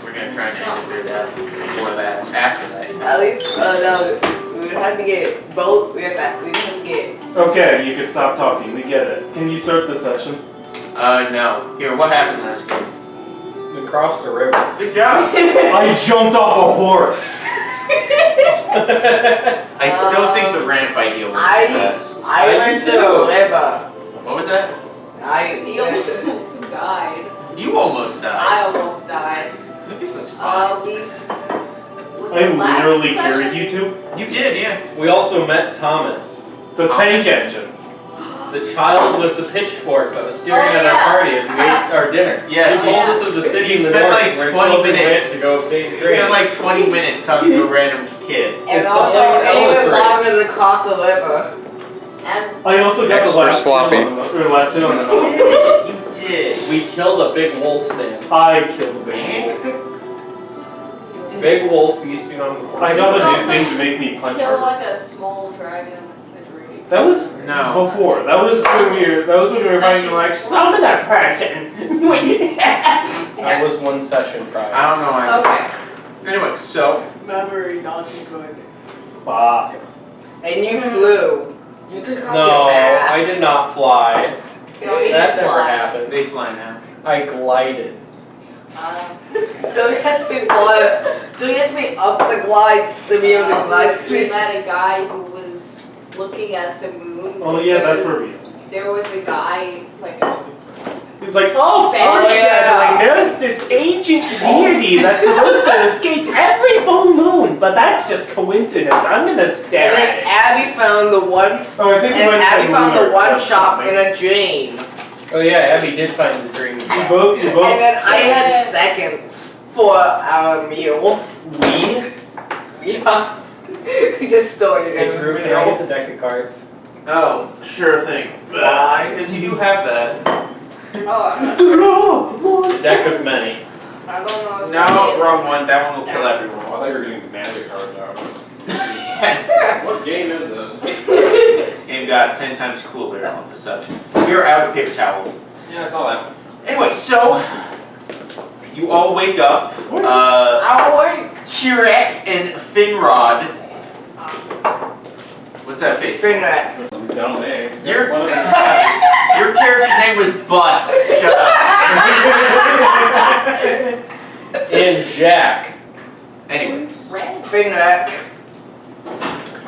we're gonna try and engineer that before that. After that. At least, no, we would have to get both. We would have to get. Okay, you can stop talking. We get it. Can you start the session? No. Here, what happened last game? We crossed the river. Good job. I jumped off a horse. I still think the ramp idea was the best. I went to the river. What was that? He almost died. You almost died. I almost died. Lucas was fine. Was I it last literally session? carried you two. You did, yeah. We also met Thomas, The tank engine. the child with the pitchfork that was staring Oh, at yeah. our party as we ate our dinner. Yes, he told us of the city you in the spent north like where 20 children minutes went to go obtain You grain. spent like 20 minutes talking to a random kid. And It's also, the place Ellis even raised. longer than cross the river. And I also got the Extra last sloppy. kill on the, or last hit on the novel. You did. We killed a big wolf man. I killed the big wolf. Big wolf feasting on the horse. I got a new Also thing to make me punch kill her. like a small dragon. That was No. before. That was when we were fighting like summon that person. That was one session prior. I don't know why. Okay. Anyway, so Remember, not too good. Fuck. And you flew. You took off No, your mask. I did not fly. That never happened. they fly now. I glided. Don't you have to be up the glide to be on the glide? We met a guy who was looking at the moon. Oh yeah, that's where we. There was a guy, like, He's like, oh, foreshadowing. There's this ancient deity that's supposed to escape every full moon, but that's just coincidence. I'm gonna stare And at then it. Abby found the one. Oh, I think we And went to Abby found the lunar one or shop something. in a dream. Oh yeah, Abby did find the dream. We both. And then I had seconds for our meal. We? Yeah. We just stole it Hey in Drew, the can I meal. get the deck of cards? Oh, sure thing. Why? Because you do have that. Deck of many. I don't know. if No, wrong one. That one will kill everyone. I thought you were getting the magic cards out. Yes. What game is this? This game got 10 times cooler all of a sudden. We are out of paper towels. Yeah, I saw that. Anyway, so you all wake up. Kirek and Finrod. What's that face? Finrod. Down there. Your character's name was Butts. Shut up. And Jack. Anyways, Red. Finrod.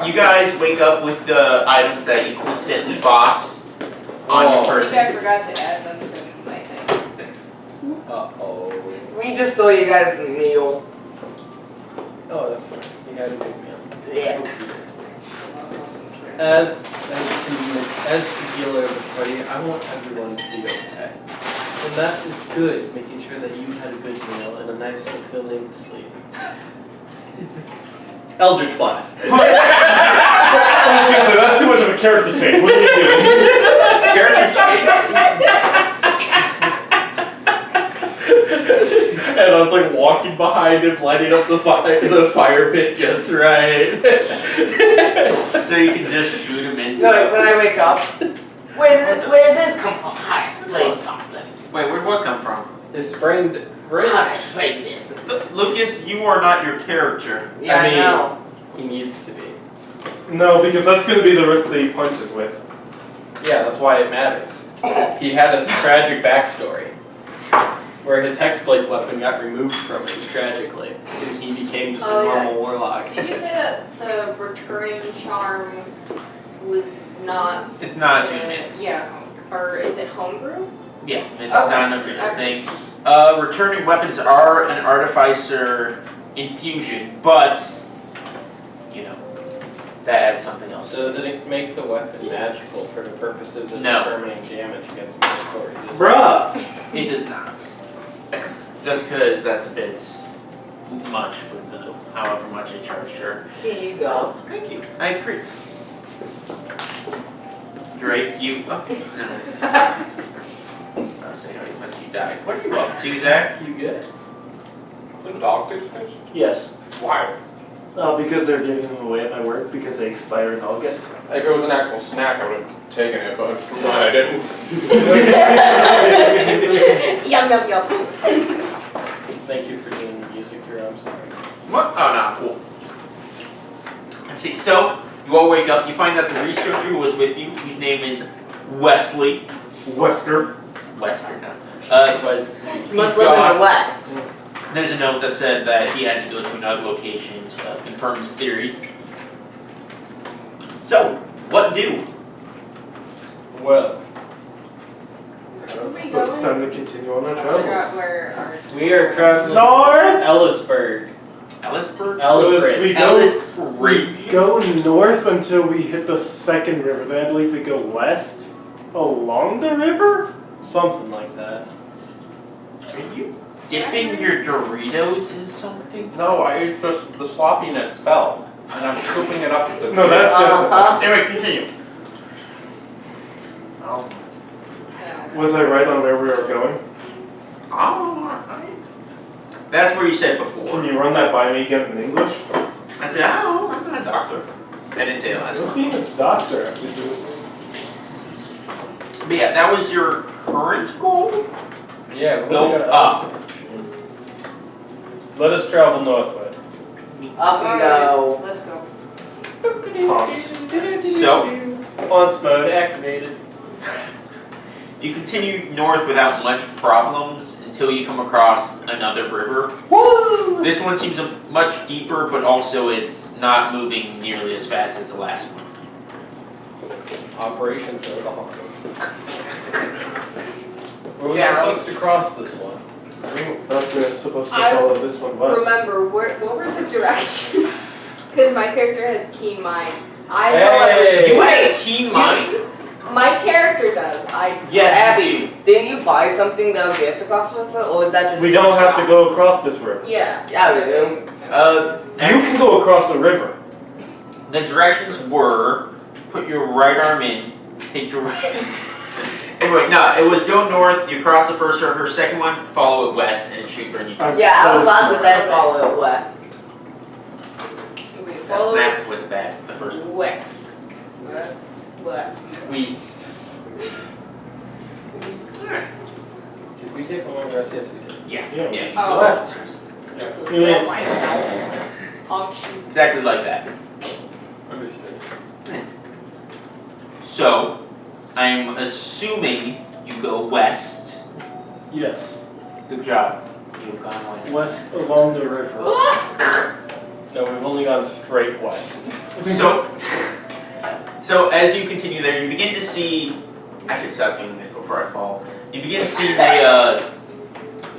you guys wake up with the items that you coincidentally bought on your I think I person. forgot to add them to my thing. Uh-oh. We just stole you guys the meal. Oh, that's fine. You had a good meal. Yeah. As the dealer of the party, I want everyone to be okay. And that is good, making sure that you had a good meal and a nice fulfilling sleep. Eldritch Blast. Okay, so that's too much of a character change. What are you doing? Character change. And I was like walking behind him, lighting up the fire pit just right. So you can just shoot him into. So when I wake up, where did this come from? How to explain something? Wait, where'd what come from? His sprained How to wrist. explain this? Lucas, you are not your character. Yeah, I I mean- know. He needs to be. No, because that's gonna be the wrist that he punches with. Yeah, that's why it matters. He had a tragic backstory. Where his hexblade weapon got removed from him tragically. And he became just a Oh, yeah. normal warlock. Did you say that the returning charm was not? It's not attunement. Yeah. Or is it homebrew? Yeah, it's Okay. not an official thing. Returning weapons are an artificer infusion, but you know that adds something else. Does it make the weapon magical for the purposes of No. determining damage against magical resistance? Bruh! It does not. Just because that's a bit much for the however much I charged her. Here you go. Thank you. I agree. Drake, you okay? No. I'll say how much you died. What are you up to, Zach? You good? The doctor's fish? Yes. Why? Because they're giving them away at my work because they expire in August. If it was an actual snack, I would have taken it, but I'm glad I didn't. Yum yum yum. Thank you for doing the music here. I'm sorry. What? Oh no, cool. Let's see. So you all wake up. You find that the researcher who was with you, whose name is Wesley. Wester. Wesley. No. Was You must live in the West. There's a note that said that he had to go to another location to confirm his theory. So, what do? well. It's time to continue on our I forgot travels. where our We are traveling North! Ellisburg. Ellisburg? Ellis We Ellis go north until we hit the second river. Then I believe we go west along the river? Something like that. Are you dipping your Doritos in something? No, I just the sloppiness fell, and I'm scooping it up. With the No, that's just. Anyway, continue. Oh. Was I right on where we were going? That's where you said Can before. you run that by me again in English? I said, oh, I'm not a doctor. I didn't say that last What time. means doctor? But yeah, that was your current goal? Yeah, we're Go going to up. Ellisburg. Let us travel northward. Off we Alright, go. let's go. Haunts. So, Haunts mode activated. you continue north without much problems until you come across another river. Woo! This one seems much deeper, but also it's not moving nearly as fast as the last one. Operation Throw the Haunts. Were we Yeah. supposed to cross this one? I thought we were supposed to I follow this one west. Remember, what were the directions? Because my character has keen mind. I know Hey! You had a keen mind? my character does. Yes, Abby, you do. didn't you buy something that'll get us across the river, or is that just? We don't have to go across this river. Yeah. Yeah, we do. You can go across the river. The directions were put your right arm in, take your right. Anyway, no, it was go north, you cross the first river, second one, follow it west, and it should bring you to I'm Yeah, I was so last with smart. that follow it west. We That follow snap it was bad, the first one. west. West. West. West. Did we take a long rest? Yes, we did. Yeah, Yeah, yeah. Oh. Yeah. Myself. Function. Exactly like that. Understood. So, I'm assuming you go west. Yes. Good job. You've gone west. West along the river. No, we've only gone straight west. So as you continue there, you begin to see. I should stop doing this before I fall. You begin to see what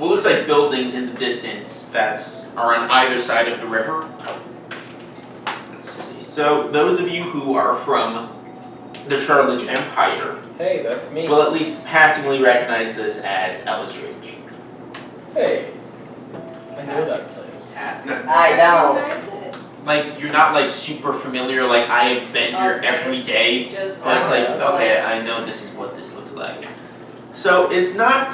looks like buildings in the distance that are on either side of the river. Let's see. So those of you who are from the Charlotte Empire Hey, that's me. will at least passingly recognize this as Ellis Ridge. Hey, I know that place. Ask. I know. Recognize it. Like you're not like super familiar. Like I have been here Okay. every day. Just So it's like, sounds okay, I know this is what this looks like. So it's not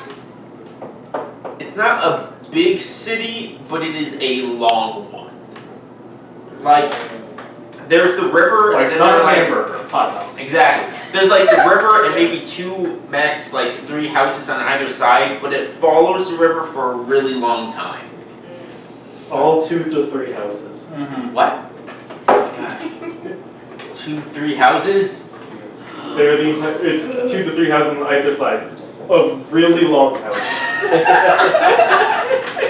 a big city, but it is a long one. Like, there's the river, and Like then not there's a like, hamburger, hot dog. exactly. There's like the river and maybe two, max like 3 houses on either side, but it follows the river for a really long time. All 2 to 3 houses. Mm-hmm. What? Oh my gosh. 2, 3 houses? They're the entire. It's 2 to 3 houses on either side. A really long house.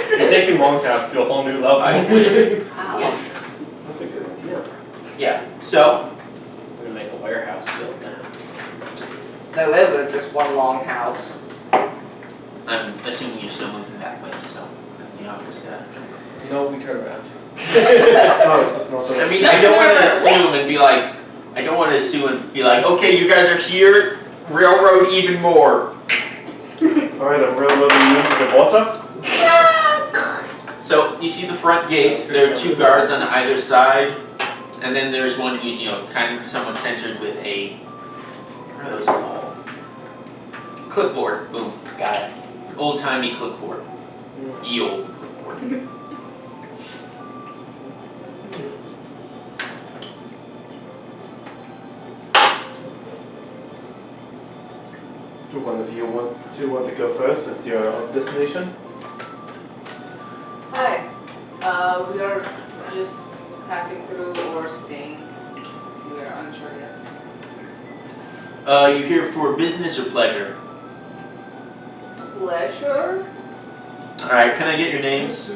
You're taking long caps to a whole new level. I wish. Wow. That's a good idea. Yeah. So We're gonna make a warehouse build now. They live in just one long house. I'm assuming you're still moving that way. So yeah, just You know what? We turn around. Oh, this is not the. I mean, I don't want to assume and be like, okay, you guys are here, railroad even more. Alright, I'm railroading you into the water. So you see the front gate, there are 2 guards on either side, and then there's one who's, kind of somewhat centered with a, what are those called? Clipboard, boom, got it. Old-timey clipboard. Ye old clipboard. Do one of you want to go first since you're of this nation? Hi. We are just passing through or staying. We are unsure yet. You here for business or pleasure? Pleasure? Alright, can I get your names?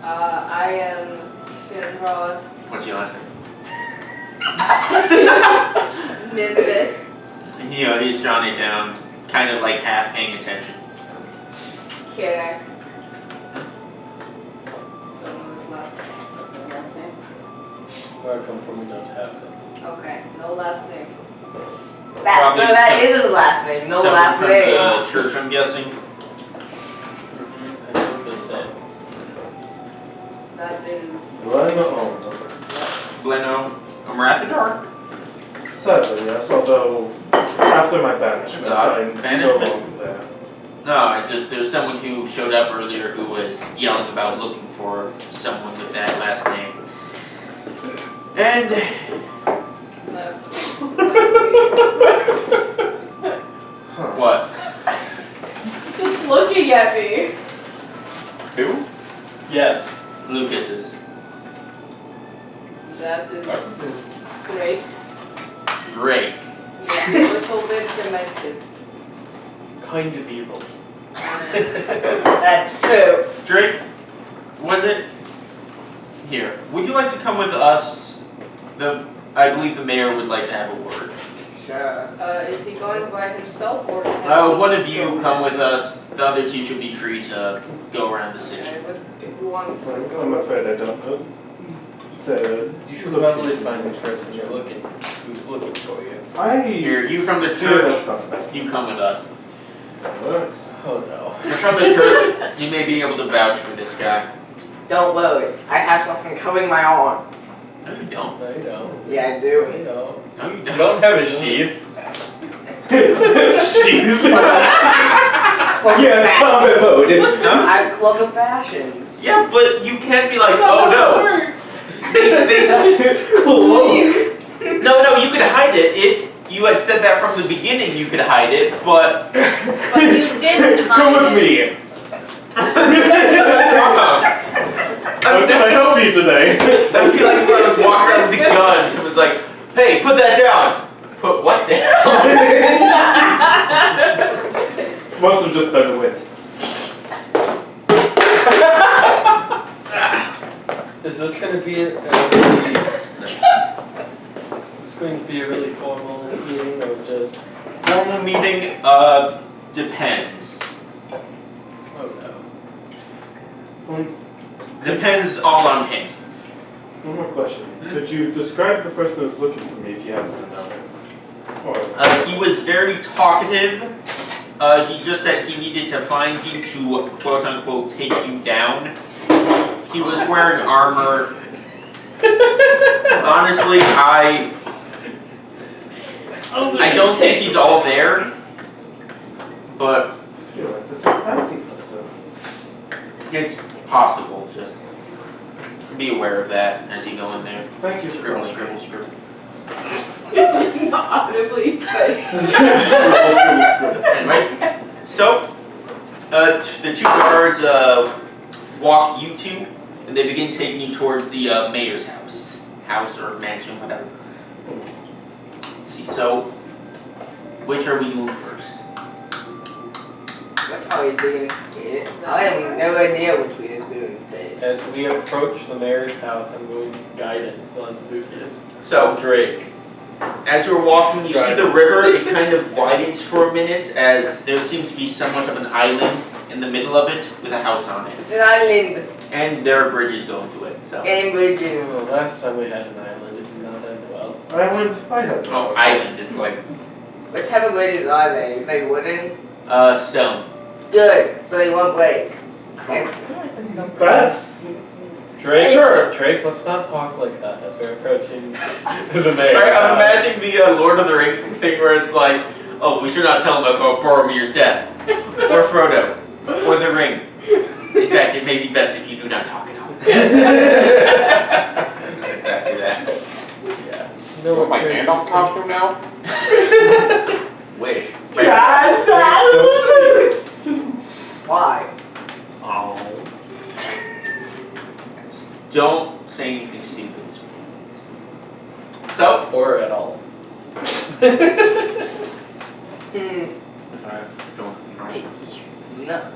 I am Finrod. What's your last name? Memphis. He's jotting it down, kind of like half paying attention. Kirek. Don't know his last name. What's his last name? Where I come from, we don't have them. Okay, no last name. Probably that is his last name. No Someone last from name. the church, I'm guessing. I think this name. That is. Bleno Amrathadar? Sadly, yes, although after my banishment, I'm no Banishment? longer there. No, there's someone who showed up earlier who was yelling about looking for someone with that last name. And That's. what? Just looking at me. Who? Yes. Lucas's. That is great. Great. Yeah, little bit demented. Kind of evil. That's true. Drake, was it? Here. Would you like to come with us? I believe the mayor would like to have a word. Sure. Is he going by himself or? One of you come with us. The other two should be free to go around the city. Who wants? I'm afraid I don't know. You should probably find the person who's looking for you. Here, you from the Yeah, church, that's not the best. you come with us. Oh no. You're from the church, you may be able to vouch for this guy. Don't worry. I have something covering my arm. No, you don't. No, you don't. Yeah, I do. You don't. No, you You don't. don't have a sheath. Yeah, it's combat mode. No? I'm Cloak of Passions. Yeah, but you can't be like, oh no. No, you could hide it. If you had said that from the beginning, you could hide it, but... But you didn't hide Come with it. me. How can I help you today? I feel like if I was walking around with a gun, someone's like, hey, put that down. Put what down? Must have just been a wit. Is this going to be is this going to be a really formal meeting or just? Formal meeting, depends. Oh no. Depends all on him. One more question. Could you describe the person who's looking for me if you happen to know him? Or He was very talkative. He just said he needed to find you to quote unquote take you down. He was wearing armor. Honestly, I don't think he's all there. But I feel like there's a bounty hunter. it's possible. Just be aware of that as you go in there. Thank you for Scribble, calling. scribble, scribble. Audibly say. Anyway, so the two guards walk you two, and they begin taking you towards the mayor's house or mansion, whatever. Let's see. So, which are we doing first? That's how you're doing this. I have no idea which we are doing this. As we approach the mayor's house, I'm going to guidance on Lucas. So, Drake. as you're walking, you see the river. It kind of widens for a minute as there seems to be somewhat of an island in the middle of it with a house on it, It's an island. and there are bridges going to it. So, Game bridges. Oh, last time we had an island, it did not end well. Island? I had oh, island. It's like What type of bridges are they? Are they wooden? stone. Good. So they won't break. And That's... Drake, Sure. Drake, let's not talk like that as we're approaching the mayor's Sorry, I'm house. imagining the Lord of the Rings thing where it's like, oh, we should not tell him about Boromir's death, or Frodo, or the ring. In fact, it may be best if you do not talk at all. Exactly that. Yeah. You know what my Gandalf costume now? Wish. why? Oh. Don't say anything stupid. So, Or at all. don't. No.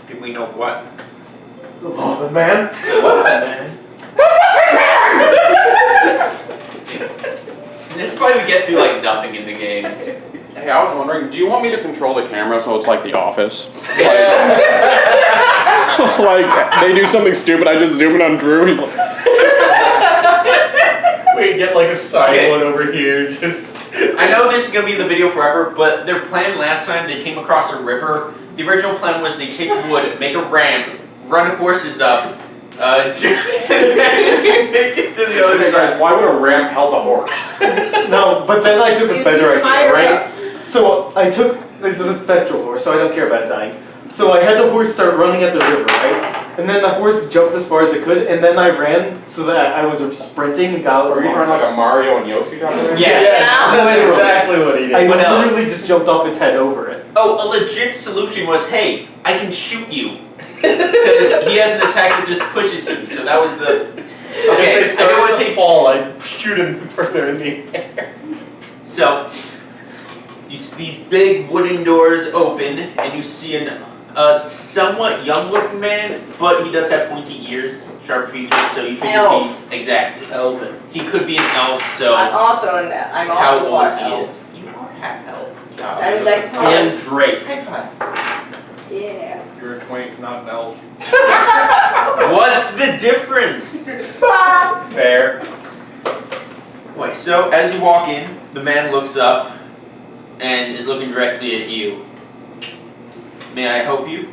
Did we know what? The Muffin Man. This is why we get through like nothing in the games. Hey, I was wondering, do you want me to control the camera so it's like The Office? Like, they do something stupid, I just zoom in on Drew. He's like, We get like a side Okay. one over here, just. I know this is gonna be the video forever, but their plan last time they came across a river. The original plan was they take wood, make a ramp, run horses up, make it to the other okay, guys, side. why would a ramp help a horse? No, but then I took a You better can hire idea, up. right? So I took, this is a spectral horse, so I don't care about dying. So I had the horse start running at the river, right? And then the horse jumped as far as it could, and then I ran so that I was sprinting and got out of Are you trying like a Mario and Yoshi type of thing? Yes. That's exactly what he did. I What else? literally just jumped off its head over it. Oh, a legit solution was, hey, I can shoot you. Because he has an attack that just pushes you, so that was the... Okay, If I they don't want to start take... fall, I shoot him further in the air. So, you see these big wooden doors open, and you see a somewhat young-looking man, but he does have pointy ears, sharp features, so you figure Elf. he... Exactly. Elvin. He could be an elf, so... I'm also in that. I'm how also old part he elf. is. You are half elf. I'm like And Drake. High five. yeah. You're a twink, not an elf. What's the difference? Fair. Wait, so as you walk in, the man looks up and is looking directly at you. May I help you?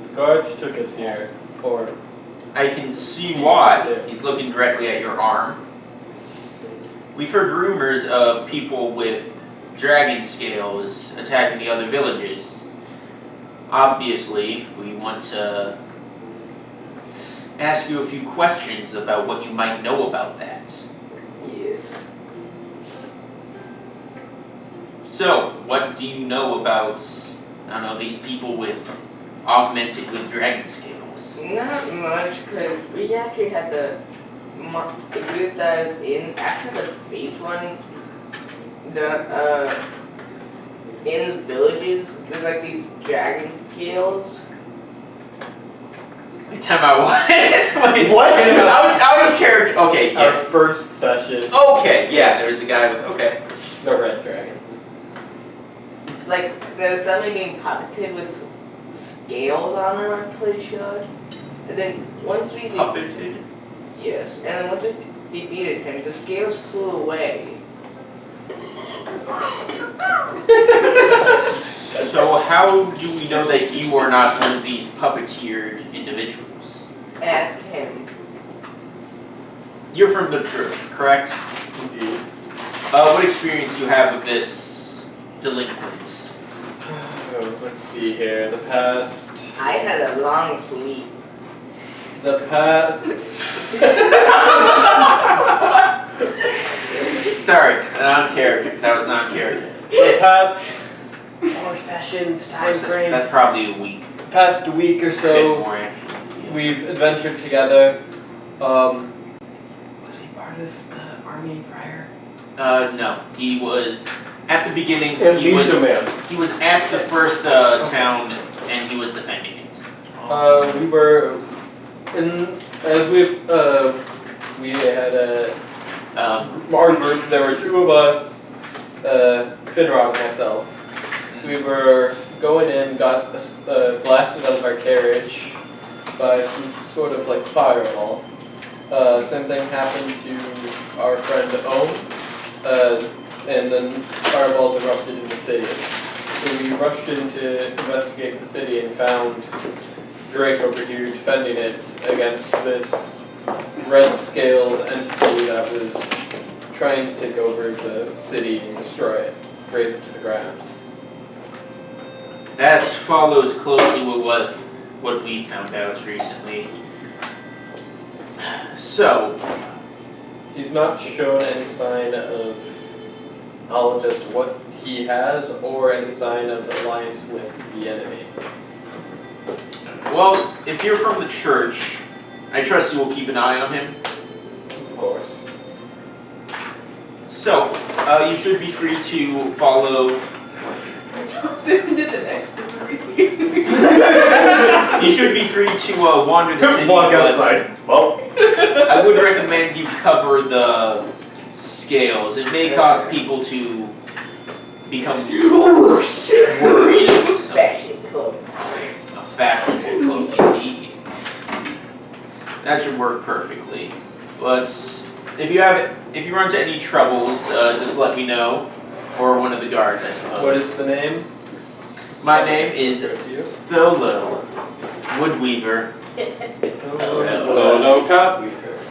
The guards took us here for. I can see why. He's looking directly at your arm. We've heard rumors of people with dragon scales attacking the other villages. Obviously, we want to ask you a few questions about what you might know about that. Yes. So, what do you know about, I don't know, these people with augmented with dragon scales? Not much, because we actually had the group that was in actually the base one. In the villages, there's like these dragon scales. Wait, time out. Wait, What? Out of character. Okay, Our yeah. first session, Okay, yeah, there's the guy with, okay. the red dragon. Like there was something being puppeted with scales on them, I'm pretty sure. And then once we Puppeted. yes, and then once we defeated him, the scales flew away. So how do we know that you are not one of these puppeteered individuals? Ask him. You're from the church, correct? Indeed. What experience do you have with this delinquent? Oh, let's see here. The past. I had a long sleep. The past. Sorry, not character. That was not character. The past 4 sessions time frame. That's probably a week. Past week or A bit so, more actually. Yeah. we've adventured together. Was he part of the army prior? No. He was at the beginning. Amnesia Man. He was at the first town, and he was defending it. We were as we had our group. There were 2 of us, Finrod and myself. We were going in, got blasted out of our carriage by some sort of like fireball. Same thing happened to our friend Ohm, and then fireballs erupted in the city. So we rushed in to investigate the city and found Drake over here defending it against this red-scaled entity that was trying to take over the city and destroy it, raze it to the ground. That follows closely with what we found out recently. So, He's not shown any sign of knowledge as to what he has or any sign of alliance with the enemy. Well, if you're from the church, I trust you will keep an eye on him. Of course. So, you should be free to follow. Zoom into the next person we see. You should be free to wander the city. Walk but outside. Well, I would recommend you cover the scales. It may cause people to become worried. Fashion club. A fashionable cloak indeed. That should work perfectly. But if you run into any troubles, just let me know, or one of the guards, I suppose. What is the name? My name is You? Tholo, Woodweaver. Photo cop.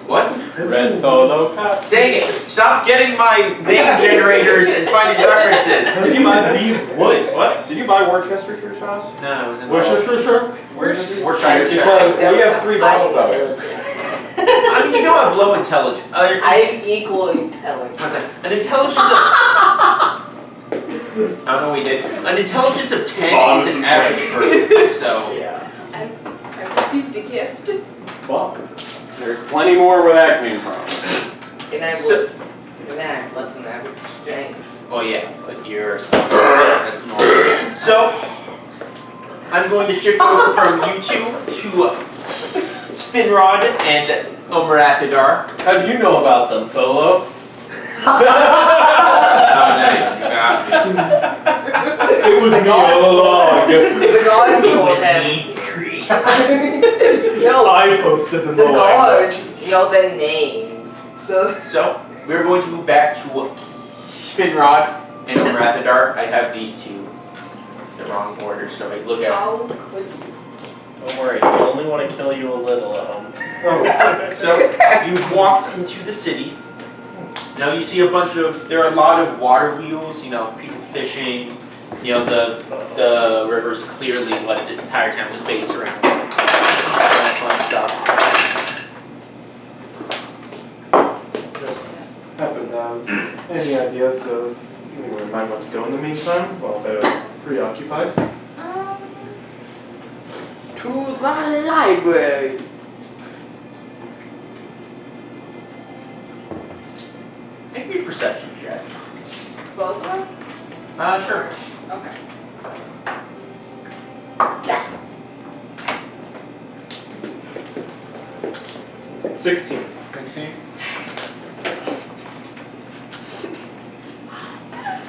What? Red photo cop. Dang it! Stop getting my name generators and finding references. Did you buy this? leave wood. What? Did you buy work history for your house? No, it was in Sure. Worcestershire. Because we have 3 bottles of it. I mean, you don't have low intelligence. I am equal intelligent. One second. An intelligence of. I don't know what we did. An intelligence of 10 is an average person, so. Yeah. I received a gift. Well, There's plenty more where that came from. And I'm So- less than average strength. Oh yeah, but you're that's normal. So I'm going to shift over from you two to Finrod and Omrathadar. How do you know about them, Tholo? it was me all along. The guards It told was him. me, Harry. No, I posted them the all. guards know their names. So So we're going to move back to Finrod and Omrathadar. I have these two in the wrong order, so I look at. How could you? Don't worry, we only want to kill you a little at home. Oh. So you've walked into the city. Now you see there are a lot of water wheels, people fishing, the river's clearly what this entire town was based around. That fun stuff. Happen to have any ideas of where we might want to go in the meantime while they're preoccupied? to the library. Make me a perception check. Both of us? Sure. Okay. 16. 16.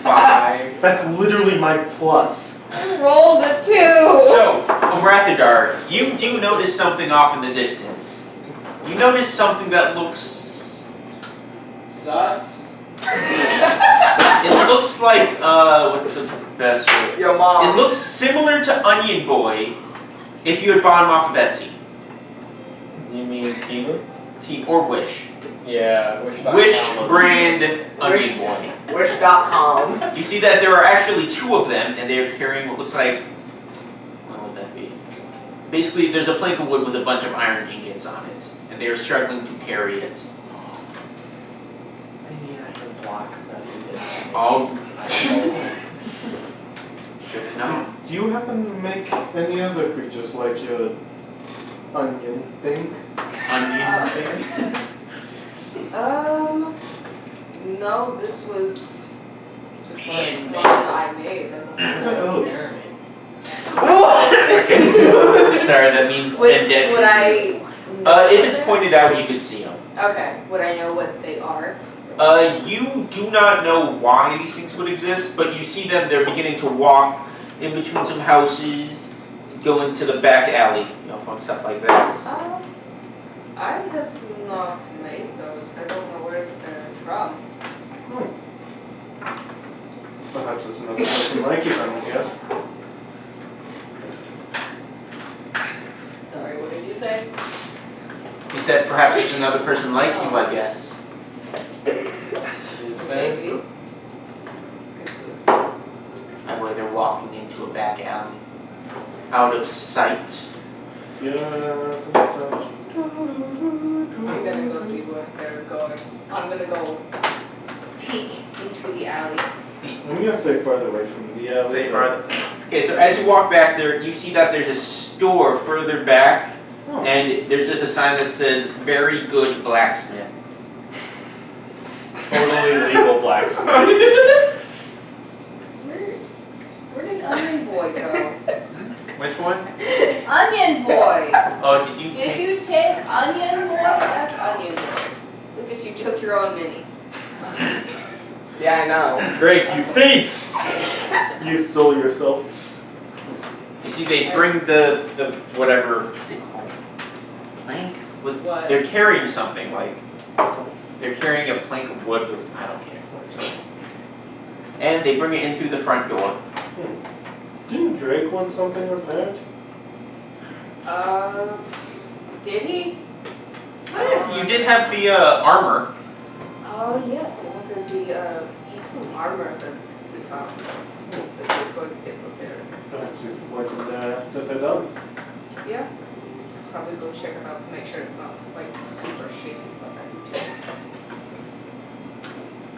5. That's literally my plus. Roll the 2! So, Omrathadar, you do notice something off in the distance. You notice something that looks. Sus? It looks like, what's the best way? Your mom. It looks similar to Onion Boy if you had bought him off of Etsy. You mean Timu? Or Wish. Yeah, Wish brand Onion Boy. Wish.com. You see that there are actually 2 of them, and they are carrying what looks like. What would that be? Basically, there's a plank of wood with a bunch of iron ingots on it, and they are struggling to carry it. I need iron blocks, not ingots. Oh. Should have known. Do you happen to make any other creatures like your onion thing? Onion thing? No, this was the first Handmade. one I made. Oh. Sorry, that means Would dead. I know If it's what pointed out, you can see them. they're- Okay, would I know what they are? You do not know why these things would exist, but you see them, they're beginning to walk in between some houses, go into the back alley, fun stuff like that. I have not made those. I don't know where they're from. Perhaps it's another person like you, I guess. Sorry, what did you say? He said perhaps there's another person like you, I guess. Is there? Maybe. And where they're walking into a back alley. Out of sight. Yeah. I'm gonna go see where they're going. I'm gonna go peek into the alley. I'm gonna stay farther away from the alley. Stay farther. Okay, so as you walk back there, you see that there's door further back, Oh. and there's just a sign that says "Very Good Blacksmith." Totally legal blacksmith. Where did Onion Boy go? Which one? Onion Boy! Oh, did you? Did you take Onion Boy? That's Onion Boy. Lucas, you took your own mini. Yeah, I know. Drake, you thief! You stole yourself. You see, they bring the whatever. What's it called? Plank. What? They're carrying something like. They're carrying a plank of wood with I don't care what it's called. And they bring it in through the front door. Didn't Drake want something repaired? Did he? You did have the armor. Oh yes, I wanted the, he had some armor that we found. That he was going to get repaired. Don't you work on that after they're done? Yeah. Probably go check it out to make sure it's not like super shaky like I do too.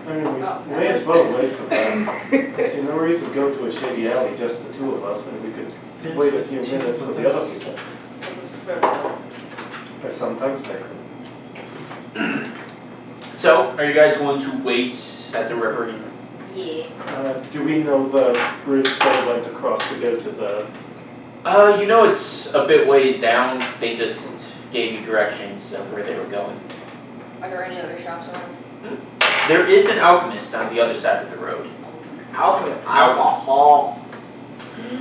I mean, we Oh, may as well wait for that. I see no reason to go to a shady alley, just the two of us, when we could wait a few minutes with the other people. But this is very good. Or sometimes they So, are you guys going to wait at the river? Yeah. do we know the bridge they went across to go to the... You know it's a bit ways down. They just gave you directions of where they were going. Are there any other shops around? There is an alchemist on the other side of the road. Alcohol.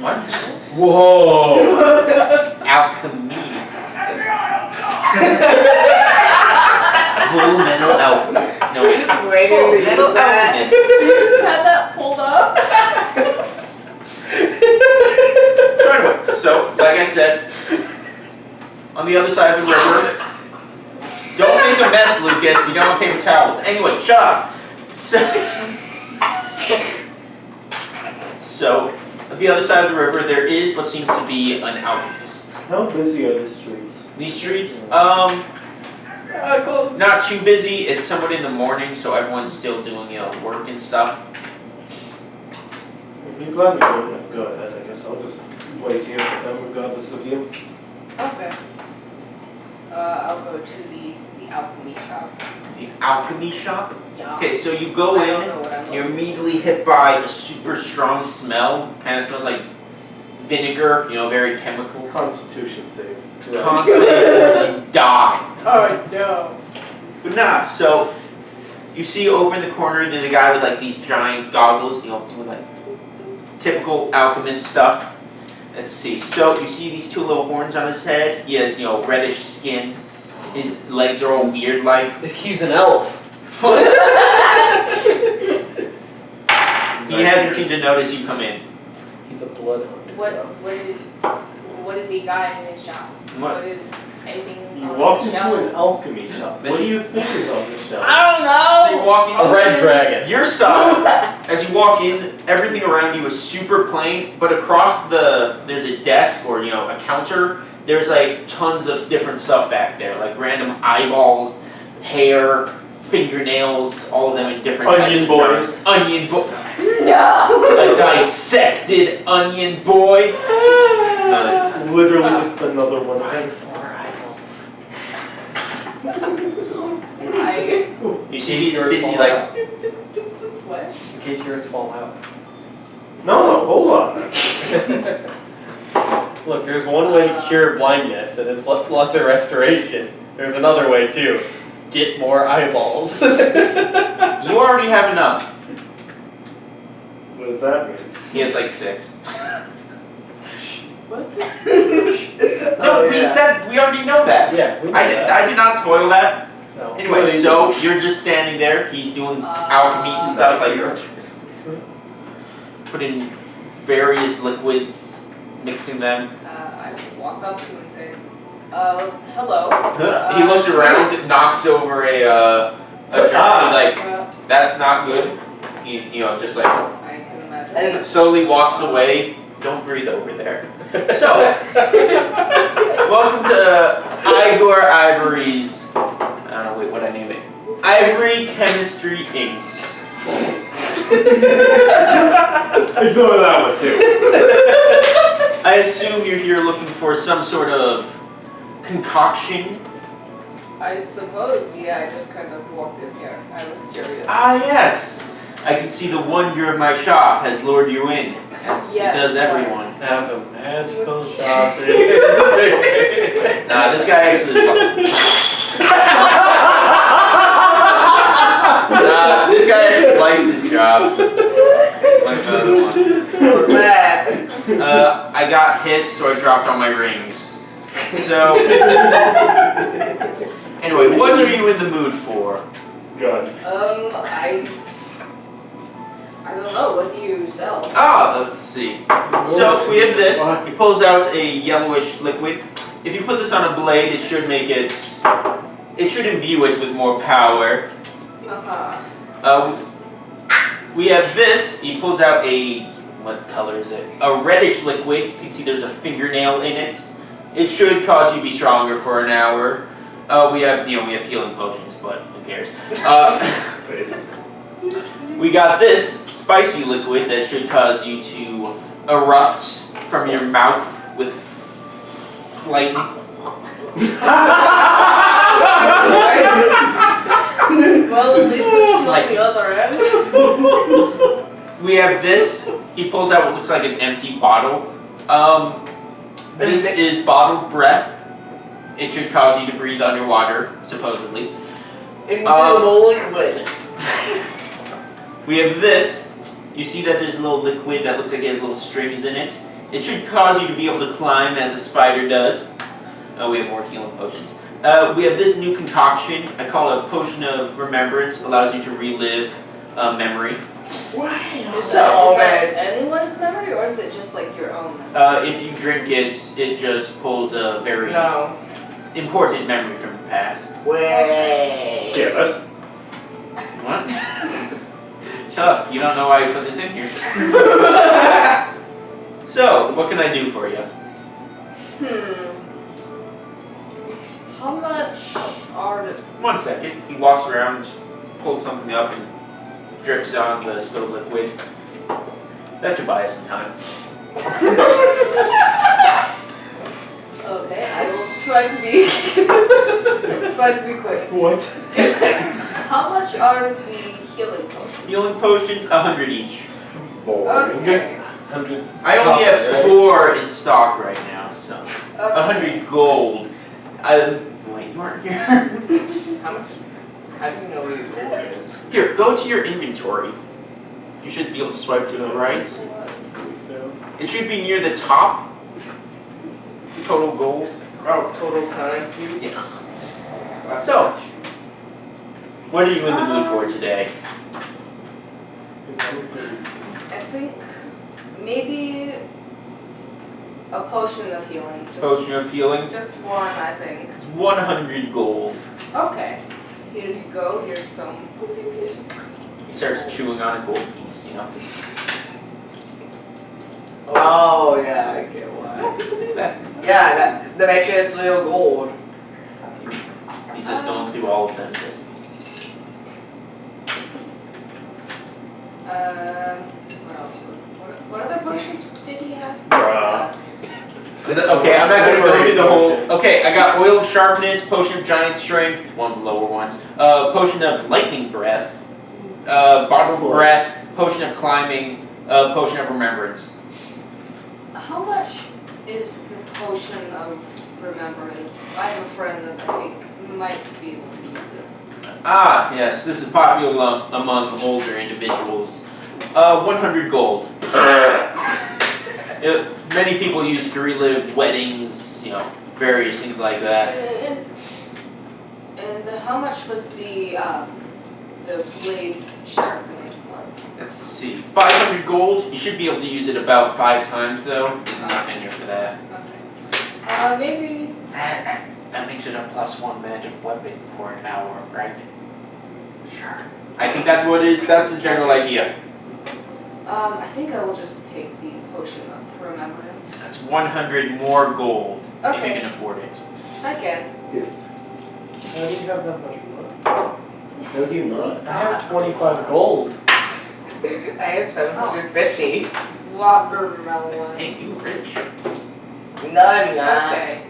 What? Whoa! Alchemy. Full metal alchemist. No, wait. Just waiting Full to metal use that. alchemist. You just had that pulled up? Anyway, so, like I said, on the other side of the river, don't make a mess, Lucas. We don't have paper towels. Anyway, shut up. So, on the other side of the river, there is what seems to be an alchemist. How busy are the streets? These streets, not too busy. It's somewhat in the morning, so everyone's still doing, work and stuff. If you're glad we don't go ahead, I guess I'll just wait here for them regardless of you. Okay. I'll go to the alchemy shop. The alchemy shop. Yeah. Okay, so you go I don't in. know what I'm You're looking immediately hit by a super strong smell. Kind of smells like vinegar, very chemical. Constitution save. Constantly or you die. Oh no. But nah, so you see over in the corner there's a guy with like these giant goggles, doing like typical alchemist stuff. Let's see. So you see these two little horns on his head. He has, reddish skin. His legs are all weird like. He's an elf. He hasn't seemed to notice you come in. He's a bloodhound. What is he got in his shop? What? What is anything You on walk the into shelves? an alchemy shop. What do you think is on the shelf? I don't know. So you walk in. A red dragon. Your side, as you walk in, everything around you is super plain, but across there's a desk or, a counter, there's like tons of different stuff back there, like random eyeballs, hair, fingernails, all of them in different Onion types of boys. jars. Onion boy. No. A dissected onion boy. No, that's Literally just another one. you see he's busy like, What? In case yours fall out. No, hold on. Look, there's one way to cure blindness, and it's lesser restoration. There's another way too. Get more eyeballs. you already have enough. What does that mean? He has like 6. What? No, we said, we already know that. Yeah, we know I did not spoil that. No. Anyway, so you're just standing there. He's doing alchemy and stuff like putting various liquids, mixing them. I walk up to him and say, hello. He looks around, knocks over a jar. He's like, "That's not good." He, just like I can imagine. And slowly walks away. Don't breathe over there. So, welcome to Igor Ivory's. I don't know. Wait, what I name it? Ivory Chemistry Inc. Ignore that one too. I assume you're here looking for some sort of concoction. I suppose, yeah, I just kind of walked in here. I was curious. Ah, yes. I can see the wonder of my shop has lured you in, as Yes, it does everyone. Have a magical shopping. Nah, this guy actually. This guy actually likes his job. Like the other one. I got hit, so I dropped all my rings. So. Anyway, what are you in the mood for? God. I don't know. What do you sell? Ah, let's see. So we have this. He pulls out a yellowish liquid. If you put this on a blade, it should make it. It should imbue it with more power. We have this. He pulls out a. What color is it? A reddish liquid. You can see there's a fingernail in it. It should cause you to be stronger for an hour. We have healing potions, but who cares? We got this spicy liquid that should cause you to erupt from your mouth with lightning. Well, at least it's not the other end. We have this. He pulls out what looks like an empty bottle. This is bottled breath. It should cause you to breathe underwater, supposedly. Invisible liquid. We have this. You see that there's a little liquid that looks like it has little strings in it. It should cause you to be able to climb as a spider does. We have more healing potions. We have this new concoction. I call it a potion of remembrance. Allows you to relive memory. Is So- that anyone's memory, or is it just like your own memory? If you drink it, it just pulls a very No. important memory from the past. Way. Yes. What? Shut up. You don't know why I put this in here. So, what can I do for you? How much are the... 1 second. He walks around, pulls something up, and drips on the spilled liquid. That should buy us some time. Okay, I will try to be... try to be quick. What? How much are the healing potions? Healing potions, 100 each. Okay. 100. I only have 4 in stock right now, so. Okay. 100 gold. Wait, you aren't here. How much? How do you know where your gold is? Here, go to your inventory. You should be able to swipe to the right. It should be near the top. Total gold. Oh, total currency? Yes. That's So. much. What are you in the mood for today? I think maybe a potion of healing. Potion of healing. Just one, I think. It's 100 gold. Okay. Here you go. Here's some. What's it? Here's... He starts chewing on a gold piece, you know. Oh, yeah, I get why. Yeah, people do that. Yeah, that actually is real gold. He's just going through all of them. What else was? What other potions did he have? Bruh. Okay, I'm not going to go through the whole. Okay, I got oil of sharpness, potion of giant strength, one of the lower ones. Potion of lightning breath, bottled breath, potion of climbing, potion of remembrance. How much is the potion of remembrance? I have a friend that I think might be able to use it. Ah, yes, this is popular among older individuals. 100 gold. Many people use it to relive weddings, you know, various things like that. And how much was the blade sharpening one? Let's see, 500 gold. You should be able to use it about 5 times though. There's enough in here for that. Okay. Maybe. That makes it a +1 magic weapon for an hour, right? Sure. I think that's what it is. That's the general idea. I think I will just take the potion of remembrance. That's 100 more gold if you Okay. can afford it. I can. How do you have that much money? No, do you not? I have 25 gold. I have 750. Watermelon. Hey, you rich. No, I'm not. Okay.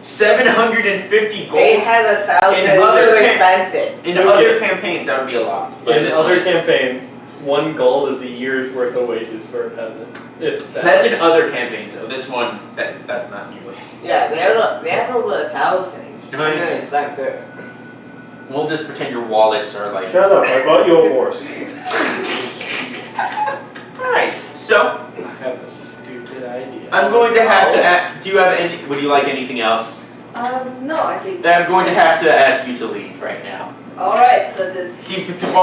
750 gold. They had 1,000 In other until they ca- spent it. In other campaigns, that would be a lot. But In this other one is- campaigns, 1 gold is a year's worth of wages for a peasant. If that. That's in other campaigns, though. This one, that's not nearly. Yeah, they had over 1,000. And then they spent it. We'll just pretend your wallets are like. Shut up, I bought you a horse. Alright, so I have a stupid idea. I'm going to have to. Do you have any? Would you like anything else? No, I think. Then I'm going to have to ask you to leave right now. All right, so this. He puts on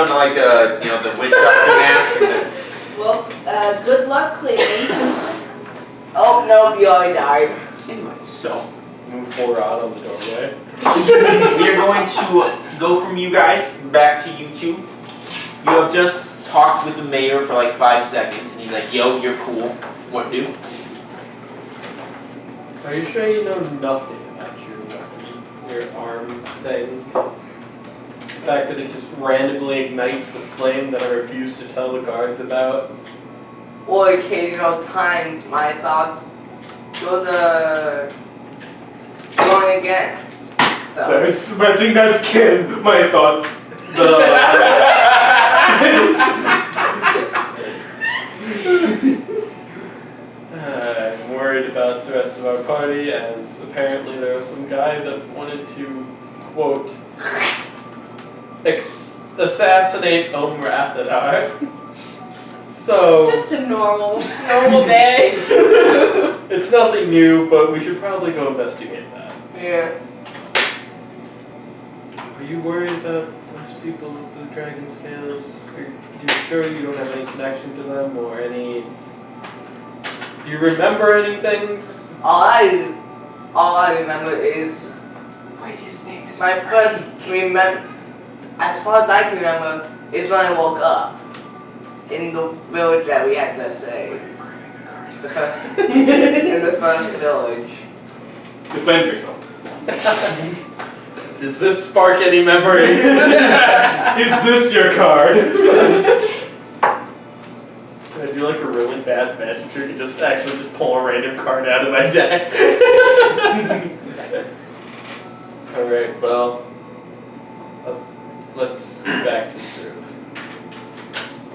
like a the witch doctor mask and then. Well, good luck cleaning. Oh, no, you already died. Anyway, so Move 4 out on the doorway. we are going to go from you guys back to you two. You have just talked with the mayor for like 5 seconds, and he's like, "Yo, you're cool. What do?" Are you sure you know nothing about your weapon, your arm thing? The fact that it just randomly ignites with flame that I refuse to tell the guards about? Or occasional times, my thoughts go to going against stuff. So it's matching that skin, my thoughts. I'm worried about the rest of our party, as apparently there was some guy that wanted to, quote, assassinate Rathatar. So, Just a normal day. it's nothing new, but we should probably go investigate that. Yeah. Are you worried about those people with the dragon scales? Are you sure you don't have any connection to them or any... Do you remember anything? All I remember is Wait, his name is. my first as far as I can remember, is when I woke up in the village that we had to say. The first in the first village. Defend yourself. Does this spark any memory? Is this your card? I do like a really bad magic trick and just actually just pull a random card out of my deck. Alright, well, let's get back to the group.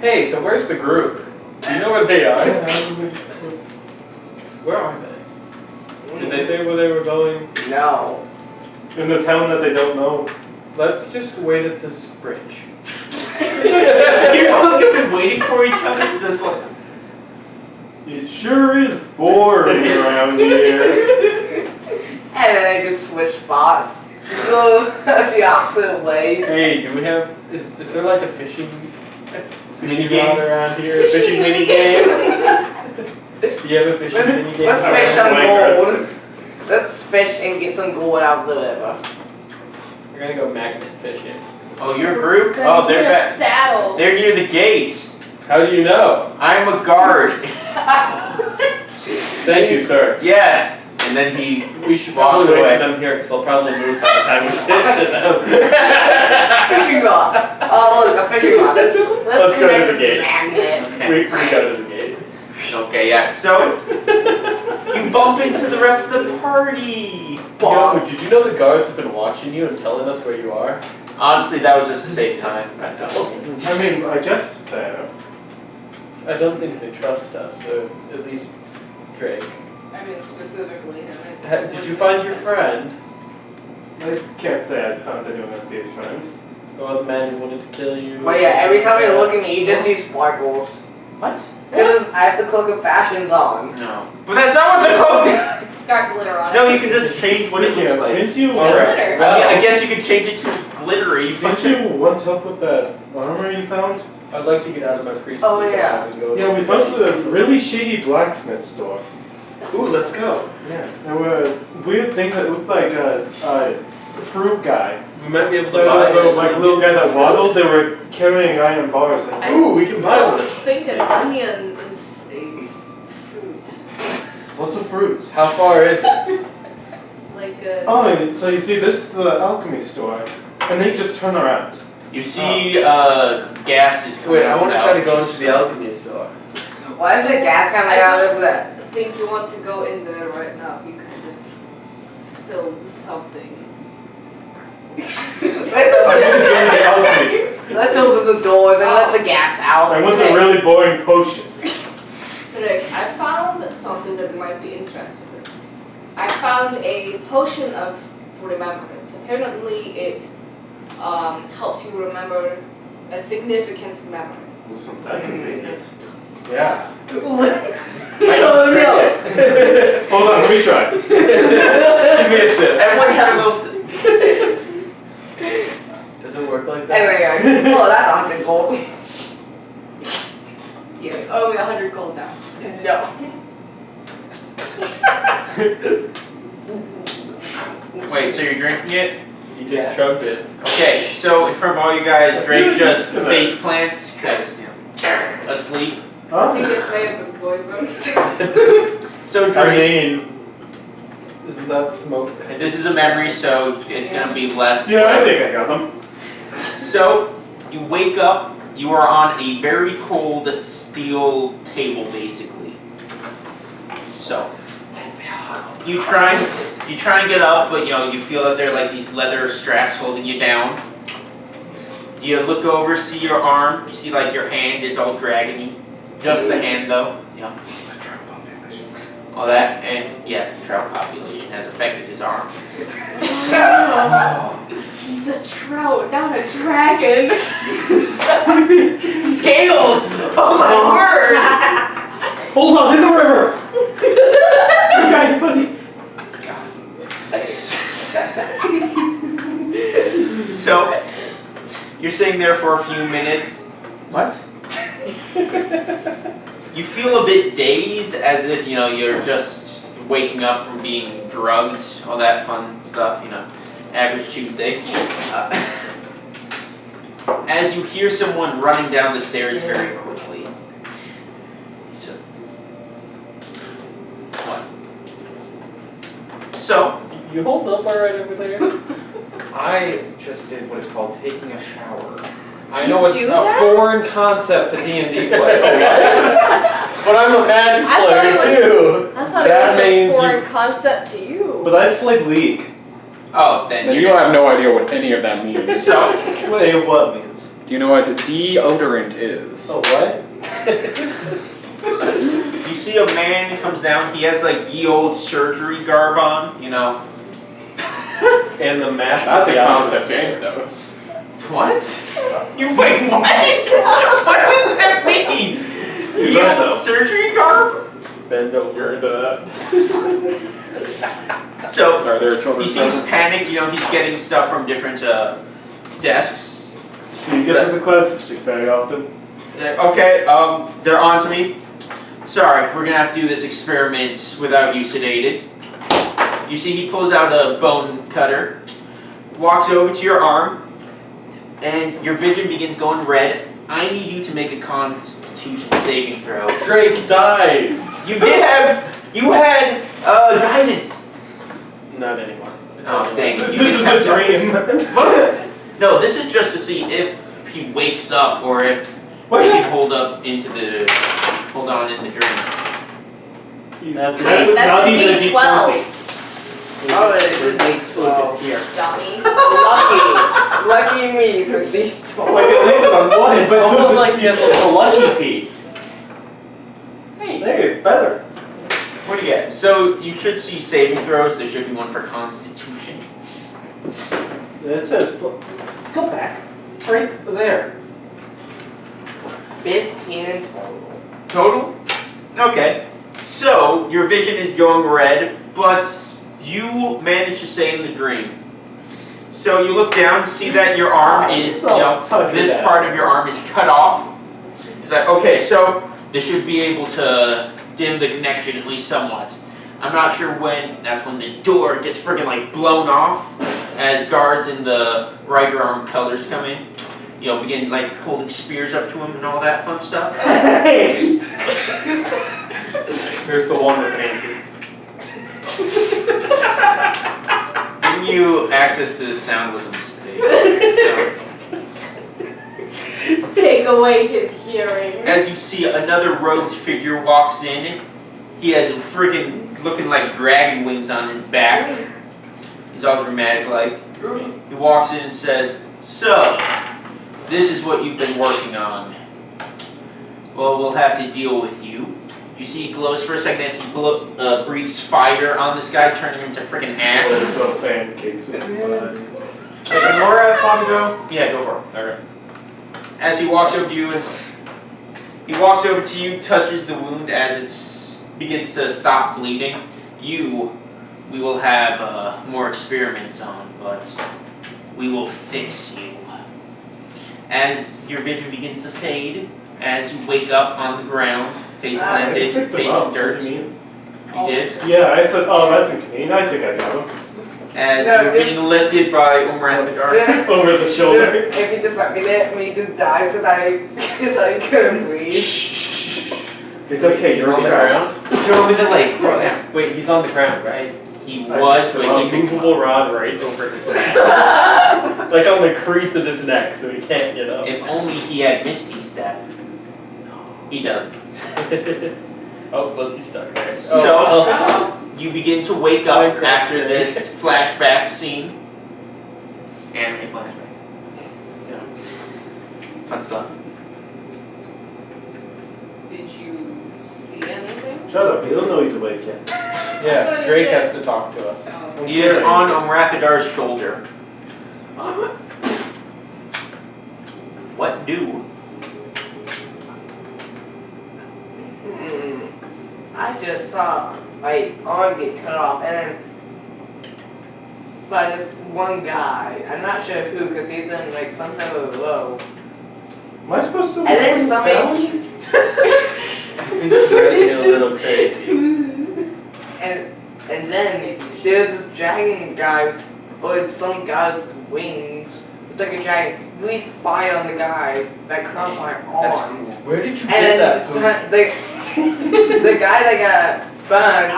Hey, so where's the group? Do you know where they are? Where are they? Did they say where they were going? No. In the town that they don't know. Let's just wait at this bridge. You're both gonna be waiting for each other, just like. It sure is boring around here. And then I just switch spots. Go the opposite way. Hey, do we have, is there like a fishing Mini rod game? around here? A fishing mini game? Do you have a fishing mini game? Let's fish some gold. Let's fish and get some gold out of the river. We're gonna go magnet fishing. Oh, your group? Gonna Oh, they're get a back. saddle. They're near the gates. How do you know? I'm a guard. Thank you, sir. Yes. And then he We should walks probably wait away. for them here because they'll probably move by the time we get to them. Fishing rod. Oh look, a fishing rod. Let's go to make the this gate. magnet. we go to the gate. Okay, yeah. So you bump into the rest of the party. Yo, did you know the guards have been watching you and telling us where you are? Honestly, that was just to save time. That's all. I mean, I guess fair. I don't think they trust us, or at least Drake. I mean, specifically him. Did you find your friend? I can't say I found anyone to be a friend. Or the man who wanted to kill you? But yeah, every time you look at me, you just see sparkles. What? Because I have the cloak of fashions on. No. But that's not what the cloak did. It's got glitter on it. No, you can just change what it looks Yeah, like. didn't you? Yeah, Alright. glitter. I mean, I guess you could change it to glittery. Didn't you want help with that armor you found? I'd like to get out of my priestly Oh, yeah. garb and go Yeah, to we some- found a really shady blacksmith store. Ooh, let's go. Yeah, there were weird things that looked like a fruit guy. We might be able to The buy little guy that waddles, they were carrying iron bars. And Ooh, we can I buy one. don't think an onion is a fruit. what's a fruit? How far is it? Like a... Oh, and so you see, this is the alchemy store, and they just turn around. You see, gas is coming Wait, I out want to of try to go alchemy into the alchemy store. Why is there gas coming out of that? think you want to go in there right now. You kind of spilled something. Let's open the doors and let the gas out. I want a really boring potion. Rick, I found something that you might be interested in. I found a potion of remembrance. Apparently it helps you remember a significant memory. Wasn't that convenient? Yeah. Oh no! Hold on, let me try. Give me a sip. Everyone had a little. Does it work like that? Anyway, oh, that's 100 gold. Yeah, only 100 gold now. No. Wait, so you're drinking it? You just chugged it. Okay, so in front of all you guys, Drake like just this is face plants, cause asleep. I Huh? think it's made of poison. So I Drake, mean, isn't that smoke? this is a memory, so it's gonna be less. Yeah, I think I got them. So you wake up, you are on a very cold steel table, basically. So you try and get up, but you feel that there are like these leather straps holding you down. You look over, see your arm. You see like your hand is all dragging you. Just the hand, though. All that, and yes, the trout population has affected his arm. He's a trout, not a dragon. Scales! Oh my word! Hold on, in the river! You got it, buddy. So, you're sitting there for a few minutes. What? You feel a bit dazed, as if, you're just waking up from being drugged, all that fun stuff, average Tuesday. As you hear someone running down the stairs very quickly. So, what? So, You hold up alright over there? I just did what is called taking a shower. I know it's Do a that? foreign concept to D&D play. But I'm a magic I thought player it was- too. I thought That it was means a foreign concept to you. But I've played League. oh, then And you have no idea what any of that means. So, Wait, what means? Do you know what deodorant is? Oh, what? you see a man who comes down, he has like ye old surgery garb on, And the mask. That's a concept James knows. What? You wait, what? What does that mean? Is Ye that old though? surgery garb? Bend over. You're into that. So, Sorry, there are he children. seems panicked, he's getting stuff from different desks. Do you get to the club very often? Okay, they're on to me. Sorry, we're gonna have to do this experiment without you sedated. You see he pulls out a bone cutter, walks over to your arm, and your vision begins going red. I need you to make a constitution saving throw. Drake dies. You had guidance. Not anymore. Oh, dang it. You This is didn't a have dream. What? No, this is just to see if he wakes up or if he can hold on in the dream. That's Wait, that's not a even a D12. Oh, it is a D12. Here. Dummy. Lucky me, the Like D12. it landed on one. It's almost like he has like a lucky feat. Hey, it's better. What do you get? So you should see saving throws. There should be one for Constitution. It says, go back. Right there. 15 in total. Total? Okay. So your vision is going red, but you manage to stay in the dream. So you look down, see that your arm is, this part of your arm is cut off. It's like, okay, so this should be able to dim the connection at least somewhat. I'm not sure when, that's when the door gets friggin' like blown off as guards in the Rider Arm colors come in. Begin like holding spears up to him and all that fun stuff. Hey! Here's the one with Andrew. Giving you access to the sound was a mistake. So, Take away his hearing. as you see another robed figure walks in, He has freaking looking like dragon wings on his back. He's all dramatic like. He walks in and says, "So, this is what you've been working on. Well, we'll have to deal with you." You see he glows for a second as he breathes fire on this guy, turning him to freaking ash. There's little pancakes with mud. Hey, Nora, time to go? Yeah, go for it. Okay. As he walks over to you, touches the wound as it begins to stop bleeding. We will have more experiments on, but we will fix you. As your vision begins to fade, as you wake up on the ground, face planted, facing dirt. You did? Yeah, I said, oh, that's inconvenient. I think I got him. As you're being lifted by WolfintheForest. Over the shoulder. If you just let me there, me just dies because I couldn't breathe. It's okay, He's you're on the ground. Throw him in the lake. Throw him. Wait, he's on the ground, right? He was, but he picked him movable up. rod right over his neck. Like on the crease of his neck, so he can't get up. If only he had Misty Step. He doesn't. Oh, was he stuck there? So, you begin to wake up after this flashback scene. Anime flashback. Yeah. Fun stuff. Did you see anything? Shut up, you don't know he's awake yet. Yeah, Drake has to talk to us. Oh. He is on Umrathadar's shoulder. What do? I just saw my arm get cut off, and then by this one guy. I'm not sure who, because he's in like some type of row. Am I supposed to? And then somebody. I think you're getting a little crazy. And then there's this dragon guy, or some guy with wings. It's like a dragon. Breathe fire on the guy that cut off my arm. Where did you And get then that? the guy that got burned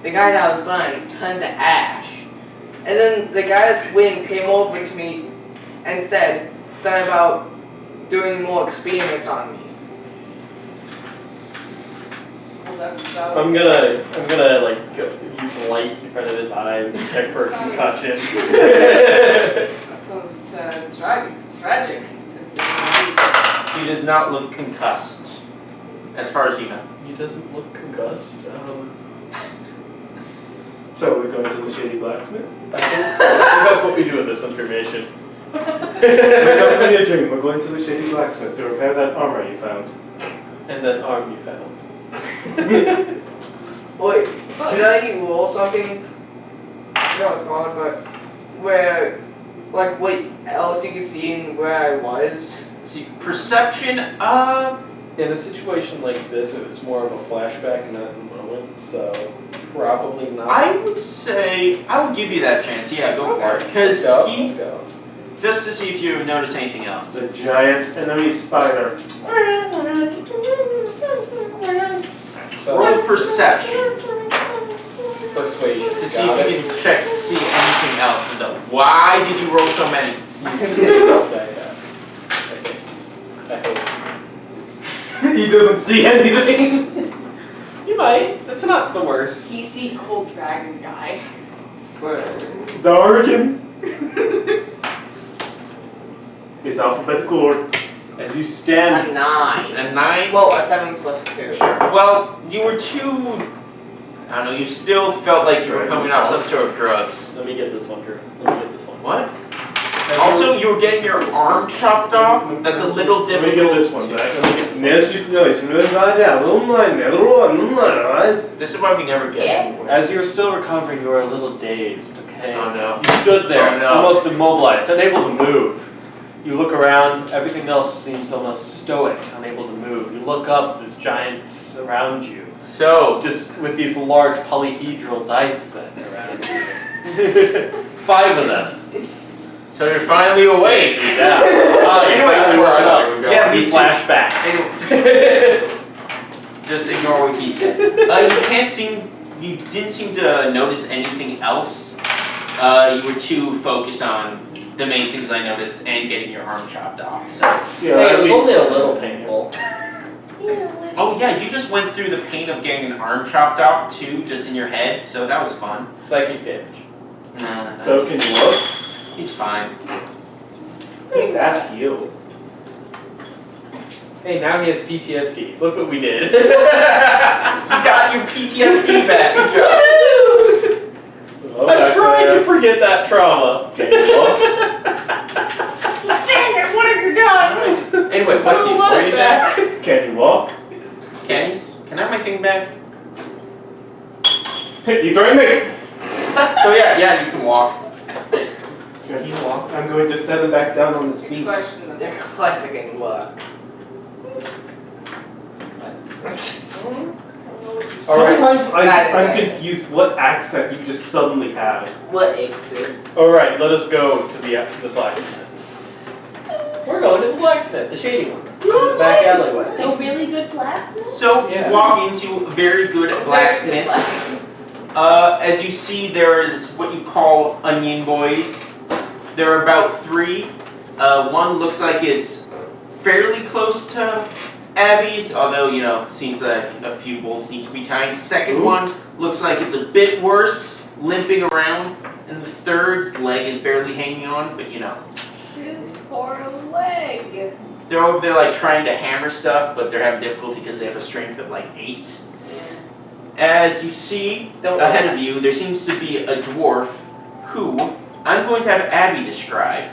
the guy that was burned turned to ash. And then the guy with wings came over to me and said something about doing more experiments on me. Well, that's, I'm gonna like use light in front of his eyes and check for a concussion. that sounds tragic, to say the least. He does not look concussed, as far as you know. He doesn't look concussed. So we're going to the Shady Blacksmith? I think that's what we do with this information. Wake up from your dream. We're going to the Shady Blacksmith to repair that armor you found. And that arm you found. Wait, should I roll something? I forgot what it's called, but where, like, what else you can see and where I was? Let's see, perception, In a situation like this, it was more of a flashback, not a moment, so probably not. I would say, I would give you that chance. Yeah, go for it. Because he's, just to see if you notice anything else. The giant enemy spider. So Roll perception persuasion. to see if you can check to see anything else. And why did you roll so many? He doesn't see anything. You might. That's not the worst. You see cold dragon guy. Where? The Oregon. It's alphabetical order. As you stand. A 9. A 9? Well, a 7 plus 2. Well, you were too, I don't know, you still felt like you were coming off some sort of drugs. Let me get this one, Drew. Let me get this one. What? Also, you were getting your arm chopped off. That's a little Let difficult. me get this one back. This This is why we never get it. As you're still recovering, you are a little dazed, okay? Oh no. You stood there, Oh, no. almost immobilized, unable to move. You look around, everything else seems almost stoic, unable to move. You look up, there's giants around you. So, Just with these large polyhedral dice sets around you. 5 of them. so you're finally awake. Yeah. Anyway, that's where I thought it was going. Yeah, me You too. flashback. Just ignore what he said. You didn't seem to notice anything else. You were too focused on the main things I noticed and getting your arm chopped off. So, Yeah, Hey, at it was least- only a little painful. Oh yeah, you just went through the pain of getting an arm chopped off too, just in your head, so that was fun. Psychic damage. No, So can you look? he's fine. Take that heal. Hey, now he has PTSD. Look what we did. You got your PTSD back, good job. Oh, I'm trying to forget that trauma. Can you look? Dang it, what have you done? Anyway, what are you saying? Can you walk? Can I have my thing back? Hey, you throwing me? So yeah, you can walk. Can you walk? I'm going to set him back down on his It's feet. questionable. They're classic in work. Alright. Sometimes Got it, I'm right. confused what accent you just suddenly have. What exit? Alright, let us go to the blacksmith. We're going to the blacksmith, the shady one. Oh, Back nice. alleyway. A really good blacksmith? So Yeah. you walk into a very good blacksmith. As you see, there is what you call onion boys. There are about 3. One looks like it's fairly close to Abby's, although, you know, seems like a few bolts need to be tied. Second Ooh. one looks like it's a bit worse, limping around. And the third's leg is barely hanging on, but you know. His poor leg. They're over there like trying to hammer stuff, but they're having difficulty because they have a strength of like 8. As you see Don't ahead worry. of you, there seems to be a dwarf who I'm going to have Abby describe.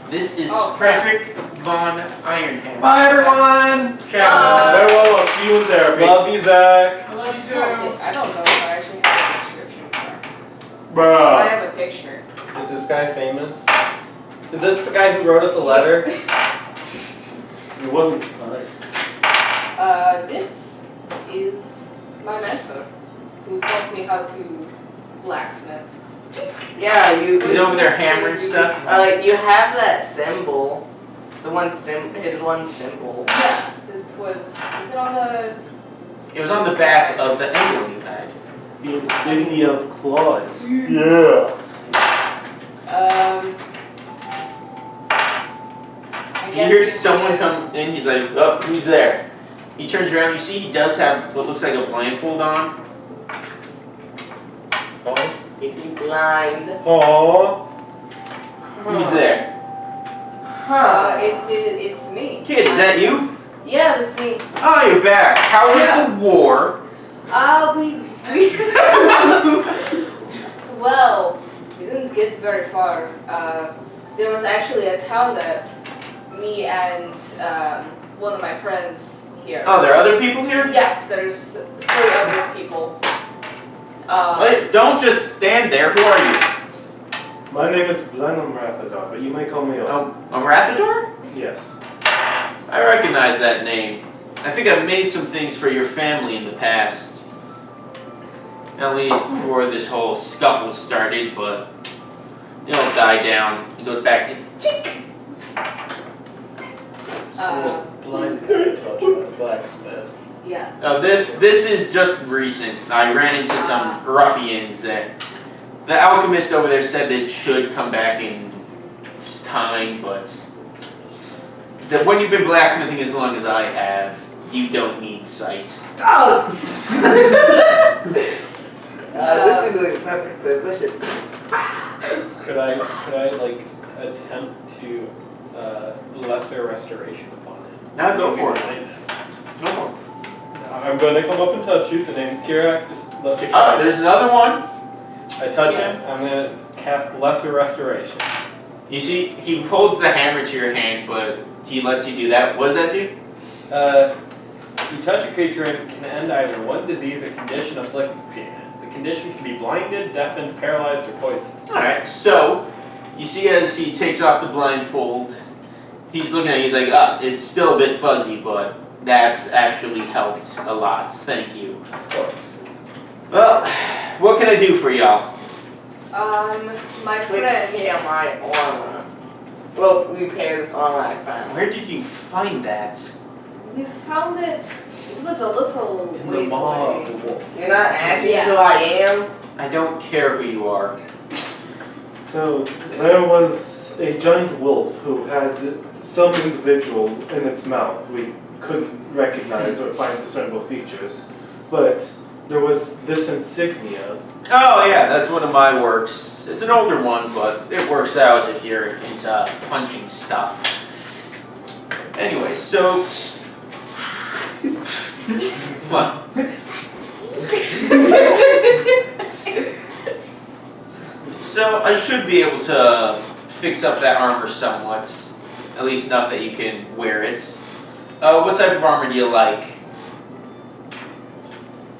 This is Oh, crap. Frederick von Ironhand. Bye everyone! Ciao. Farewell, I'll see you in therapy. Love you, Zach. I love you too. I don't know if I actually have a description for it. I Bruh. have a picture. Is this guy famous? Is this the guy who wrote us a letter? It wasn't nice. This is my mentor, who taught me how to blacksmith. Yeah, you. He's over there hammering stuff. You have that symbol. The one his one symbol. Yeah, is it on the, It was on the back of the emblem you had. The insignia of claws. Yeah. I You guess hear it's someone the- come in, he's like, oh, who's there? He turns around, you see he does have what looks like a blindfold on. Is he blind? Aww. Who's there? It's me. Kid, is that you? Yeah, that's me. Oh, you're back. How was Yeah. the war? Well, we didn't get very far. There was actually a town that me and one of my friends here. Oh, there are other people here? Yes, there's 3 other people. Wait, don't just stand there. Who are you? My name is Blenheim Rathadon, but you may call me Oh, a Rathador? Yes. I recognize that name. I think I've made some things for your family in the past. At least before this whole scuffle started, but it'll die down. It goes back to tick. Blind guy taught you about a blacksmith. Yes. This is just recent. I ran into some ruffians that the alchemist over there said that should come back in time, but when you've been blacksmithing as long as I have, you don't need sight. This is the perfect position. Could I like attempt to lesser restoration upon it? Now go for it. Blindness. Go for it. I'm going to come up and touch you. The name's Kirak. Just let me try. There's another one. I touch Yes. him. I'm going to cast lesser restoration. You see, he holds the hammer to your hand, but he lets you do that. What does that do? You touch a creature and can end either one disease or condition afflicting it. The condition can be blinded, deafened, paralyzed, or poisoned. Alright, so you see as he takes off the blindfold, he's looking at it, he's like, it's still a bit fuzzy, but that's actually helped a lot. Thank you. Of course. Well, what can I do for y'all? My friend. Repair my armor. Well, repair this armor I found. Where did you find that? We found it. It was a little In the ways maw away. of the wolf. You're not asking Yes. who I am? I don't care who you are. So there was a giant wolf who had some individual in its mouth. We couldn't recognize or find discernible features. But there was this insignia. Oh yeah, that's one of my works. It's an older one, but it works out if you're into punching stuff. Anyway, so what? So I should be able to fix up that armor somewhat, at least enough that you can wear it. What type of armor do you like?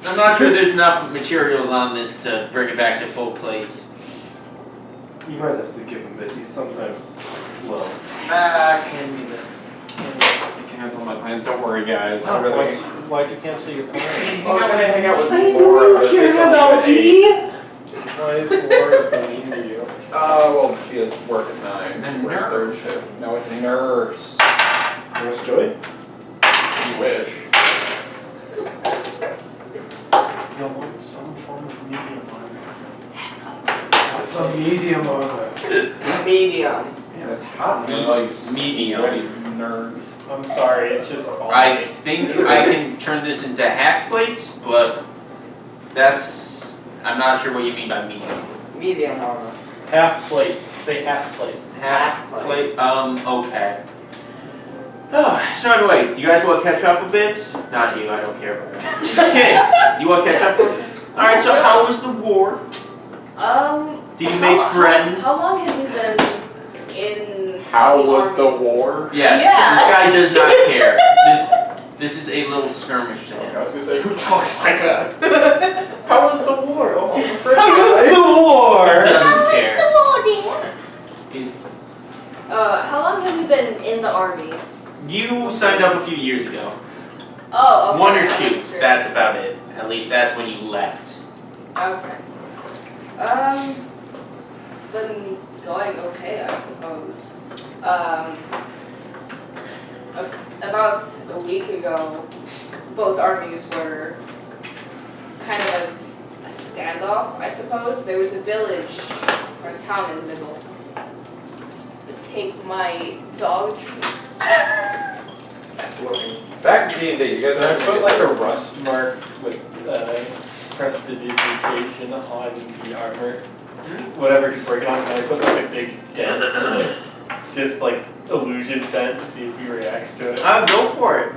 I'm not sure there's enough materials on this to bring it back to full plate. You might have to give him it. He's sometimes slow. Can be this. Cancel my plans. Don't worry, guys. I really. Why'd you cancel your plans? I'm gonna hang out with I Laura. know you care about me. Why is Laura so mean to you? Well, she has work at 9. The Works third nurse. shift. No, it's a nurse. Nurse Joy? You wish. You'll want some form of medium armor. What's a medium armor? Medium. Yeah, it's hot. Me- You medium. sweaty nerds. I'm sorry, it's just all I think I can turn this into half plate, but I'm not sure what you mean by medium. Medium armor. half plate. Say half plate. Half plate, okay. So anyway, do you guys want to catch up a bit? Not you, I don't care about that. You want to catch up? Alright, so how was the war? Do you make friends? How long have you been in How the was the army? war? Yes, Yeah. this guy does not care. This is a little skirmish to I him. was gonna say, who talks like that? How was the war? Oh, How was the war? He doesn't care. He's, How long have you been in the army? you signed up a few years ago. Oh, okay. 1 or 2, Sure. that's about it. At least that's when you left. Okay. It's been going okay, I suppose. About a week ago, both armies were kind of at a standoff, I suppose. There was a village or a town in the middle. Take my dog treats. That's working. Back to D&D, you guys I are put like a rust mark with prestidigitation on the armor. Whatever he's working on, so I put like a big dent. Just like illusion dent to see if he reacts to it. Go for it.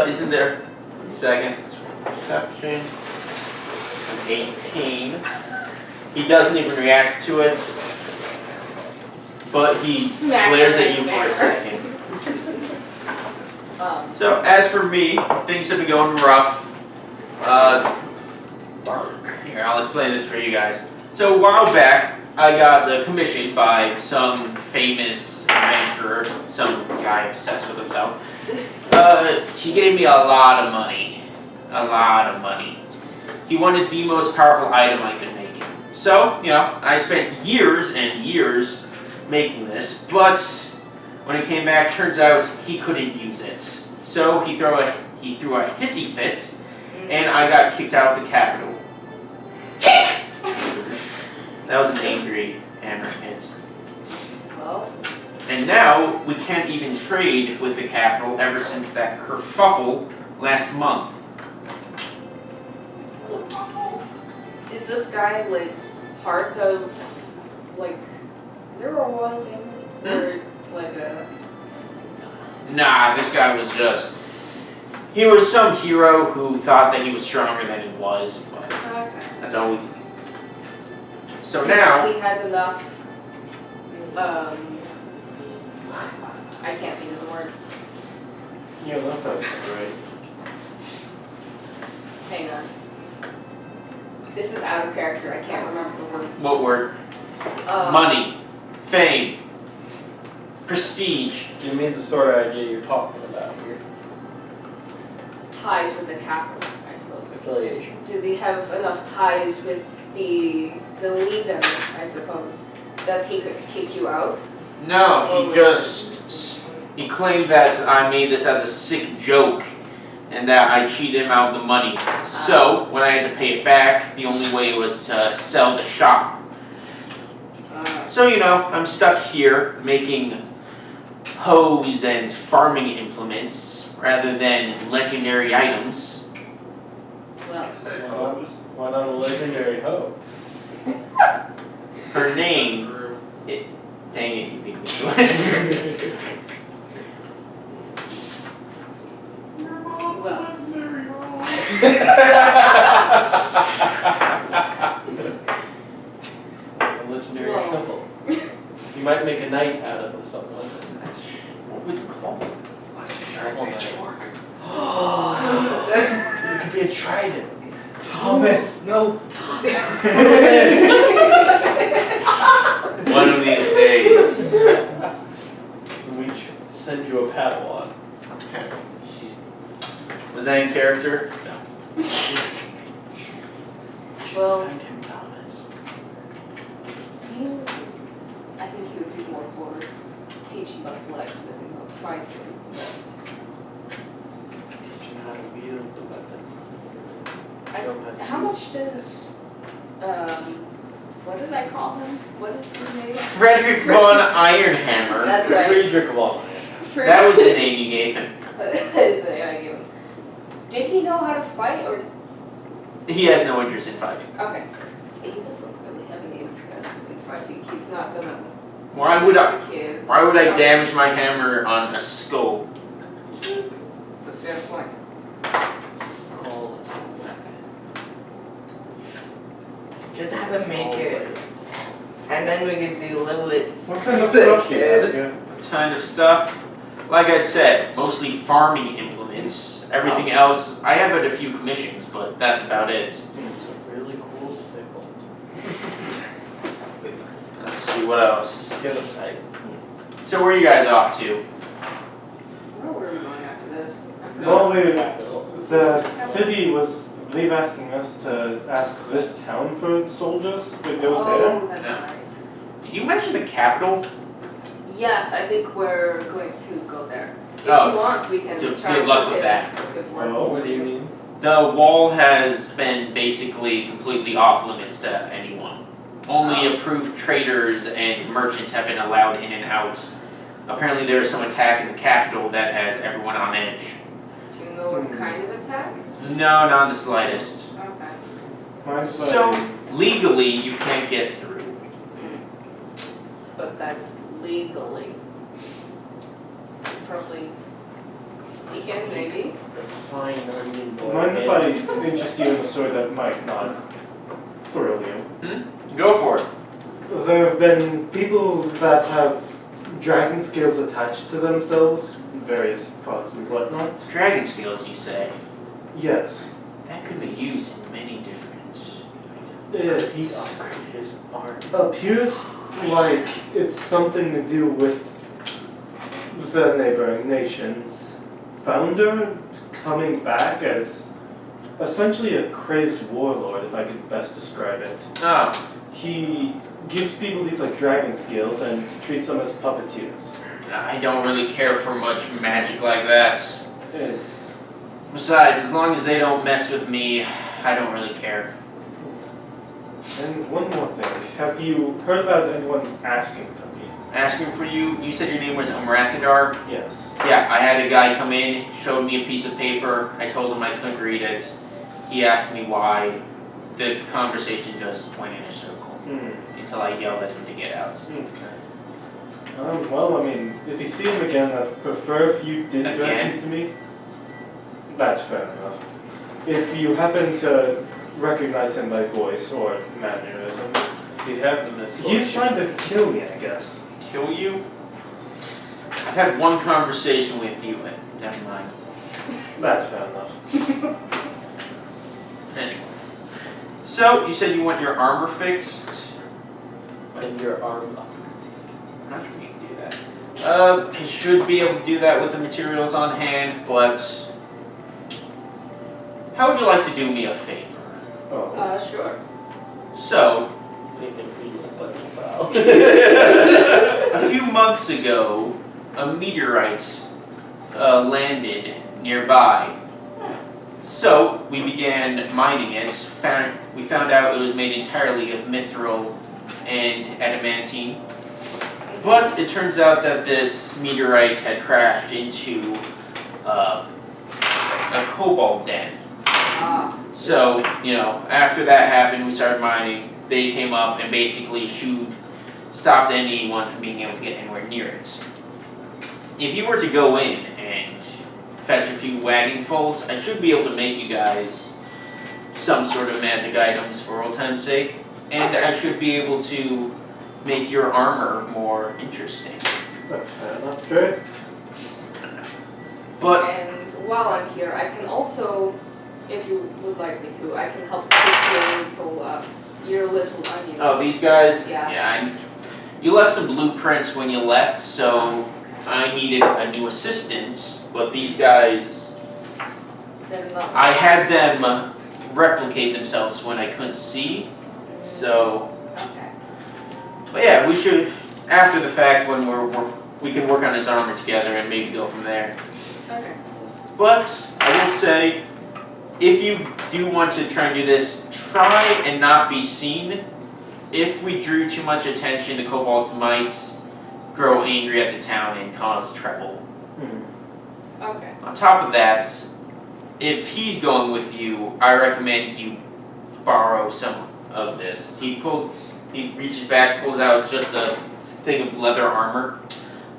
Isn't there 1 second? Perception. 18. He doesn't even react to it. But he Smash glares it at you in for a there. second. So as for me, things have been going rough. Here, I'll explain this for you guys. So a while back, I got commissioned by some famous adventurer, some guy obsessed with himself. He gave me a lot of money. A lot of money. He wanted the most powerful item I could make him. So, I spent years and years making this, but when it came back, turns out he couldn't use it. So he threw a hissy fit, and I got kicked out of the capital. Tick! That was an angry hammer hit. Well, And now we can't even trade with the capital ever since that kerfuffle last month. is this guy like part of like is there a royal family or like a Nah, this guy was just... He was some hero who thought that he was stronger than he was, but okay. that's all we... So now... He had enough I can't think of the word. Yeah, that sounds right. Hang on. This is out of character, I can't remember the word. What word? Money. Fame. Prestige. Do you mean the sort of idea you're talking about here? Ties with the capital, I suppose. Affiliation. Do they have enough ties with the leader, I suppose, that he could kick you out? No, he claimed that I made this as a sick joke and that I cheated him out of the money. So, when I had to pay it back, the only way was to sell the shop. So, I'm stuck here making hoes and farming implements rather than legendary items. Well, Why not a legendary hoe? Her name, dang it, you beat me to it. well. A legendary Whoa. shovel. You might make a knight out of someone. What would you call them? Shovel knight. It could be a trident. Thomas, no. One of these days. We send you a Padawan. Was that in character? No. Well, Send him Thomas. I think he would be more for teaching about blacksmithing, about fighting. Teach him how to wield the weapon. Show him how to How use much does, what did I call him? What is his name? Frederick von Ironhammer. That's right. Friedrich von. That was the name you gave him. That is the name I gave him. Did he know how to fight or? He has no interest in fighting. Okay. He doesn't really have any interest in fighting. He's not gonna. Why would I? teach the kid. Why would I damage my hammer on a skull? It's a fair point. Skull is a weapon. Just have him make it. And then we can deliver it. What kind of stuff do you have? What kind of stuff? Like I said, mostly farming implements. Everything else, I have had a few commissions, but that's about it. It's a really cool sickle. Let's see what else. Let's get a sight. So where are you guys off to? Where were we going after this? I forgot. Well, Capital. the city was, I believe, asking us to ask this town for soldiers to go there. Oh, that's Yeah. right. Did you mention the capital? Yes, I think we're going to go there. If Oh. you want, we can Good try to luck book with it. that. Good work. Oh. What do you mean? The wall has been basically completely off limits to anyone. Only approved traders and merchants have been allowed in and out. Apparently there is some attack in the capital that has everyone on edge. Do you know what kind of attack? No, not the slightest. Okay. Mine's So, like, legally, you can't get through. But that's legally. Probably sneak in, maybe. The fine onion boy. mind if I interest you in a sword that might not thrill you? Go for it. There have been people that have dragon scales attached to themselves, various parts and whatnot. Dragon skills, you say? Yes. That could be used in many different... He upgraded his art. Appears like it's something to do with the neighboring nation's founder coming back as essentially a crazed warlord, if I could best describe it. Oh, He gives people these like dragon skills and treats them as puppeteers. I don't really care for much magic like that. And Besides, as long as they don't mess with me, I don't really care. And one more thing, have you heard about anyone asking for me? Asking for you, you said your name was Umrathadar? Yes. Yeah, I had a guy come in, showed me a piece of paper, I told him I couldn't read it. He asked me why. The conversation just went in a circle until I yelled at him to get out. Okay. Well, I mean, if you see him again, I'd prefer if you did direct Again? him to me. That's fair enough. If you happen to recognize him by voice or mannerisms. You have the misfortune. He's trying to kill me, I guess. Kill you? I've had one conversation with you, but never mind. That's fair enough. Anyway. So, you said you want your armor fixed? And your arm up. I'm not sure you can do that. I should be able to do that with the materials on hand, but... How would you like to do me a favor? Oh. Sure. So, Anything for you, but wow. a few months ago, a meteorite landed nearby. So, we began mining it. We found out it was made entirely of mithril and adamantine. But it turns out that this meteorite had crashed into a kobold den. So, after that happened, we started mining. They came up and basically stopped anyone from being able to get anywhere near it. If you were to go in and fetch a few wagonfuls, I should be able to make you guys some sort of magic items for old time's sake. And I should be able to make your armor more interesting. That's fair enough, Dre. But And while I'm here, I can also, if you would like me to, I can help fix your little onions. oh, these guys, Yeah. you left some blueprints when you left, so I needed a new assistant. But these guys, They're not I had them fixed. replicate themselves when I couldn't see. So, Okay. but yeah, we should after the fact when we can work on his armor together and maybe go from there. Okay. But I will say, if you do want to try and do this, try and not be seen. If we drew too much attention, the kobolds might grow angry at the town and cause trouble. Okay. On top of that, if he's going with you, I recommend you borrow some of this. He reaches back, pulls out just a thing of leather armor.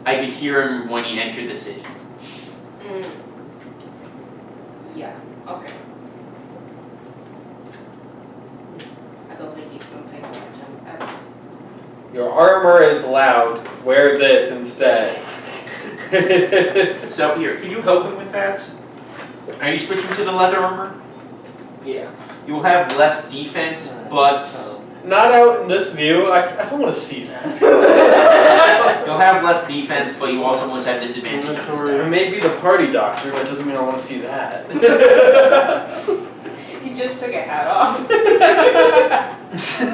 I could hear him when he entered the city. Yeah. Okay. I don't think he's gonna pay attention. Your armor is loud. Wear this instead. So here, can you help him with that? Are you switching to the leather armor? Yeah. You will have less defense, but Not out in this view. I don't want to see that. you'll have less defense, but you also won't have disadvantage on I stuff. may be the party doctor, but it doesn't mean I want to see that. He just took a hat off.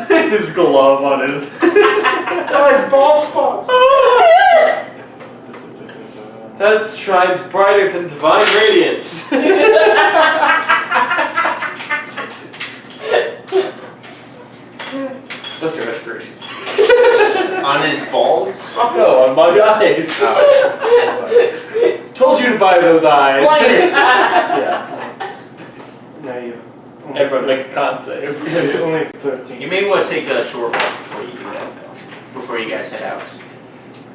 His glove on his. Oh, his bald spots! That shines brighter than divine radiance. That's your respiration. On his balls? No, on my eyes. Told you to buy those eyes. Blindness! Yeah. Now you. Everyone make a con save. It's only 13. You may want to take a short rest before you do that, though. Before you guys head out.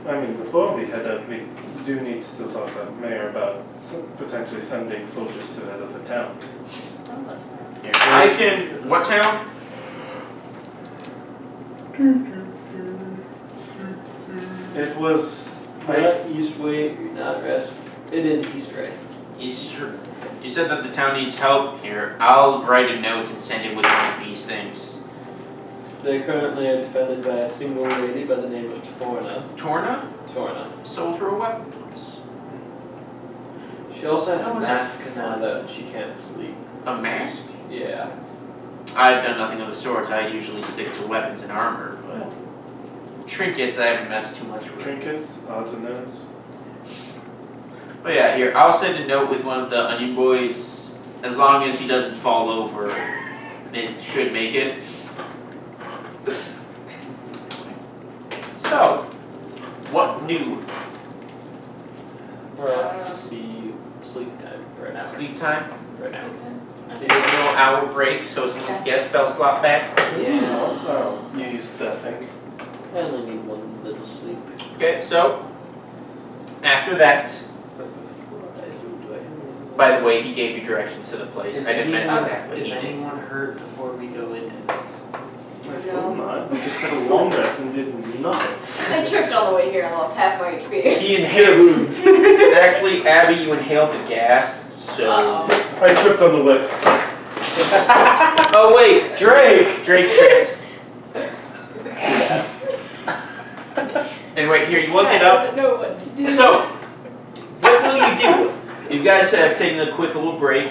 I mean, before we head out, we do need to still talk about Mayor about potentially sending soldiers to head of the town. Oh, that's fine. Here, I can. What town? It was Not East Way, not West. It is East Way. You said that the town needs help. Here, I'll write a note and send it with one of these things. They currently are defended by a single lady by the name of Torna. Torna? Torna. Sold her a weapon. She also has That a was mask a- now that she can't sleep. A mask? Yeah. I've done nothing of the sort. I usually stick to weapons and armor, but trinkets I haven't messed too much with. trinkets, odds and ends. But yeah, here, I'll send a note with one of the onion boys. As long as he doesn't fall over, it should make it. So, what new? See sleep time for an hour. Sleep time? For an hour. They did a little hour break, so someone can get a spell slot back. Yeah. Oh, you used that thing. I only need one little sleep. Okay, so, after that, But before I do I by the way, he gave you directions to the place. I didn't mention that, but Is he did. anyone hurt before we go into this? I hope not. We just had a long rest and did nothing. I tripped all the way here and lost half my HP. He inhaled. Actually, Abby, you inhaled the gas, so. Uh-oh. I tripped on the whip. Oh wait, Drake! Drake tripped. And right here, you look it up. Doesn't know what to do. So, what will you do? You guys have taken a quick little break,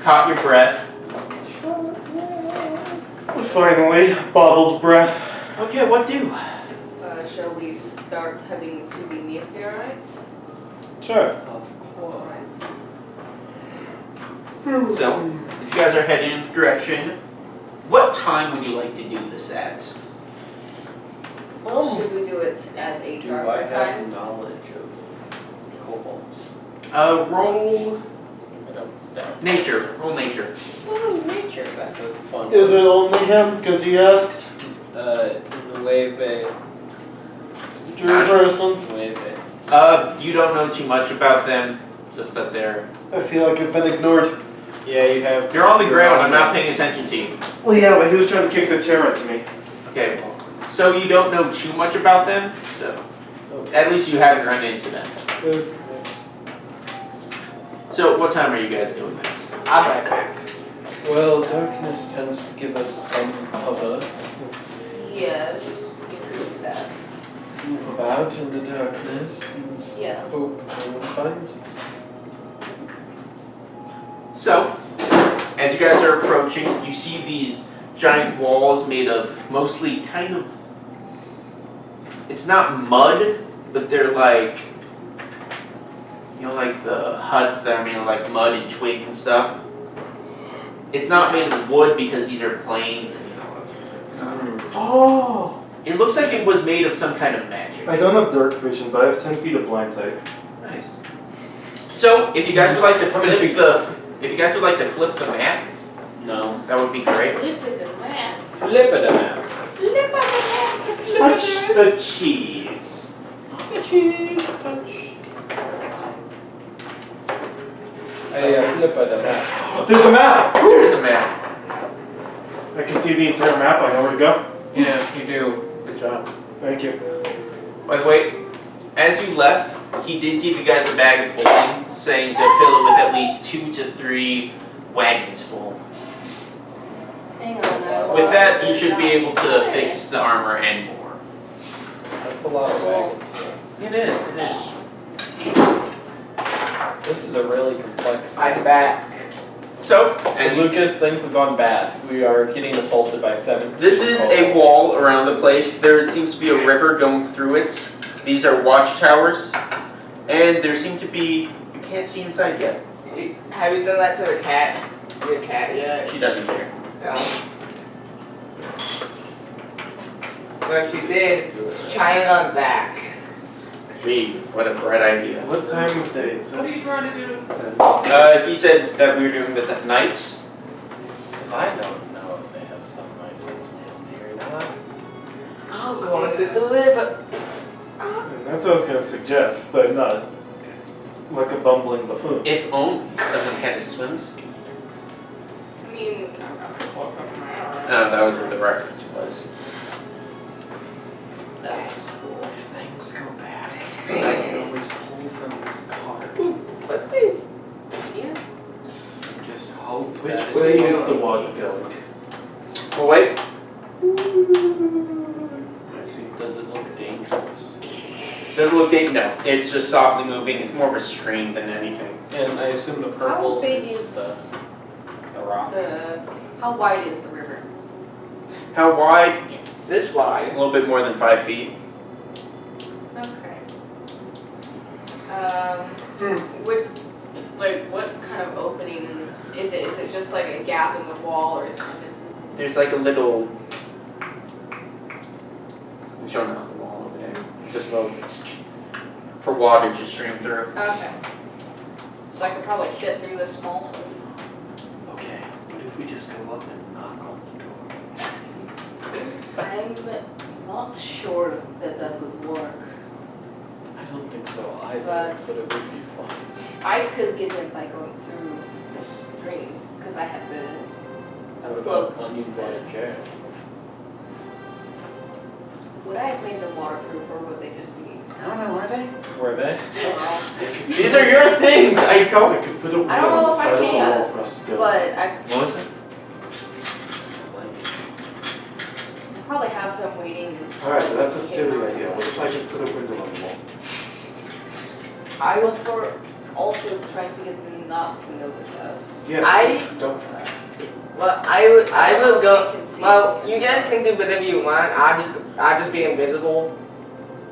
caught your breath. Finally, bottled breath. Okay, what do? Shall we start heading to the meteorite? Sure. Of course. So, if you guys are heading in the direction, what time would you like to do this at? Should we do it at a Do dark I have time? knowledge of kobolds? Roll I don't know. nature. Roll nature. Ooh, nature. That's a fun Is one. it only him? Because he asked. In the wave Drew person. wave You don't know too much about them. Just that they're I feel like I've been ignored. Yeah, you have. you're on the ground. I'm not paying attention to you. Well, yeah, but he was trying to kick the chair into me. Okay. So you don't know too much about them. So at least you haven't run into them. So what time are you guys doing this? I'll be back. Well, darkness tends to give us some cover. Yes, you could do that. Move about in the darkness and Yeah. hope no one finds us. So, as you guys are approaching, you see these giant walls made of mostly kind of. It's not mud, but they're like. You know, like the huts that are made of like mud and twigs and stuff. It's not made of wood because these are plains. Oh! It looks like it was made of some kind of magic. I don't have dark vision, but I have 10 feet of blind sight. Nice. So, if you guys would like to flip the map, No. that would be great. Flip it the map. Flip it around. Flip it the map. Touch the cheese. The cheese touch. Flip it around. There's a map! Here's a map. I can see the entire map. I know where to go. Yeah, you do. Good job. Thank you. By the way, as you left, he did give you guys a bag of holding, saying to fill it with at least 2 to 3 wagons full. Hang on now. With that, you should be able to fix the armor and more. That's a lot of wagons. It is, it is. This is a really complex. I'm back. So, So as you Lucas, things have gone bad. We are getting assaulted by 7. this is a wall around the place. There seems to be a river going through it. These are watchtowers. And there seem to be, you can't see inside yet. Have you done that to the cat? Your cat yet? She doesn't care. No. But if she did, shine it on Zach. Gee, what a bright idea. What time of day is it? What are you trying to do? He said that we were doing this at night. Because I don't know if they have sunlight sensitivity or not. I'm going to deliver. And that's what I was going to suggest, but not like a bumbling buffoon. If only someone had a swim speed. I mean, No, that was what the reference was. that was cool. If things go bad, I can always pull from this card. What's this? Yeah. Just hope Which that way it's is the water going? Well, wait. I see. Does it look dangerous? Doesn't look deep. No, it's just softly moving. It's more of a stream than anything. And I assume the How purple big is is the rock. how wide is the river? How wide? Yes. This A wide. little bit more than 5 feet. Okay. What kind of opening is it? Is it just like a gap in the wall, or is it just? There's like a little. I'm showing on the wall over there. Just a little. For water to stream through. Okay. So I could probably fit through this small hole. Okay, what if we just go up and knock on the door? I'm not sure that would work. I don't think so either, But- but it would be fun. I could get in by going through the stream because I have the What cloak. about onion butter chair? Would I have made them waterproof, or would they just be? I don't know, are they? Were they? These are your things! I told I could put a wheel I don't know on the if I side of the can, wall for us to go. But I What was it? probably have them waiting. Alright, that's a silly idea. What if I just put a window on the wall? I But we're also trying to get them not to notice us. Yes, I- don't. well, I would don't know go. if they can see Well, me. you guys can do whatever you want. I'll just be invisible.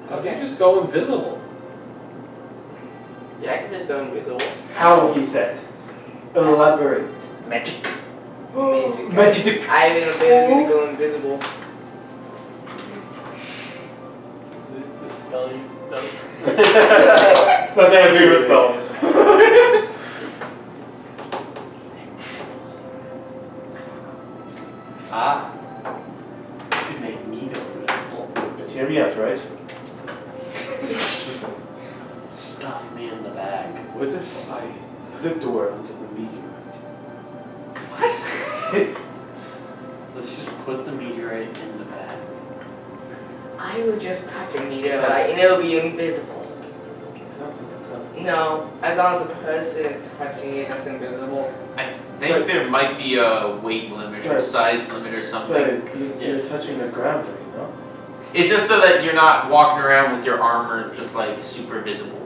How do you just go invisible? Yeah, I can just go invisible. How he said. Elaborate. Magic. Magic. Magic. I have an ability to go invisible. spelling? No. But they agree with spelling. Ah. You could make me go invisible. But hear me out, right? Stuff me in the bag. What if I put a door onto the meteorite? What? Let's just put the meteorite in the bag. I would just touch a meteorite and it'll be invisible. I don't think that's how. No, as long as a person is touching it, it's invisible. I think there might be a weight limit or Right. size limit or something. But you're touching the ground, you know? It's just so that you're not walking around with your armor just like super visible.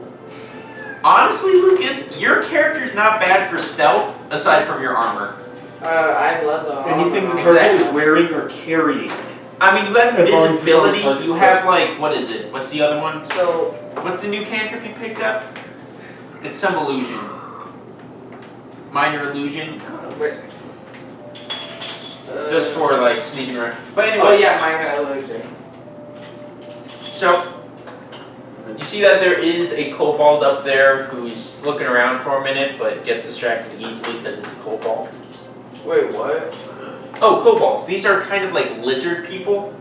Honestly, Lucas, your character's not bad for stealth aside from your armor. I love the Anything the armor. target is wearing or carrying. I mean, you have As long as you don't invisibility, touch you the have person. like, what is it? What's the other one? So, What's the new cantrip you picked up? It's some illusion. Minor illusion. wait. Just for like sneaking around. But anyway. Oh yeah, minor illusion. So, you see that there is a kobold up there who's looking around for a minute, but gets distracted easily because it's a kobold. Wait, what? Oh, kobolds. These are kind of like lizard people.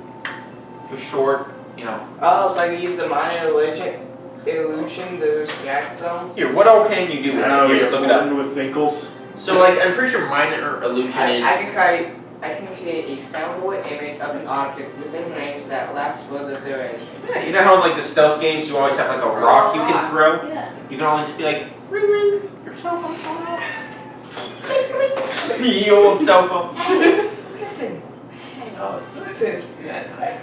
They're short, you know. Oh, so I can use the minor illusion to distract them? Here, what all can you do with it? Here, look it up. With Thinkles. So, like, I'm pretty sure minor illusion is. I can create a soundboard image of an object within range that lasts for the duration. Yeah, you know how like the stealth games, you always have like a rock you can throw. Yeah. You can always just be like, ring ring, your cell phone's going off. The old cell phone. Listen. Oh, Listen. yeah.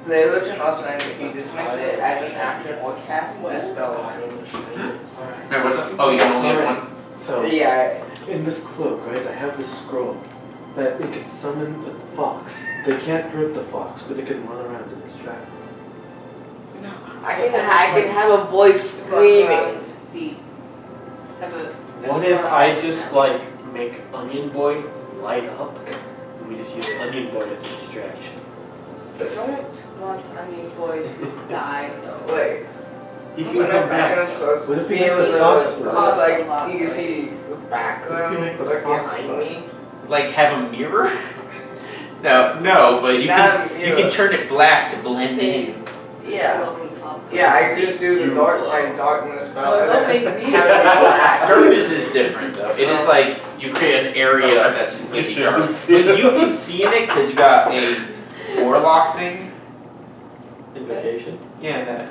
The illusion also ends if you dismiss it as an action or cast a spell. No, what's up? Oh, you can only have one. So, Yeah. in this cloak, right, I have this scroll that it can summon a fox. They can't hurt the fox, but they can run around and distract them. I can have a voice screaming. Have a. What if I just like make Onion Boy light up and we just use Onion Boy as a distraction? Don't. Want Onion Boy to die though. Wait. He can come back. What if we Be make able the to fox cause fly? like you can see the background If you make the like fox behind fly. me. Like have a mirror? No, but you Not can a you mirror. can turn it black to blend in. Yeah. Glowing fox. Yeah, I can just do the darkness spell. Oh, and don't then make me. have it be black. Darkness is different though. It is like you create an area that's completely dark. But you can see in it because you got a warlock thing. Invocation. Yeah, that.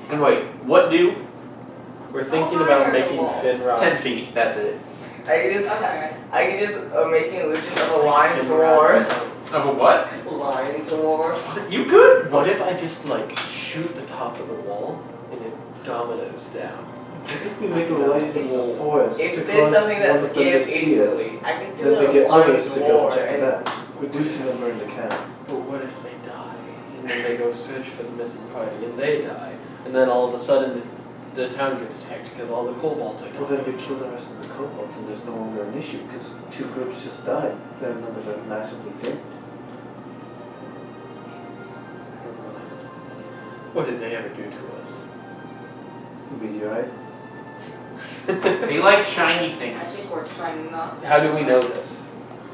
And wait, what do? We're thinking How high about are the making walls? Finrod. 10 feet, that's it. I can just make an illusion of a lion's roar. Of a what? Lion's roar. You could. What if I just like shoot the top of the wall and it dominoes down? What if we make a light in the forest If to there's cause something that one of them to scares see us? easily, I can do Then they a get others lion's to go roar check it and out. Reducing number in the camp. But what if they die? And then they go search for the missing party and they die. And then all of a sudden the town gets attacked because all the kobolds are Well, gone. then we kill the rest of the kobolds and there's no longer an issue because 2 groups just died. Their numbers are massively thin. What did they ever do to us? Meteorite. They like shiny I things. think we're trying not to. How do we know this?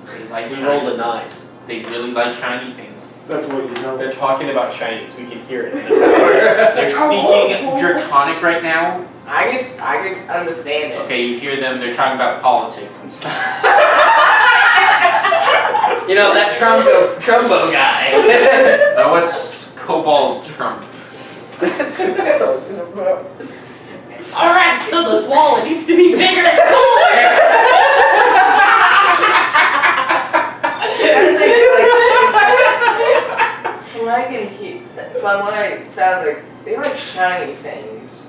They like We shiny rolled a 9. They really like shiny things. That's what you know. They're talking about shinies. We can hear it. They're speaking draconic right now. I can understand it. Okay, you hear them, they're talking about politics and stuff. You know, that Trumbo guy. Now what's Kobold Trump? That's what I'm talking about. Alright, so this wall it needs to be bigger and cooler! From what it sounds like, they like shiny things.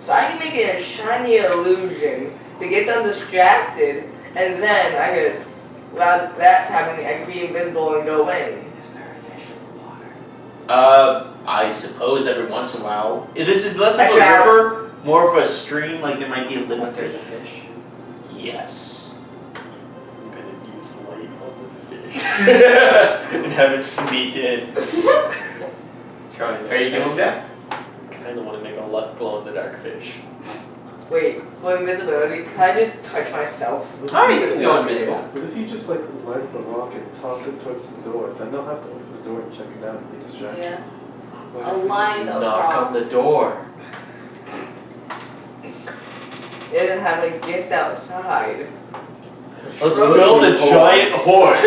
So I can make it a shiny illusion to get them distracted, and then I could, without that happening, I could be invisible and go in. Is there a fish in the water? I suppose every once in a while. This is less of a Actually, river, more of a stream, like there might be a little What if there's a fish. fish? Yes. I'm gonna use light on the fish and have it sneak in. trying to. Are you doing that? Kind of want to make a glow in the dark fish. Wait, for invisibility, can I just touch myself? Alright, you can go invisible. What if you just like light the rock and toss it towards the door? Then they'll have to open the door and check it out and be distracted. Yeah. What A if we line just of knock on the rocks. door? And then have a gift outside. Let's Trojan build a giant horse.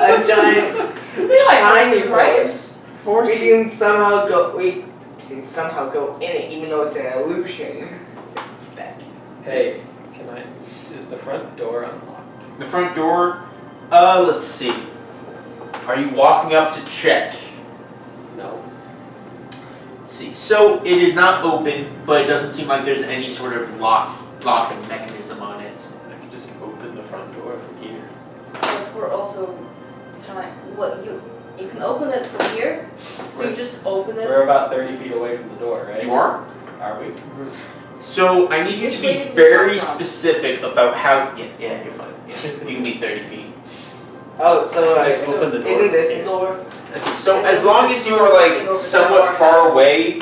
A giant We like shiny horses, right? horse. We can somehow go in it, even though it's an illusion. Hey, is the front door unlocked? The front door, let's see. Are you walking up to check? No. Let's see. So it is not open, but it doesn't seem like there's any sort of locking mechanism on it. I could just open the front door from here. But we're also trying. What you can open it from here. So you just open it. We're about 30 feet away from the door, right? You are? Are we? So I need you to be very specific about how. Yeah, you're fine. Yeah, you can be 30 feet. Oh, so Just open the door. isn't this the door? So as long as you are like somewhat far away,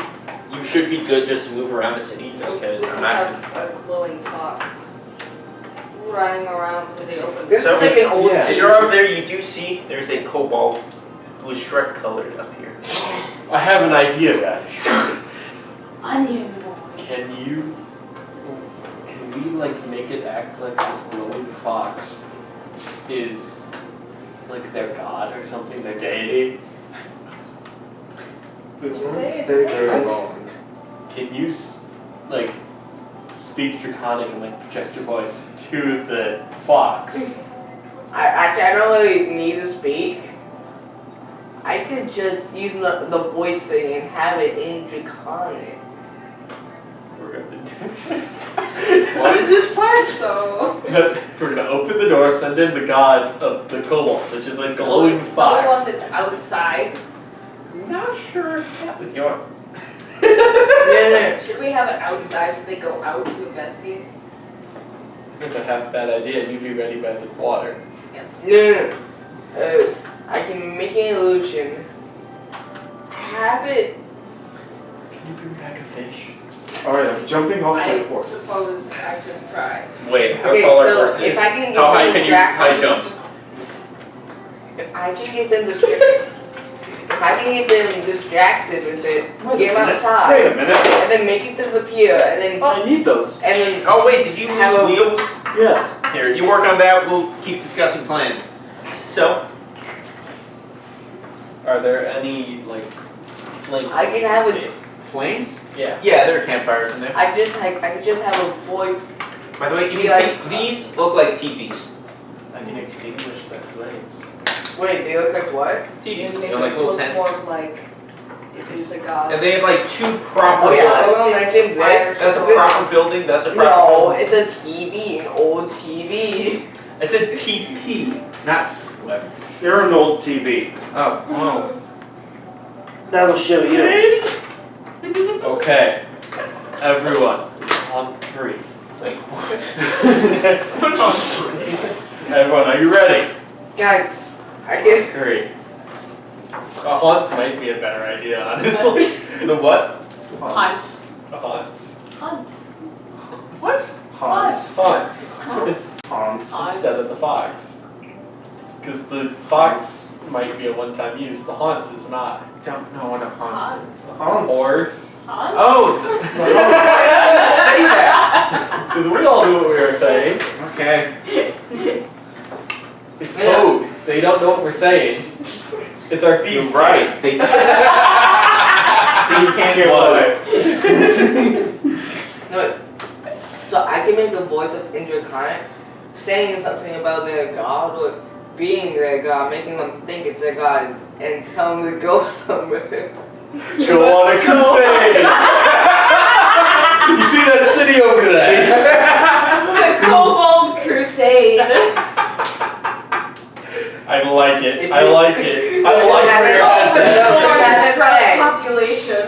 you should be good just to move around the city. Just because We I'm not. have a glowing fox running around with the open. This So- is like an old Yeah. So you're up there, you do see there's a kobold who is Shrek colored up here. I have an idea, guys. Onion boy. Can we like make it act like this glowing fox is like their god or something, their deity? It won't They- stay very What? long. Can you like speak draconic and like project your voice to the fox? I don't really need to speak. I could just use the voice thing and have it in Draconic. We're gonna What is this plan? So we're gonna open the door, send in the god of the kobold, which is a glowing the one fox. that's outside. I'm not sure if that would go. No. Should we have it outside so they go out to investigate? Isn't a half bad idea, and you'd be ready by the water. Yes. No. I can make an illusion. Have it. Can you bring back a fish? Alright, I'm jumping off my I horse. suppose I could try. Wait, how Okay, tall are so horses? if I can get How high them can you high distracted, jump? if I can get them distracted with it, get them outside, Wait a minute. and then make it disappear, and then I need those. Oh wait, did you Have lose a- wheels? Yes. Here, you work on that. We'll keep discussing plans. So Are there any like flames? I can have see? flames? Yeah. Yeah, there are campfires in there. I could just have a voice. By the way, you Be can like- see these look like teepees. I can extinguish the flames. Wait, they look like what? Teepees. You make They're like it little look tents. more like if he's a god. And they have like two proper. Oh yeah, well mention this. That's a This- proper building. That's a proper No, building. it's a TV, an old TV. I said TP, not whatever. You're an old TV. Oh, whoa. That'll show you. Okay. Everyone, on 3. Wait, Everyone, are you ready? Guys, I On can. 3. A haunt might be a better idea, honestly. the what? Hunts. A haunts. Hunts. What? Hans. Haunts. Hunts. Hans. Instead of the fox. Because the fox might be a one-time use, the haunts is not. Don't know what a Hans is. Hans. Horse. Hunts. Oh! Say that! Because we all knew what we were saying. Okay. It's code. They don't know what we're saying. It's our You're thieves. right. They Thieves can't get what? No, so I can make a voice of Draconic saying something about their god or being their god, making them think it's their god, and tell them to go somewhere. Go on a crusade. You see that city over there? The Kobold Crusade. I like it. If I you- like it. I like Yeah, where your that's- head's at. that's- Population.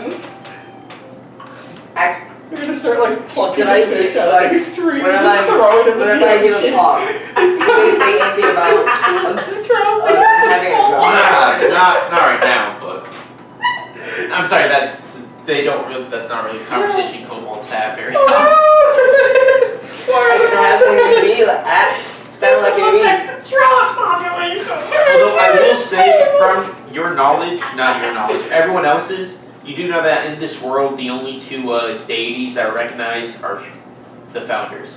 We're gonna start like plucking Can I the fish get, out like, of the stream and whenever just throwing them in Whenever the I hear them ocean. talk, can they say anything about Just drop having a god? not right now, but I'm sorry that they don't really. That's not really a conversation kobolds have very often. I can have something be like sound like me. Although I will say, from your knowledge, not your knowledge, everyone else's, you do know that in this world, the only two deities that are recognized are the founders.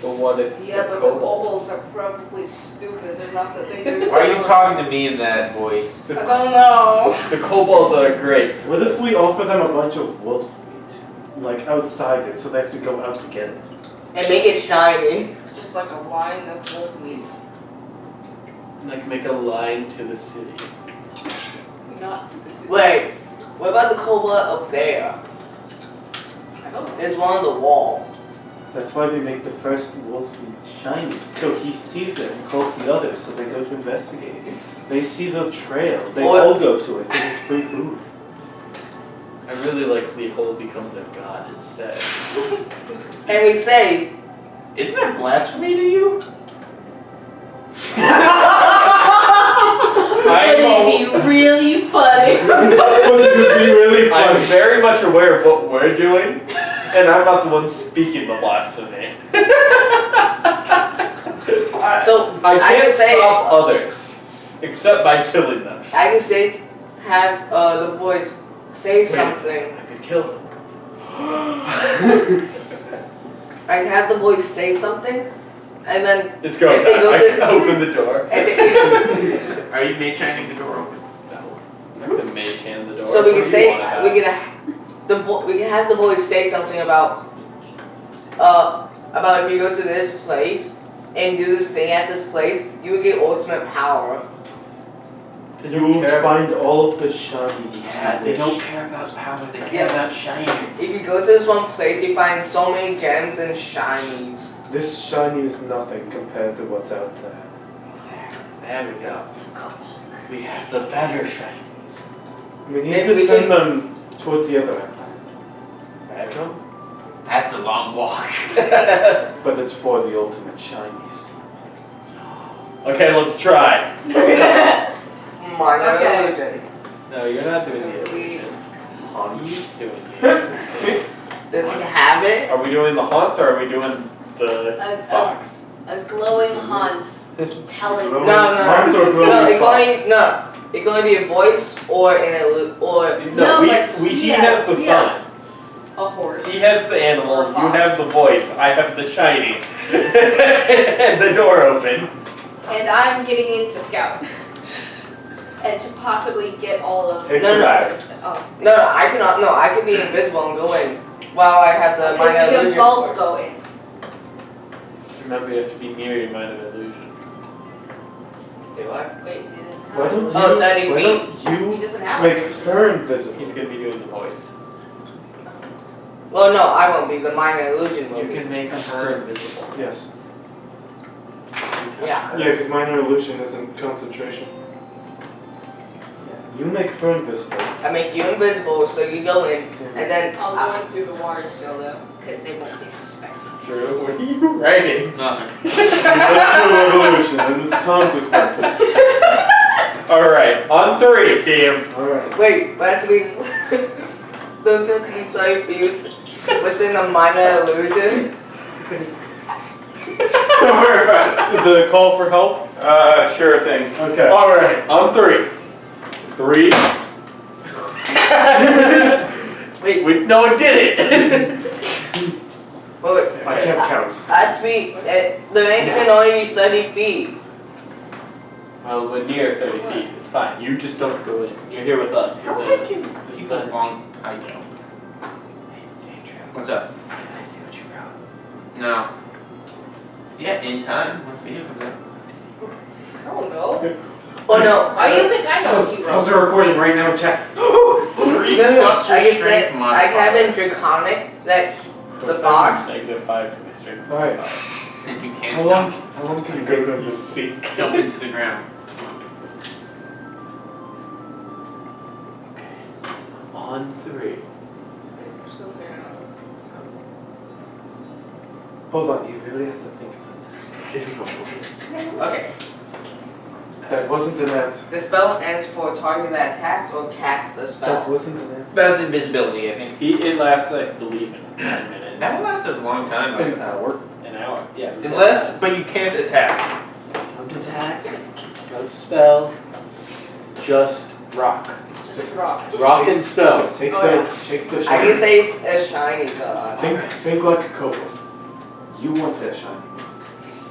But what if Yeah, the but the kobolds? kobolds are probably stupid enough that they do. Why are you talking to me in that voice? I don't know. The kobolds are great. What if we offer them a bunch of wolf meat, like outside it, so they have to go out to get it? And make it shiny. Just like a line of wolf meat. Like make a line to the city. Not to the city. Wait, what about the kobold up there? I don't know. There's one on the wall. That's why we make the first wolf meat shiny. So he sees it and calls the others, so they go to investigate it. They see the trail. They Or- all go to it because it's free food. I really like the whole become the god instead. And we say, Isn't that blasphemy to you? Wouldn't it be really funny? Wouldn't it be really I'm funny? very much aware of what we're doing, and I'm not the one speaking the blasphemy. so I I can't can say, stop others, except by killing them. I can say, have the voice say something. I could kill them. I can have the voice say something, and then It's go If they time. go I to- can open the door. and they, Are you mage shining the door open? No. I'm gonna mage hand the door. so we What can do say you want we can we can have the voice say something about if you go to this place and do this thing at this place, you will get ultimate power. They You don't will care. find all of the shiny. Yeah, they don't care about power. They care Yeah. about If shinies. you go to this one place, you find so many gems and shinies. This shiny is nothing compared to what's out there. There we go. We have the better shinies. We need Maybe to we send should- them towards the other end, Ragam? That's a long walk. but it's for the ultimate shinies. Okay, let's try. Minor Okay. illusion. No, you're not doing the illusion. He's doing the illusion. Does he have it? Are we doing the haunts or are we doing the fox? A glowing Hans telling No, me. Mine's are No, glowing it can only it can only be a voice or or No, we, but he yeah, has the yeah. sun. A horse. He has the animal, Or a you fox. have the voice, I have the shiny. And the door open. And I'm getting into scout. And to possibly get all of Take No, the no. bag. Oh. no, I cannot. No, I can be invisible and go in while I have the Okay, minor we can illusion. both force. go in. Remember, you have to be near your mind of illusion. Do I? Wait, he didn't have Why don't you, illusion. Oh, 30 why feet. don't He you doesn't have make illusion. her invisible? He's gonna be doing the voice. Well, no, I won't be. The minor illusion will You be. can make her invisible. Yes. Yeah. Yeah, because minor illusion isn't concentration. You make her invisible. I make you invisible, so you go in, and then I'll go in through the water still though, because they won't be expecting it. Drew, what are you writing? Nothing. That's your evolution and its consequences. Alright, on 3, team. Alright. wait, but I have to be. Don't have to be so confused within the minor illusion. Don't worry about Is it a call for help? it. Sure thing. Okay. Alright, on 3. 3. Wait, No, it did it! wait. I can't count. I have to be. The range can only be 30 feet. Well, we're near 30 feet. It's fine. You just don't go in. You're here with us. How You're high can people long high jump? What's up? Can I see what you wrote? No. Yeah, in time. I don't know. Oh no. Why do you think I know what you How's wrote? the recording right now, chat? 3 No, plus your I can say strength I can modifier. have in draconic that the fox. -5 from his strength. Alright. Then you How can't long? jump, How long can you Go go? go you see. jump into the ground. On 3. So fair enough. Hold on. He really has to think about this. Okay. That wasn't an answer. The spell ends for a target that attacks or casts the That spell. wasn't an answer. That's invisibility, I think. It lasts, I believe, in 10 minutes. That lasted a long time. An hour. An hour. Yeah. Unless, but you can't attack. Don't attack. Don't spell. Just rock. Just rock. Rock and spell. Just take Oh, the I shiny. can say it's a shiny god. Think like a kobold. You want that shiny.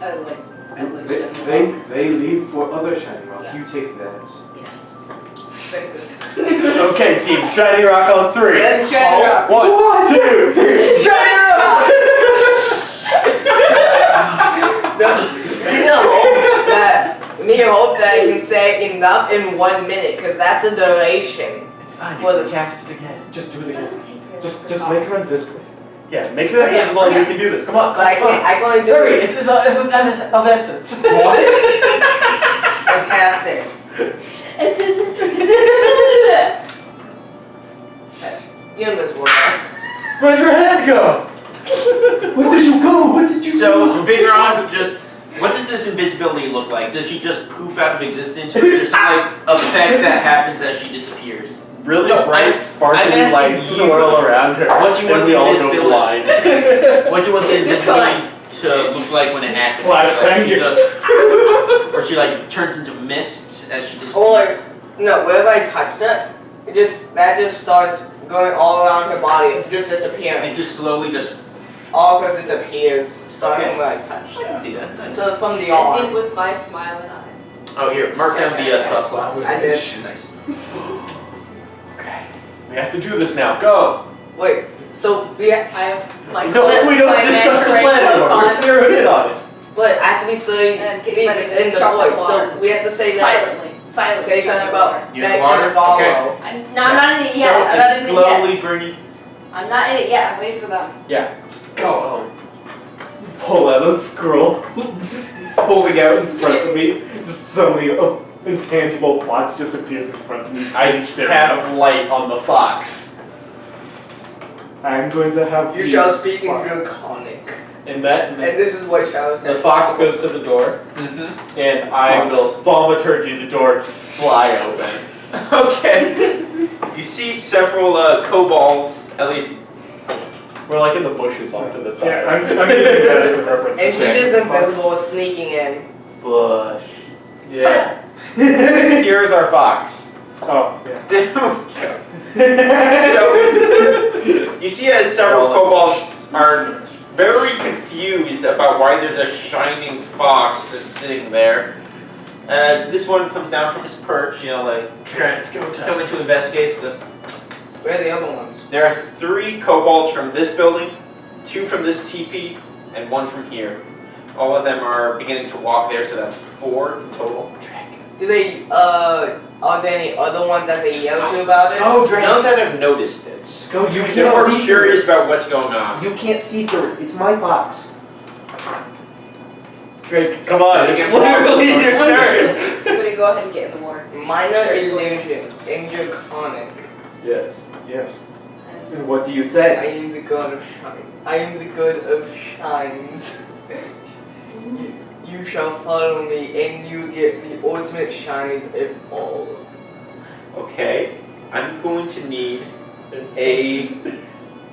I like They leave for other shiny rock. You take theirs. Yes. Very good. Okay, team. Shiny rock on 3. Let's Shiny rock. 1, 2, 3. Shiny rock! Me hope that I can say enough in 1 minute, because that's a duration. It's fine. For the cast it again. Just do it It again. doesn't take very Just long. make her invisible. Yeah, make it invisible and we can do this. Come on, But I can only do Hurry, it. it's of essence. I cast it. You're invisible now. Where'd your head go? Where did you go? Where did you So, go? Vigneron just. What does this invisibility look like? Does she just poof out of existence, or is there some like effect that happens as she disappears? Really No, bright, I'm sparkling asking lights you. swirl around her. What do you want and we the all go invisibility- blind. What do you want the invisibility to look like when it activates? Like she Flashbang. just, or she like turns into mist as she disappears. Or, no, wherever I touched it, that just starts going all around her body, just disappearing. It just slowly just. All of her disappears, starting Okay. where I touched I can it. see that. Nice. So from the Ending arm. with my smiling eyes. Oh, here, mark down the spell slot. I did. Nice. Okay. We have to do this now. Go! Wait, so we I have like No, we don't my discuss the Mandarin plan anymore. cloak We're on zeroed in on it. but I have to be 30 and feet getting ready within to the chocolate void, so water. we have to say that. Silently. Say something about You in that the water? just follow. Okay. No, I'm not in it yet. I'm not So in it's it yet. slowly bringing. I'm not in it yet. I'm waiting for them. Yeah. Go home. Pull out a scroll, holding out in front of me. Just suddenly, intangible fox just appears in front of me. I staring cast light on the fox. I'm going to have You the shall speak in fox- draconic. And that And this is what Shadow says. the fox goes to the door, Mm-hmm. and I will thaumaturgy the door to fly open. Okay. You see several kobolds, at least. We're like in the bushes off to the side. Yeah, I'm using that as a reference. And she's Okay. just invisible, sneaking in. Bush. Yeah. Here's our fox. Oh, yeah. So, you see as several kobolds are very confused about why there's a shining fox just sitting there. As this one comes down from his perch, you know, like, Let's go coming to investigate this. Where are the other ones? There are 3 kobolds from this building, 2 from this teepee, and 1 from here. All of them are beginning to walk there, so that's 4 in total. Do they, are there any other ones that they yell to about it? Oh, none that have noticed it. Go, you They're more curious about what's going on. You can't see through it. It's my fox. Drake, come on, it's Again, literally your turn. I'm gonna go ahead and get in the water. Minor illusion in draconic. Yes. Yes. And what do you I say? am the god of shine. I am the god of shines. You shall follow me and you get the ultimate shinies of all. Okay, I'm going to need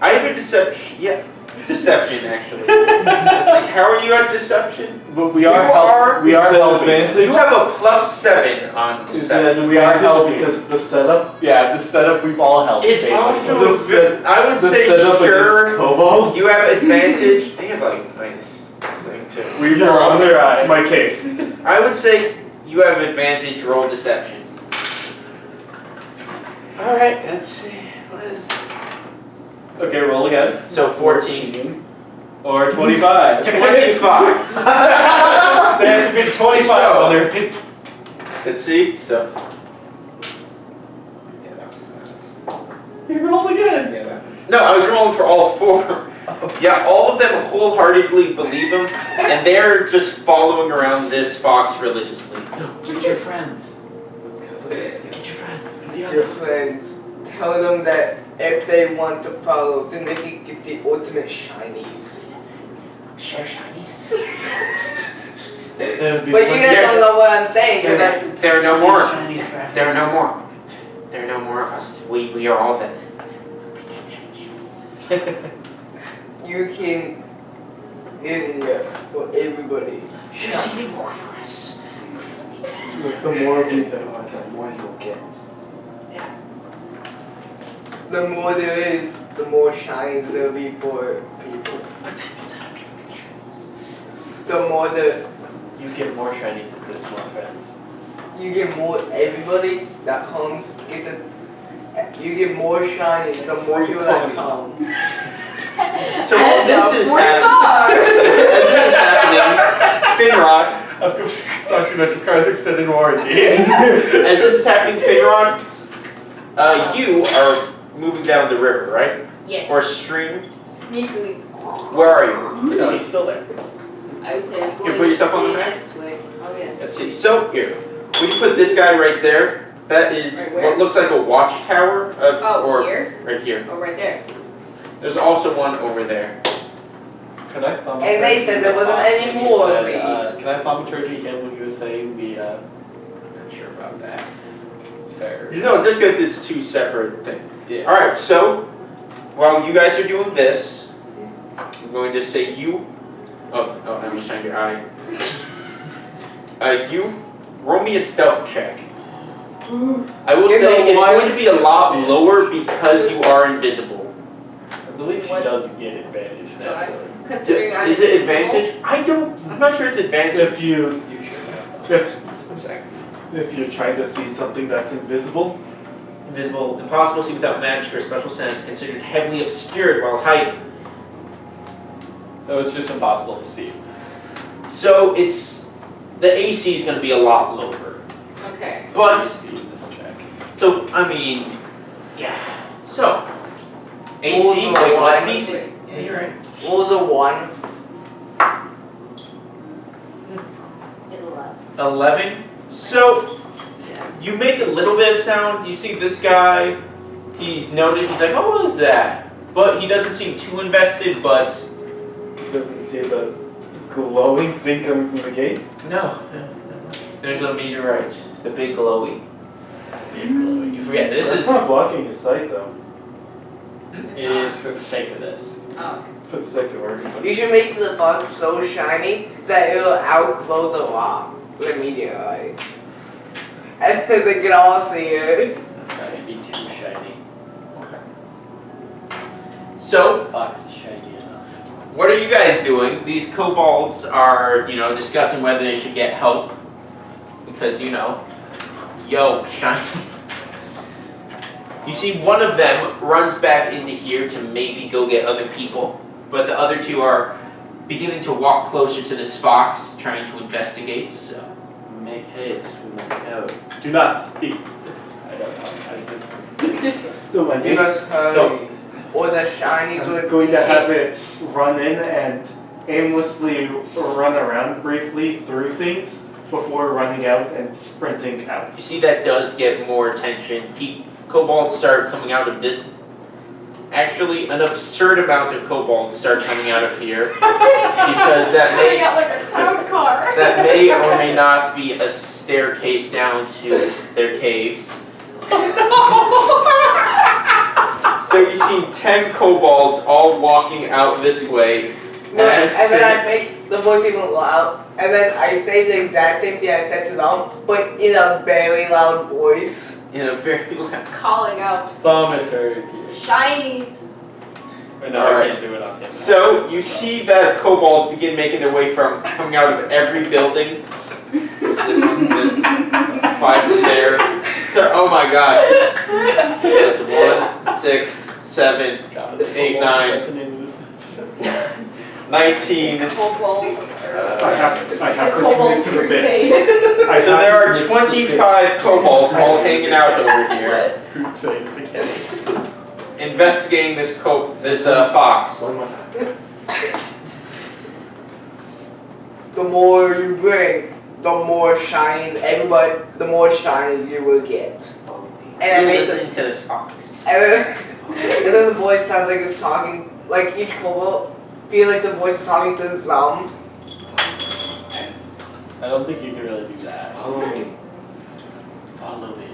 either deception, deception actually. Let's see, how are you at deception? But we You are are- we are is that helping. advantage? You have a +7 on deception. We are helping. because of the setup. Yeah, the setup we've all helped. It's basically. also, The set- I would The say setup sure, against kobolds. you have advantage. They have like nice thing too. We were on my case. I would say you have advantage, roll deception. Alright, let's see. What is. Okay, roll again. So 14. Or 25. 25. They have to be 25 on their. Let's see, so. Yeah, that was nuts. You rolled again. Yeah, that was. No, I was rolling for all 4. Yeah, all of them wholeheartedly believe him, and they're just following around this fox religiously. No, get your friends. Get your friends. Get the Your friends, tell them that if they want to follow, then they can get the ultimate shinies. Share shinies. It'd be But you plenty- guys don't know what I'm saying, because There are no more. Shinies forever. There are no more. There are no more of us. We are all them. you can isn't it for everybody. There's even more for us. Like, the more of you there are, the more you'll get. The more there is, the more shinies there'll be for people. But that means other people get shinies. The more You get more shinies if there's more friends. you get more everybody that comes gets a you get more shinies the more people that come. So while this is as this is happening, Finrod, Of course, documentary cars extended warranty. as this is happening, Finrod, you are moving down the river, right? Yes. Or stream. Sneakily. Where are you? No, Let's he's see. still there. I would say I'm You going put yourself on the map? this way. Oh yeah. Let's see. So here, when you put this guy right there, that is Right where? what looks like a watchtower of, Oh, or here? right here. Oh, right there. There's also one over there. Can I thumb? And they said there wasn't any more of these. Can I thaumaturgy again when you were saying the? Not sure about that. It's fair. No, just because it's two separate things. Yeah. All right. So while you guys are doing this, I'm going to say you. Oh, I'm just showing your eye. You roll me a stealth check. I will Give say a it's one. going to be a lot lower because you are invisible. I believe she What? does get advantage naturally. Considering I'm Is it invisible. advantage? I'm not sure it's advantage. If you, You should have. One second. if you're trying to see something that's invisible, Invisible, impossible to see without magic or special sense, considered heavily obscured while hiding. So it's just impossible to see. So it's the AC is going to be a lot lower. Okay. But Speed this check. so I mean, yeah. So AC, Rules wait, of what? one. DC. Yeah, you're right. What was a 1? It'll 11. So yeah. you make a little bit of sound. You see this guy. He's noted. He's like, oh, what is that? But he doesn't seem too invested. But doesn't see the glowing thing coming from the gate. no. There's a meteorite. The big glowy. You forget this That's is. not blocking his sight though, It is for the sake of this. Oh. for the sake of argument. You should make the box so shiny that it'll outglow the rock, the meteorite. And then they can all see it. That's not gonna be too shiny. So The fox is shiny enough. what are you guys doing? These kobolds are, discussing whether they should get help. Because, yo, shiny. You see one of them runs back into here to maybe go get other people. But the other two are beginning to walk closer to this fox, trying to investigate, so. Make haste, we must go. Do not speak. I don't know. No, I You mean, must hurry. Don't. Or the shiny I'm would going to take- have it run in and aimlessly run around briefly through things before running out and sprinting out. You see that does get more attention. Kobolds start coming out of this. Actually, an absurd amount of kobolds start coming out of here. Because that I may got like a cloud car. That may or may not be a staircase down to their caves. So you see 10 kobolds all walking out this way. No, and then I make the voice even loud, and then I say the exact same thing I said to them, but in a very loud voice. In a very loud. Calling out Thaumaturgy. shinies. But no, Alright. I can't do it on camera. So you see that kobolds begin making their way from coming out of every building. This one, this 5 from there. So, oh my god. That's 1, 6, 7, God, this 8, whole 9. at the end of this episode. 19. Kobold. I have to Kobold commit to the bit. crusade. I So have there to are commit to the bit. 25 kobolds all hanging out over here, Crusade again. investigating this fox. One more time. The more you bring, the more shinies the more shinies you will get. And I You're make the, listening to this fox. and then the voice sounds like it's talking, like each kobold feels like the voice is talking to his mom. I don't think you can really do that. Follow me. Follow me.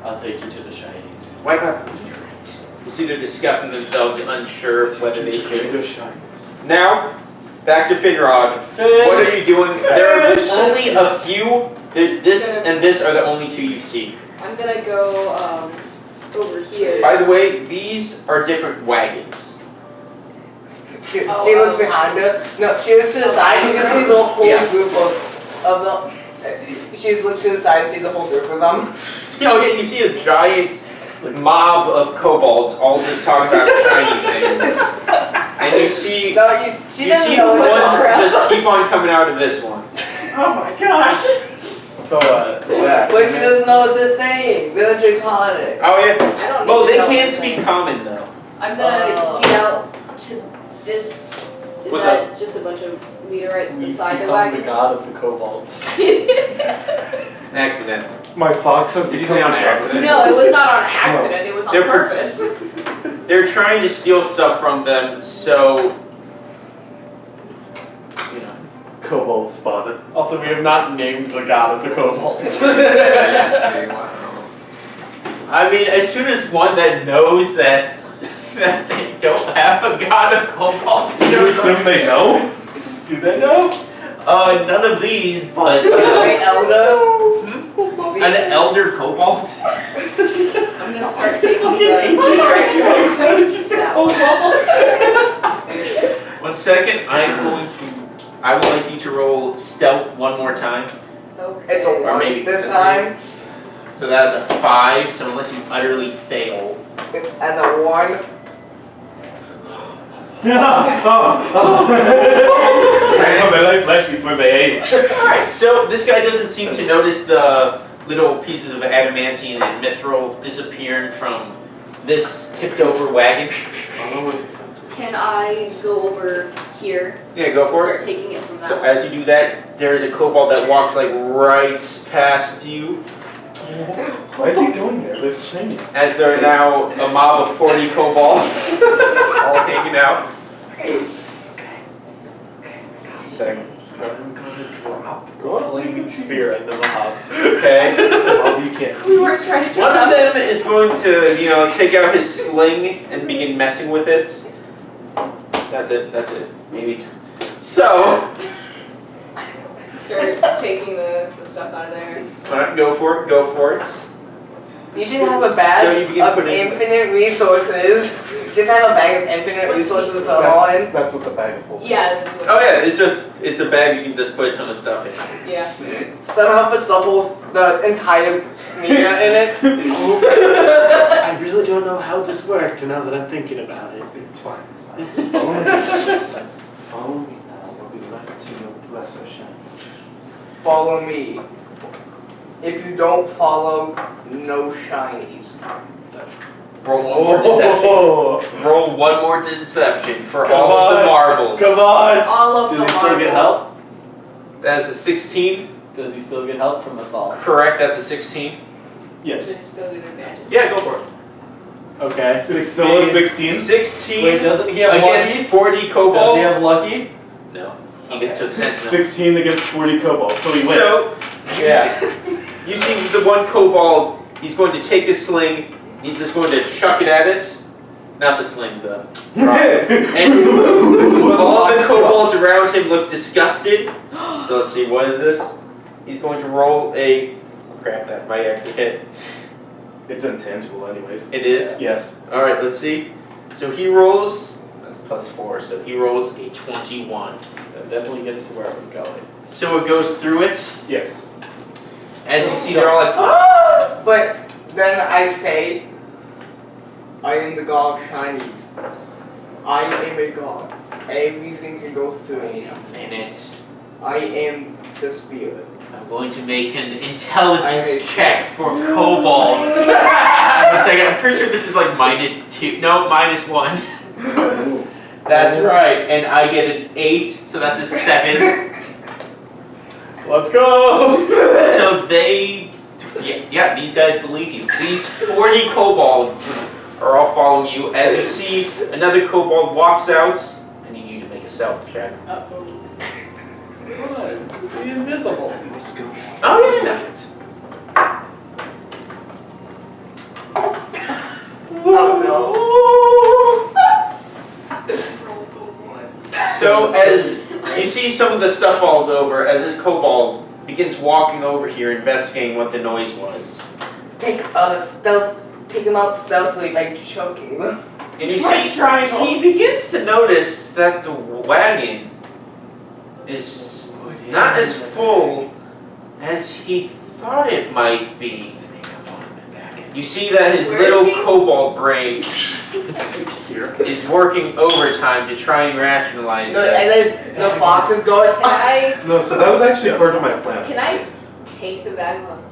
I'll take you to the shinies. Why not the meteorite? You see they're discussing themselves, unsure of whether they should. Go shine. Now, back to Finrod. Finn! What are you doing? There are Finish! only a few. This and this are the only two you see. I'm gonna go over here. By the way, these are different wagons. She looks behind her. No, she looks to the side and you can see the whole Yeah. group of them. She just looks to the side and sees the whole group of them. You see a giant mob of kobolds all just talking about shiny things. And you see No, she you doesn't see know what ones that's just keep on coming out of this one. Oh my gosh! So Yeah. But she doesn't know what they're saying. They're draconic. Oh yeah. I don't Well, need they to know can't what speak they're common though. saying. I'm gonna get out to this. Is What's that just a bunch of meteorites we beside the become wagon? the god of the kobolds. Accident. My fox has Did you become say on a accident? No, it was not on accident. It was on They're purpose. They're trying to steal stuff from them, so you know. kobold spotted. Also, we have not named the god of the kobolds. I mean, as soon as one that knows that they don't have a god of kobolds, You assume they know? Do they know? none of these, but you know, The elder. an elder kobold. I'm gonna start taking the. 1 second, I would like you to roll stealth one more time. Okay. It's a Or one maybe this that's time. So that's a 5, so unless you utterly fail. As a 1. My life flashed before my eyes. Alright, so this guy doesn't seem to notice the little pieces of adamantine and mithril disappearing from this tipped over wagon. Can I go over here? Yeah, go for Start it. taking it from that So way. as you do that, there is a kobold that walks like right past you. Why is he going there? There's shiny. As there are now a mob of 40 kobolds all hanging out. Second. I'm gonna drop a flaming spear at the mob. Okay. Oh, you can't see. We were trying to kill One of them. them is going to, take out his sling and begin messing with it. That's it. Maybe. So, Start taking the stuff out of there. alright, go for it. You should have a bag So you begin of putting- infinite resources. Just have a bag of infinite resources to put them all in. That's what the bag of holding is. Yeah, that's what. Oh yeah, it's a bag you can just put a ton of stuff in. Yeah. Somehow puts the entire media in it. I really don't know how this worked now that I'm thinking about it. It's fine. Just follow me. Follow me now. You'll be left to your lesser shines. Follow me. If you don't follow, no shinies. Roll one more deception. Roll one more deception for Come all of the on. marbles. Come on! All of Does the he still get marbles. help? That's a 16. Does he still get help from us all? Correct, that's a 16. Yes. Just go to advantage. Yeah, go for it. Okay. It's still a 16. 16 Wait, doesn't he have against lucky? 40 kobolds. Does he have lucky? No, he took sentinel. 16 against 40 kobolds, so he wins. So, Yeah. you see the one kobold, he's going to take his sling, he's just going to chuck it at it. Not the sling, the rock. And all the kobolds around him look disgusted. So let's see, what is this? He's going to roll a... Crap, that might actually hit. It's intangible anyways. It is? Yes. Alright, let's see. So he rolls... That's +4, so he rolls a 21. That definitely gets to where I was going. So it goes through it. Yes. As you see, they're all like, ah! But then I say, I am the god of shinies. I am a god. Everything can go through Wait me. a minute. I am the spirit. I'm going to make an intelligence check for kobolds. 1 second, I'm pretty sure this is like -2. No, -1. That's right, and I get an 8, so that's a 7. Let's go! So they, yeah, these guys believe you. These 40 kobolds are all following you. As you see, another kobold walks out. I need you to make a stealth check. Good. Be invisible. see some of the stuff falls over as this kobold begins walking over here, investigating what the noise was. Take him out stealthily by choking them. And you Press see, triangle. he begins to notice that the wagon is not as full as he thought it might be. You see that his Where little is he? kobold brain Here. is working overtime to try and rationalize So, this. and then the box is going. Can I No, so that was actually part of my plan. can I take the bag home?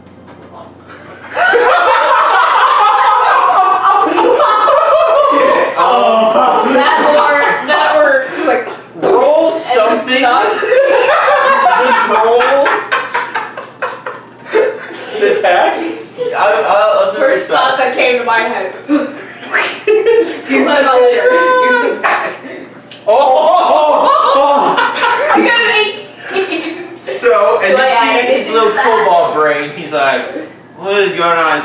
That or like Roll something. Just roll. An attack? I'll just first decide. thought that came to my head. Let on later. I got an 18. So, as Do I add you see his anything little to that? kobold brain, he's like, what is going on?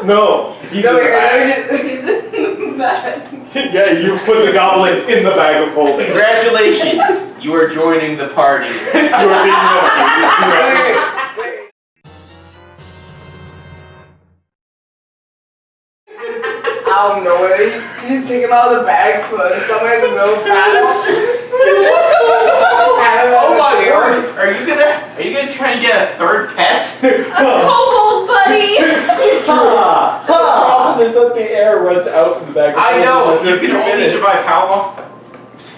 No, he's No, in the bag. He's in the bag. Yeah, you put the goblin in the bag of holding. Congratulations, you are joining the party. You are being rescued. Out of nowhere, you just take him out of the bag, put him somewhere in the middle of battle. Oh my lord, are you gonna try and get a third pet? Kobold buddy. The problem is that the air runs out in the back. I know, you can only survive how long?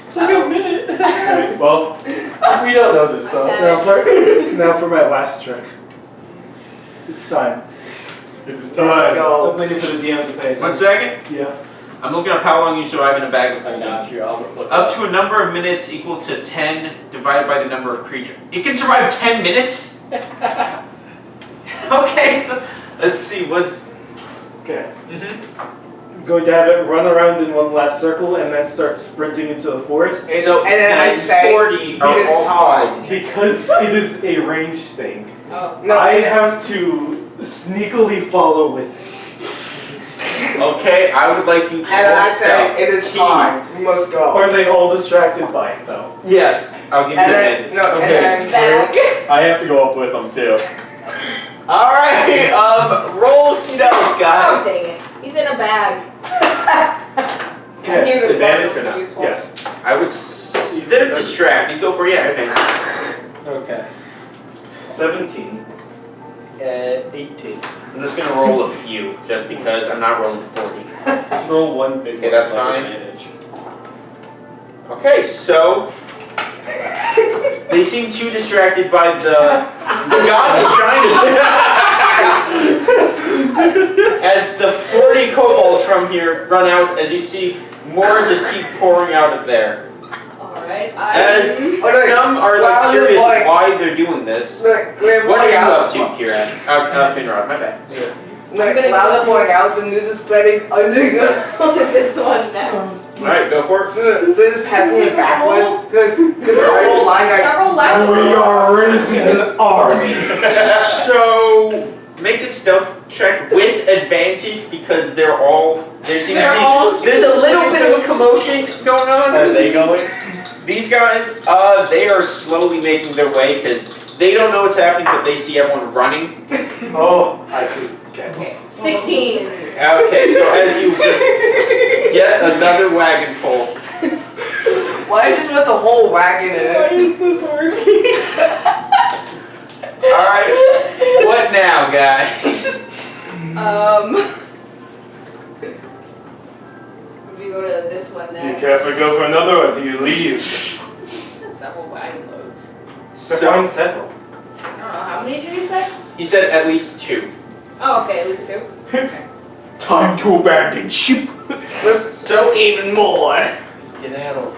It's like a minute. Right, well, We don't know this though. now for my last trick. It's time. It is time. Let's go. I'm waiting for the DM to pay attention. 1 second. Yeah. I'm looking up how long you survive in a bag of I holding. got you. I'll look Up to a number of minutes equal to 10 divided by the number of creatures. It can survive 10 minutes? Okay, so let's see, what's... Okay. I'm going to have it run around in one last circle and then start sprinting into the forest. So, and then I guys, say, 40 are it is all time. following him. Because it is a range thing, Oh. No, I have to sneakily follow with it. Okay, I would like you to And then I roll say, stealth. it is Key. time. We must go. Are they all distracted by it though? Yes, I'll give you And a then, minute. no, Okay. and then, I have to go up with them too. Alright, roll stealth, Oh guys. dang it. He's in a bag. I knew this Advantage wasn't or not? useful. Yes. I would... They're distracted, go for it, yeah, okay. Okay. 17. 18. I'm just gonna roll a few, just because I'm not rolling 40. Just roll one big Okay, one. that's like fine. advantage. Okay, so... They seem too distracted by the god of shinies. As the 40 kobolds from here run out, as you see more just keep pouring out of there. Alright, As no, some are while like they're curious like- why they're doing this. look, we're What are going you out. up to, Kira? Finrod, my bad. Look, gonna while go- they're going out, the news is spreading underground. to this one next. Alright, go for it. They're just passing it backwards, because the whole line got... Several levels. We are raising an army. So, make a stealth check with advantage because there seems to be, there's a little bit of a commotion going on. Are they going? These guys, they are slowly making their way because they don't know what's happening, but they see everyone running. Oh, I see. Okay. Okay, 16. Okay, so as you get another wagon full. Why just put the whole wagon in it? is this working? Alright, what now, guys? We go to this one Do you next. care if we go for another or do you leave? He said several wagon loads. So, Define several. I don't know, how many did he say? he said at least 2. Oh, okay, at least 2. Time to abandon ship. So, Even more. Skedaddle.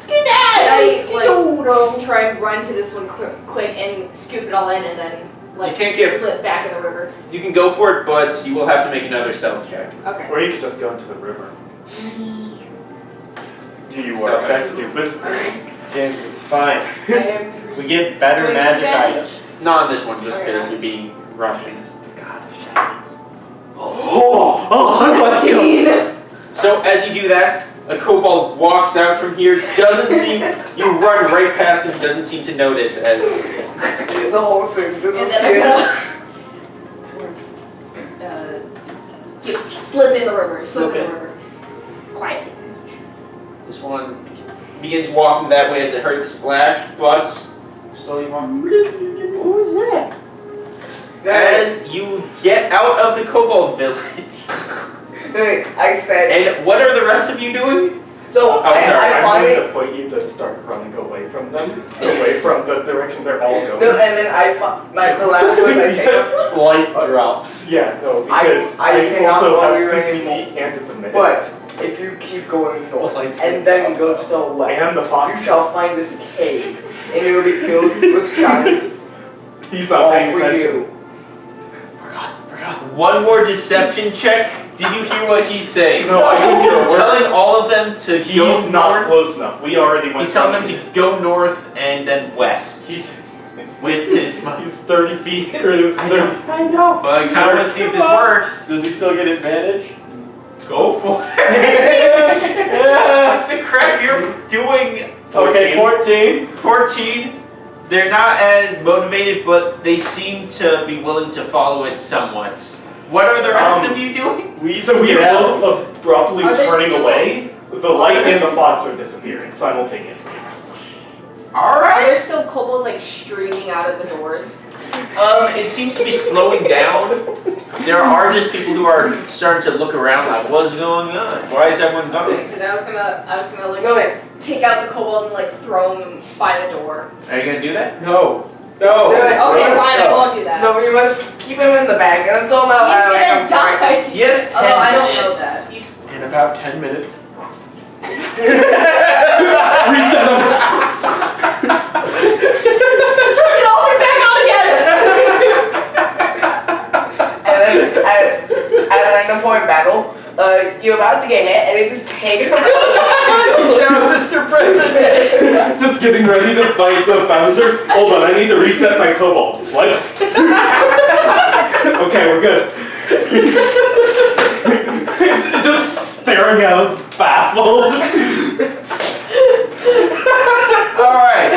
Can I, try and run to this one quick and scoop it all in and then, You can't get- slip back in the river? you can go for it, but you will have to make another stealth check. Okay. Or you could just go into the river. You Still are that nice. stupid. James, it's fine. I am We get better doing magic advantage. items. Not on this one, just Okay. because you're being Russian. The god of shinies. Oh, let's go. 14. So So as you do that, a kobold walks out from here, doesn't seem, you run right past him, doesn't seem to notice as... The whole thing And then slip in the river. Slip in the river. Quietly. This one begins walking that way as it heard the splash, but slowly walking. What was that? As you get out of the kobold village. Wait, I said. And what are the rest of you doing? So Oh, sorry, I I'm find going it. to point you to start running away from them, away from the direction they're all going. No, and then I find like the last words I say. Light drops. Yeah, no, because I you cannot also while have you're 60 running. feet and it's a minute. But if you keep going north Lights and then go to the left, And the you fox. shall find this cave, and it will be filled with shinies. He's not All paying for attention. you. One more deception check. Did you hear what he's saying? No, I didn't hear a He's word. telling all of them to He's go not north. close enough. We already went. He's telling them down. to go north and then west. He's With his mind. he's 30 feet or is I 30. know. But I kind of want to see if this works. Does he still get advantage? Go for it. The crap you're doing. Okay, 14. 14. They're not as motivated, but they seem to be willing to follow it somewhat. What are the rest of you doing? So we are both abruptly Are they turning still- away. The light and the fox are disappearing simultaneously. All Are right. there still kobolds like streaming out of the doors? It seems to be slowing down. There are just people who are starting to look around like, what's going on? Why is everyone coming? Because I was gonna like No, wait. take out the kobold and like throw him by the door. Are you gonna do that? No. No. Do it. Okay, No. fine, I won't do that. No, we must keep him in the bag and throw him out. He's like gonna a fire. die. Yes, 10 Although I don't know minutes. that. In about 10 minutes. Reset him. Turn it all back on again. And then at a random point in battle, you're about to get hit and it just take him out. Mr. President. Just getting ready to fight the founder. Hold on, I need to reset my kobold. What? Okay, we're good. Just staring at us, baffled. Alright,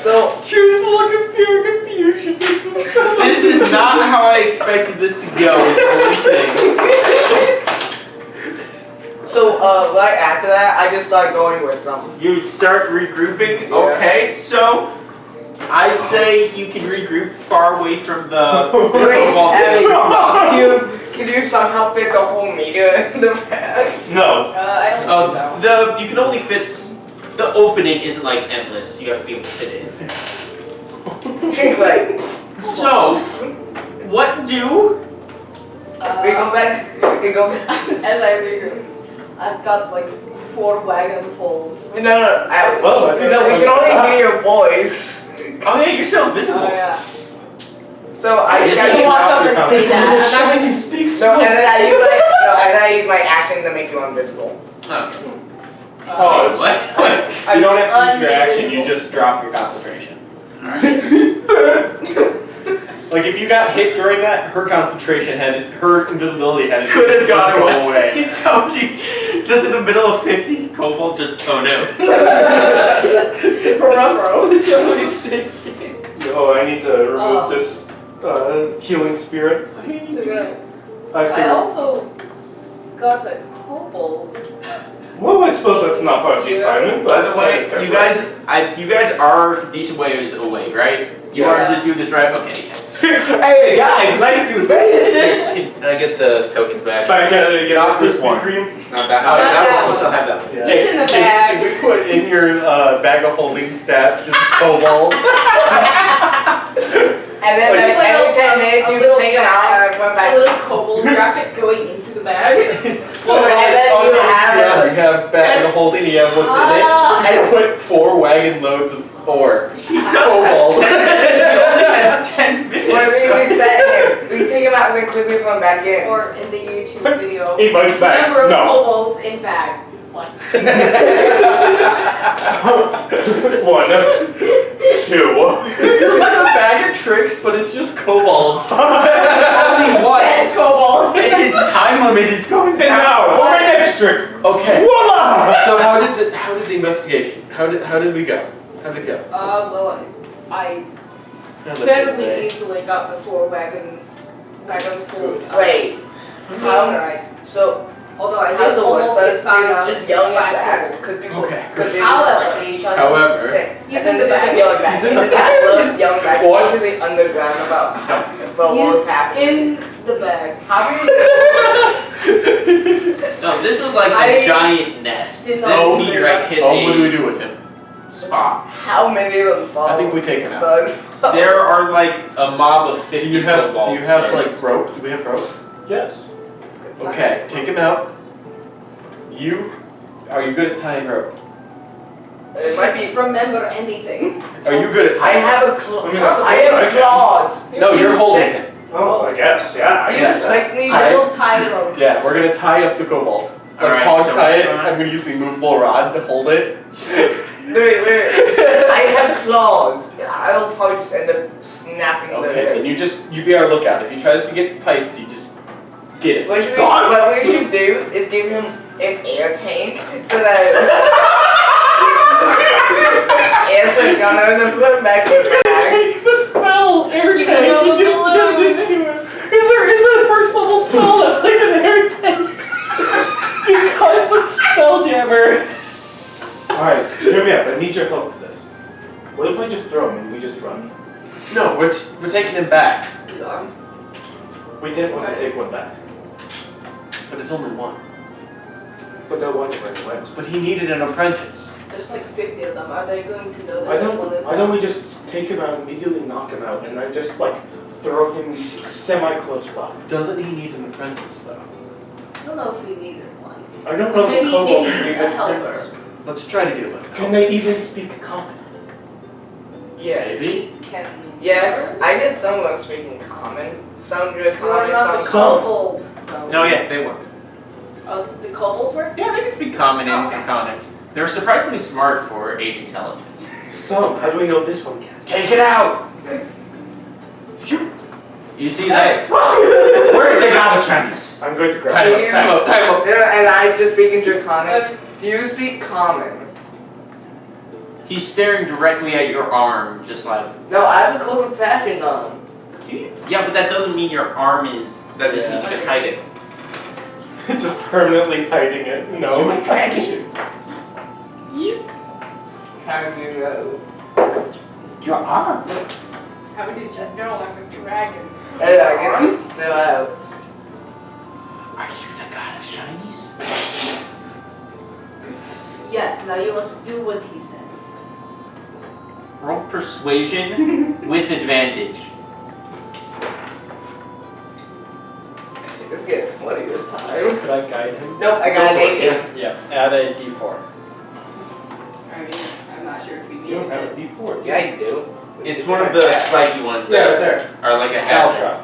so Choose look of pure confusion. this is not how I expected this to go, is the only thing. So, right after that, I just start going with them. You start regrouping? Yeah. Okay, so I say you can regroup far away from the Wait, kobold. Abby, can you somehow fit the whole meter in the bag? No. I don't think so. You can only fit, the opening isn't like endless, you have to be able to fit it in. Anyway, So, what do? we go back. As I regroup, I've got like 4 wagonfuls. No, I Well, I think no, we that can sounds only bad. hear your voice. Oh yeah, you're still invisible. Oh yeah. So I Just shout You you walk out. up and say that. Shiny speaks No, and then I use my action to make you invisible. Okay. Oh, it's- What? You don't have to use your action, you Invisible. just drop your concentration. Like if you got hit during that, her concentration her invisibility had Could have gone go away. So she, just in the middle of 50, Kobold just, oh no. Oh, I need to remove Oh. this healing spirit. So good. I have I to. also got a kobold. Well, I suppose that's not part of the Yeah. assignment. By But the way, you guys are decent ways away, right? You want to Yeah. just do this right? Okay. Hey guys, nice to meet you. Can I get the tokens back? Back at it again. Not this Krispy one. Kreme. Not that. Not that that one. We one. still have that one. Yeah. It's in the bag. Can we put in your bag of holding stats just Kobold? And then Just like every 10 minutes a you little take it out and put it A back. little kobold graphic going into the bag. Well, and then Oh, you no, have yeah, you have bag of holding, you have what's in it. Ah. And put 4 wagon loads of ore. He does have 10 minutes. He only has 10 minutes. When we reset him, we take him out and then quickly put him back in. Or in the YouTube video, He bites back. number of No. kobolds in bag. 1. 1, 2. It's like a bag of tricks, but it's just kobolds. Only one. 10 kobolds. And his time limit is going And now, down. for my electric. Okay. Voila! So how did the investigation? How did we go? How did it go? Well, I Now let's get fairly away. easily got the 4 wagonfuls. Wait. Meteorites. So, Although I how did the almost worst, get found out just yelling by at Kobold. because people, Okay, because they're However- just questioning each other. However, Say, He's and then in the they just back. yelling back. He's in And the the cat loves yelling back What? into the underground about something, about what was He's happening. in the bag. How do you No, this was like I a giant nest. did This not meteorite hit oh, what do we a do with him? spot. How many of them fall? I think we take him out. Son? There are like a mob of Do 50 you have kobolds like just- rope? Do we have rope? Yes. Okay, take him out. Are you good at tying rope? It might be. Remember anything. Are you good at I tying? have a claw. I mean, I have claws. No, Do you're you holding expect- him. Oh, I guess. Yeah. Do you expect me I to? will tie the rope. Yeah, we're gonna tie up the kobold. Like Alright, hog so tie it. which one? I'm gonna use the immovable rod to hold it. Wait. I have claws. I'll probably just end up snapping Okay, then the. you be our lookout. If he tries to get feisty, just get it. What we should do is give him an air tank so that. air tank on him and then put him back in his bag. Take the spell, air You tank. can You have a just give balloon. it to him. Because there is a first level spell that's like an air tank. Because of Spelljammer. Alright, hear me out. I need your help for this. What if I just throw him and we just run? No, we're taking him back. We didn't want to take one back. But it's only one. But they'll want it right away. But he needed an apprentice. There's like 50 of them. Are they going to know Why this one is don't we just take him out, immediately knock him out, and then just like throw him semi-close by? Doesn't he need an apprentice though? I don't know if we needed one. I don't know if Maybe the kobold can a even helper. Let's try to get him Can they even speak common? Yes. Maybe. Can Yes, I get some of them speaking common. Some good We're common, not the some kobold. No, yeah, they were. Oh, the kobolds were? Yeah, they can speak common and Okay. Draconic. They're surprisingly smart for age intelligence. Some. How do we know this one can? Take it out! You see that? Where's the god of Chinese? I'm going to grab Time him. up, time up, time up. And I just speak in Draconic. Do you speak common? He's staring directly at your arm, just like. No, I have a cloak of fashion on. Yeah, but that doesn't mean your arm is. That just means you can hide it. Just permanently hiding it. No. Dragon. How do you know? Your arm. How did you know I'm a dragon? Hey, I guess it's still out. Are you the god of shinies? Yes, now you must do what he says. Roll persuasion with advantage. Let's get 20 this time. Could I guide him? Nope, I got an 18. Yeah, add a d4. I mean, I'm not sure if we need You don't have it. a d4. Yeah, you do. It's one of the spiky ones Yeah, that there. are like a hazard. Caltra.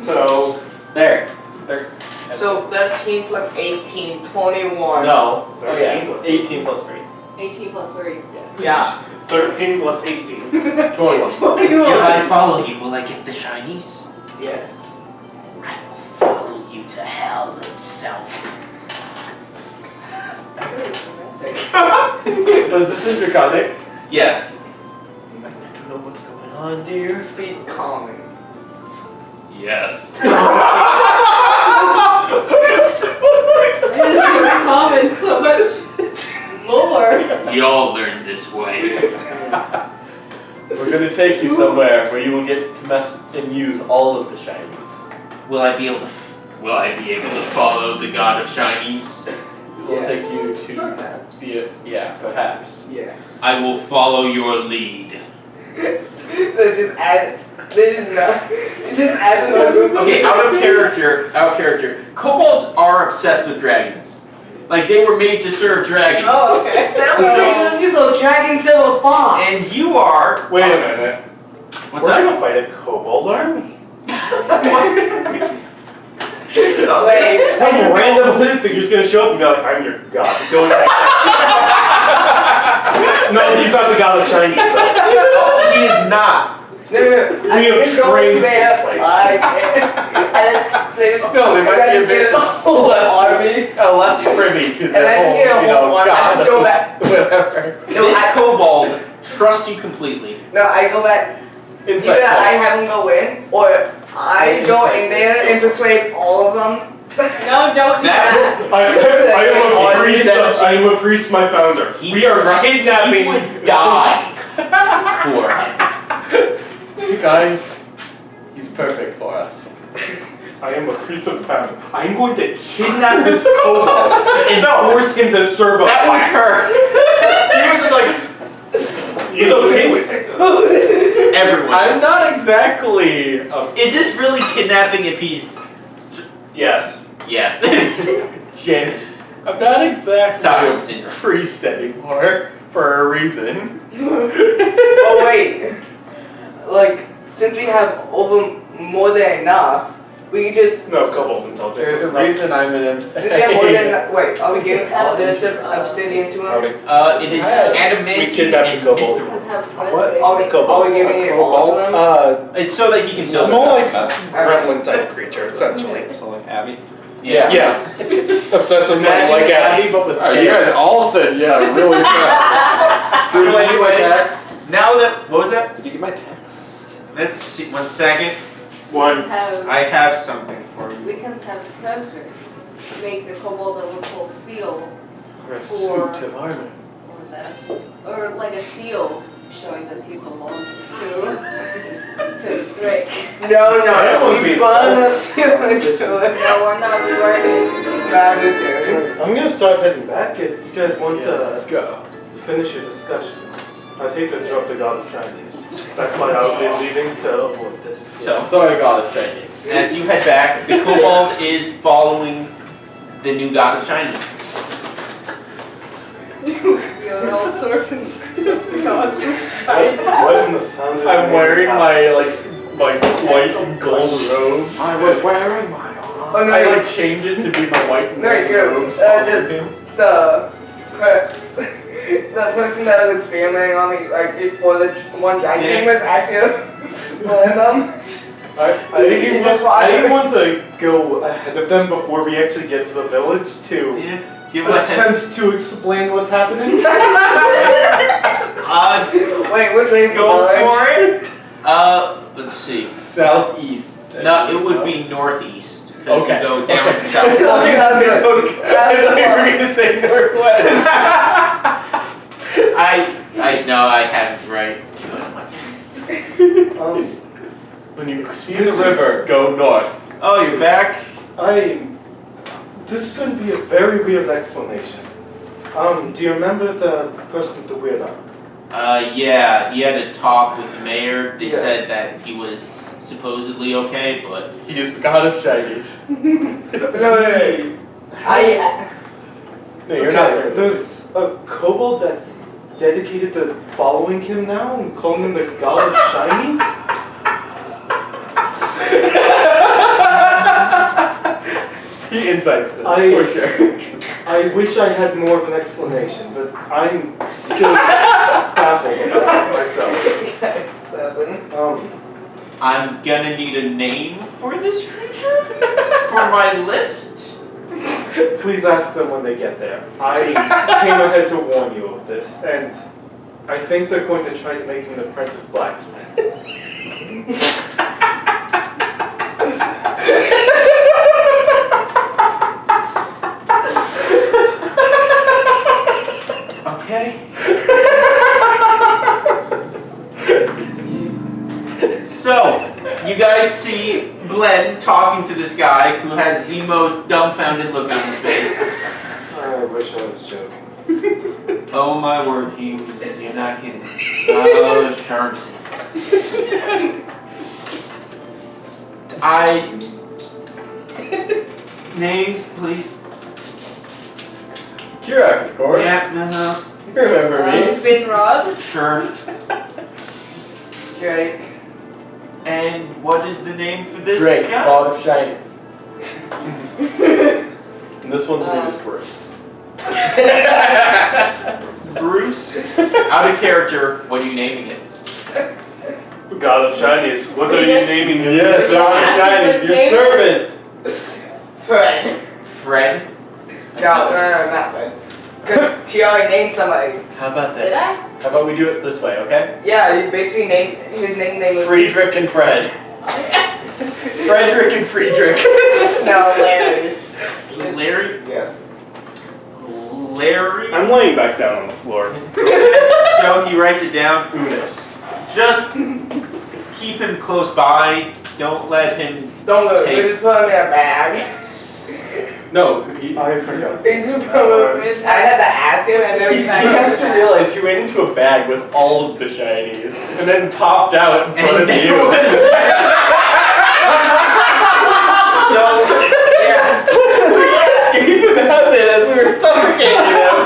So, there. There. So 13 plus 18, 21. No. 13 plus 18 plus 3. 18 plus 3. Yeah. 13 plus 18. 21. 21. If I follow you, will I get the shinies? Yes. I will follow you to hell itself. It's very romantic. Was this in Draconic? Yes. I don't know what's going on. Do you speak common? Yes. I just common so much more. Y'all learn this way. We're gonna take you somewhere where you will get to mess and use all of the shinies. Will I be able to follow the god of shinies? We'll Yes. take you to Perhaps. perhaps. Yes. I will follow your lead. They just add. They just not. They just add another group. Okay, out of character. Kobolds are obsessed with dragons. Like they were made to serve dragons. Oh, okay. That's why we don't use those dragon silver fox. And you are. Wait a minute. What's We're that? gonna fight a kobold army. Wait. Some random hood figure's gonna show up and be like, I'm your god. Go ahead. No, he's not the god of Chinese though. Oh, he is not. No, I We have just go trained there. this place. I can't. And then they just No, they might be a just bit get a whole less army. less privy to And their I just whole, get a you know, whole one. I god just go back. whatever. No, This I, kobold trusts you completely. no, I go back. Insight Either I check. have them go in, or I go in there and persuade all of them. No, don't do That- that. I am a priest. I am a priest, my founder. We are kidnapping. He would die for him. You guys, he's perfect for us. I am a priest of the founder. I'm going to kidnap this kobold and force him to serve us. That was her. He was just like, He's okay with it. everyone. I'm not exactly Is this really kidnapping if he's. Yes. Yes. James. I'm not exactly Stockholm a syndrome. priest anymore for a reason. Oh wait, like since we have more than enough, we can just. No, kobold intelligence. There's a is not- reason I'm in Since we have more than enough, wait, are we giving all this obsidian to him? Howdy. It is Hey, we adamantine kidnapped and the kobold. mithril. Have What? Frederick Are we make- giving it all to him? It's so that he can build Small stuff. like gremlin type creature, essentially. So like Abby. Yeah. Yeah. Obsessed with money Imagine like Abby, but with Oh, you guys stairs. all said yeah really fast. So anyway, text? now that, what was that? Did you get my text? Let's see, 1 second. One. I have something for you. We can have Frederick make the kobold a little seal Or a For- suit of armor. or that, or like a seal showing that he belongs to Drake. No, That would we be burn the ceiling to it. No, we're not wearing the seal. Magic. I'm gonna start heading back if you guys want Let's to go. finish your discussion. I'd hate to interrupt the god of shinies. That's why I'll be leaving to avoid this. So, Sorry, God of Shinies. as you head back, the kobold is following the new god of shinies. You're all serpents. God. What in the founder's I'm name wearing is my white and gold robes. I was wearing my Oh no, I like change it to be my white and No, gold you- robes. just- the person that was experimenting on me, like before the one giant Yeah. thing was actually one of them. I didn't That's why I- want to go ahead of them before we actually get to the village to Yeah. Give it a attempt to explain what's happening. Wait, which way is the Go village? for it. Let's see. Southeast. No, it would be northeast because Okay. you go down Okay. south. That's good. I thought you were gonna say northwest. No, I have it right. When you see This the is- river, go north. Oh, you're back. This is going to be a very weird explanation. Do you remember the person with the weird arm? Yeah, he had a talk with the mayor. They Yes. said that he was supposedly okay, but He is the God of Shinies. No, No, you're not. Okay, there's a kobold that's dedicated to following him now and calling him the god of shinies? He insights this, I- for sure. I wish I had more of an explanation, but I'm still baffled about it myself. 7. I'm gonna need a name for this creature for my list. Please ask them when they get there. I came ahead to warn you of this, and I think they're going to try to make him an apprentice blacksmith. Okay. So, you guys see Glenn talking to this guy who has the most dumbfounded look on his face. I wish I was joking. Oh my word, you're not kidding. Oh, those charms. Names, please. Kirak, of course. Yeah, uh-huh. You remember me. Finrod. Sure. Drake. And what is the name for this Drake, guy? God of Shinies. And this one's name is Bruce. Bruce? Out of character, what are you naming it? God of shinies, what are you naming him? Yes, God of Shiny, His your name servant. Fred. Fred? No, not Fred. 'Cause she already named somebody. How about this? Did I? How about we do it this way, okay? Yeah, you basically named his name was Friedrich and Fred. Frederick and Friedrich. No, Larry. Larry? Yes. Larry? I'm laying back down on the floor. So he writes it down. Unis. Just keep him close by. Don't let him. Don't look, Take. we just put him in a bag. No, he I forgot. We just put him in, I had to ask him and then He we has to realize he went into a bag with all of the shinies and then popped out in front of And you. there was- So, yeah. We just gave him heaven as we were suffocating him.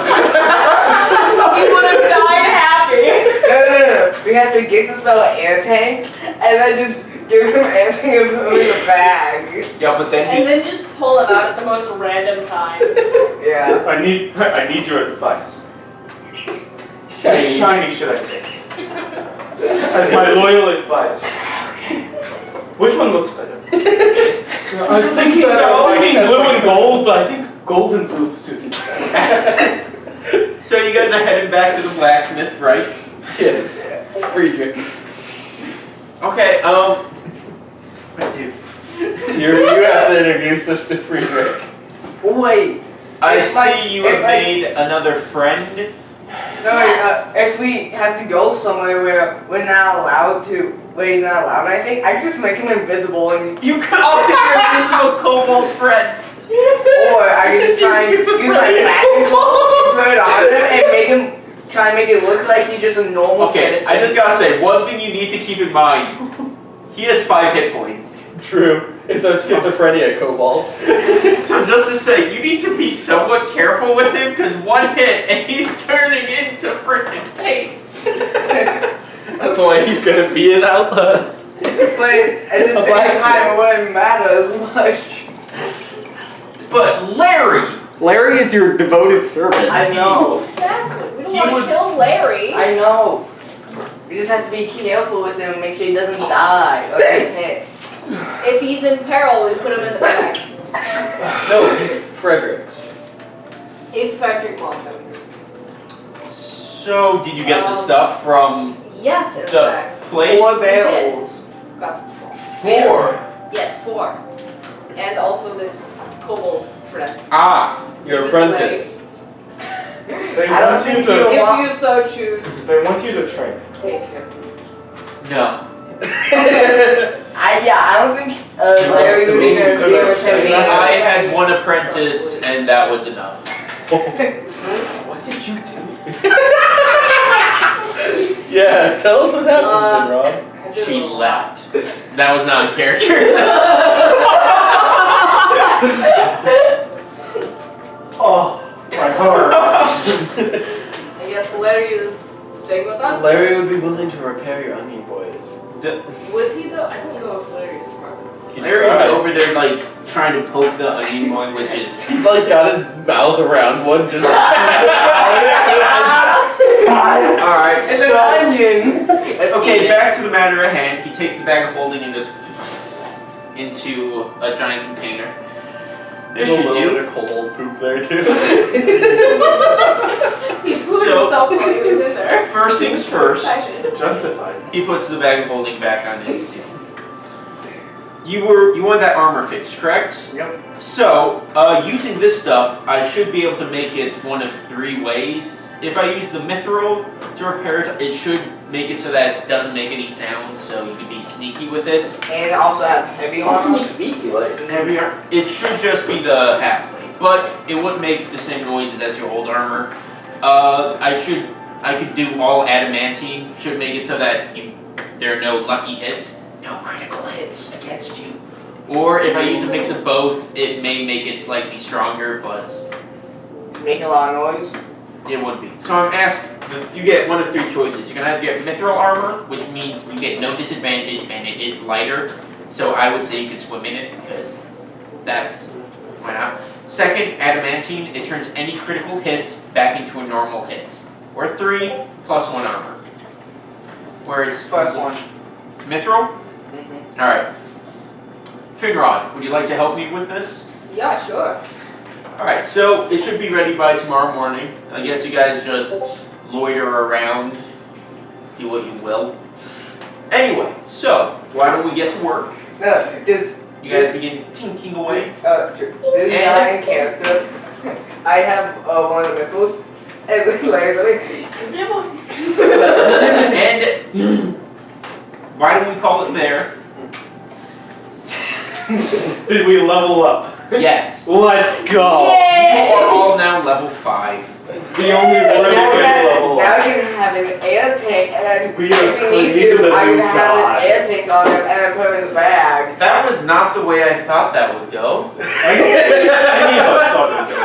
He would have died happy. No. We had to get the spell air tank and then just give him anything and put him in a bag. Yeah, but then And then just pull him out at the most random times. Yeah. I need your advice. Shiny. Which shiny should I take? As my loyal advisor. Which one looks better? I was thinking blue and gold, but I think gold and blue suits me better. So you guys are heading back to the blacksmith, right? Yes. Friedrich. Okay, what do? You have to introduce us to Friedrich. Wait. I If I- see you if have I- made another friend. No, Yes. if we have to go somewhere where we're not allowed to, where he's not allowed, I think I can just make him invisible and, You could always your invisible kobold friend. or I can just try and use my magic put it on him and make him, try and make it look like he's just a normal Okay, citizen. I just gotta say, one thing you need to keep in mind. He has 5 hit points. True. It's a schizophrenia kobold. So just to say, you need to be somewhat careful with him, because one hit and he's turning into freaking paste. That's why he's gonna be an outlaw. But at the A same blacksmith. time, it wouldn't matter as much. But Larry! Larry is your devoted servant. I know. Exactly. We don't He want would- to kill Larry. I know. We just have to be careful with him and make sure he doesn't die or get hit. If he's in peril, we put him in the bag. No, he's Frederick's. If Frederick wants him. So, did you get the stuff from Yes, in the fact. place? 4 barrels. Got 4. Yes, 4. And also this kobold friend. Ah, His Your name is apprentice. They I don't want you think to. you- Larry. If you so choose, They want you to train. take him. no. I don't think Larry would even be able to be. I had one apprentice and that was enough. What did you do? Yeah, tell us what happened, Rob. I did She a lot. left. That was not in character. Oh, my heart. I guess Larry is staying with us. Larry would be willing to repair your onion boys. Would he though? I don't know if Larry is smart enough. Larry's over there like trying to poke the onion boy, which is He's like got his mouth around one just. alright, It's an so onion. Let's eat okay, it. back to the matter at hand. He takes the bag of holding and just into a giant container. This There's a should little do. bit of kobold poop there too. He pooed So- himself while he was in there. First things first, Excited. Justified. he puts the bag of holding back on his deal. You want that armor fixed, correct? Yep. So, using this stuff, I should be able to make it one of 3 ways. If I use the mithril to repair it, it should make it so that it doesn't make any sounds, so you can be sneaky with it. And also have heavy armor. Heavier. It should just be the half blade, but it wouldn't make the same noises as your old armor. I could do all adamantine. Should make it so that there are no lucky hits, no critical hits against you. Or if I use a mix of both, it may make it slightly stronger, but Make a lot of noise. it would be. So I'm asking, you get one of 3 choices. You're gonna have to get mithril armor, which means you get no disadvantage and it is lighter. So I would say you could swim in it because that's why not. Second, adamantine. It turns any critical hits back into a normal hit. Or 3 +1 armor. Where it's +1. Mithril? Alright. Finrod, would you like to help me with this? Yeah, sure. Alright, so it should be ready by tomorrow morning. I guess you guys just loiter around, do what you will. Anyway, so why don't we get to work? No, just You guys begin tinking away. this giant character. I have one of the missiles, and like And why don't we call it there? Did we level up? Yes. Let's go! You are all now level 5. The only really good level now up. I can have an air tank, and We have if we need created to, a I new can have god. an air tank on him and put him in the bag. That was not the way I thought that would go. Any of us thought it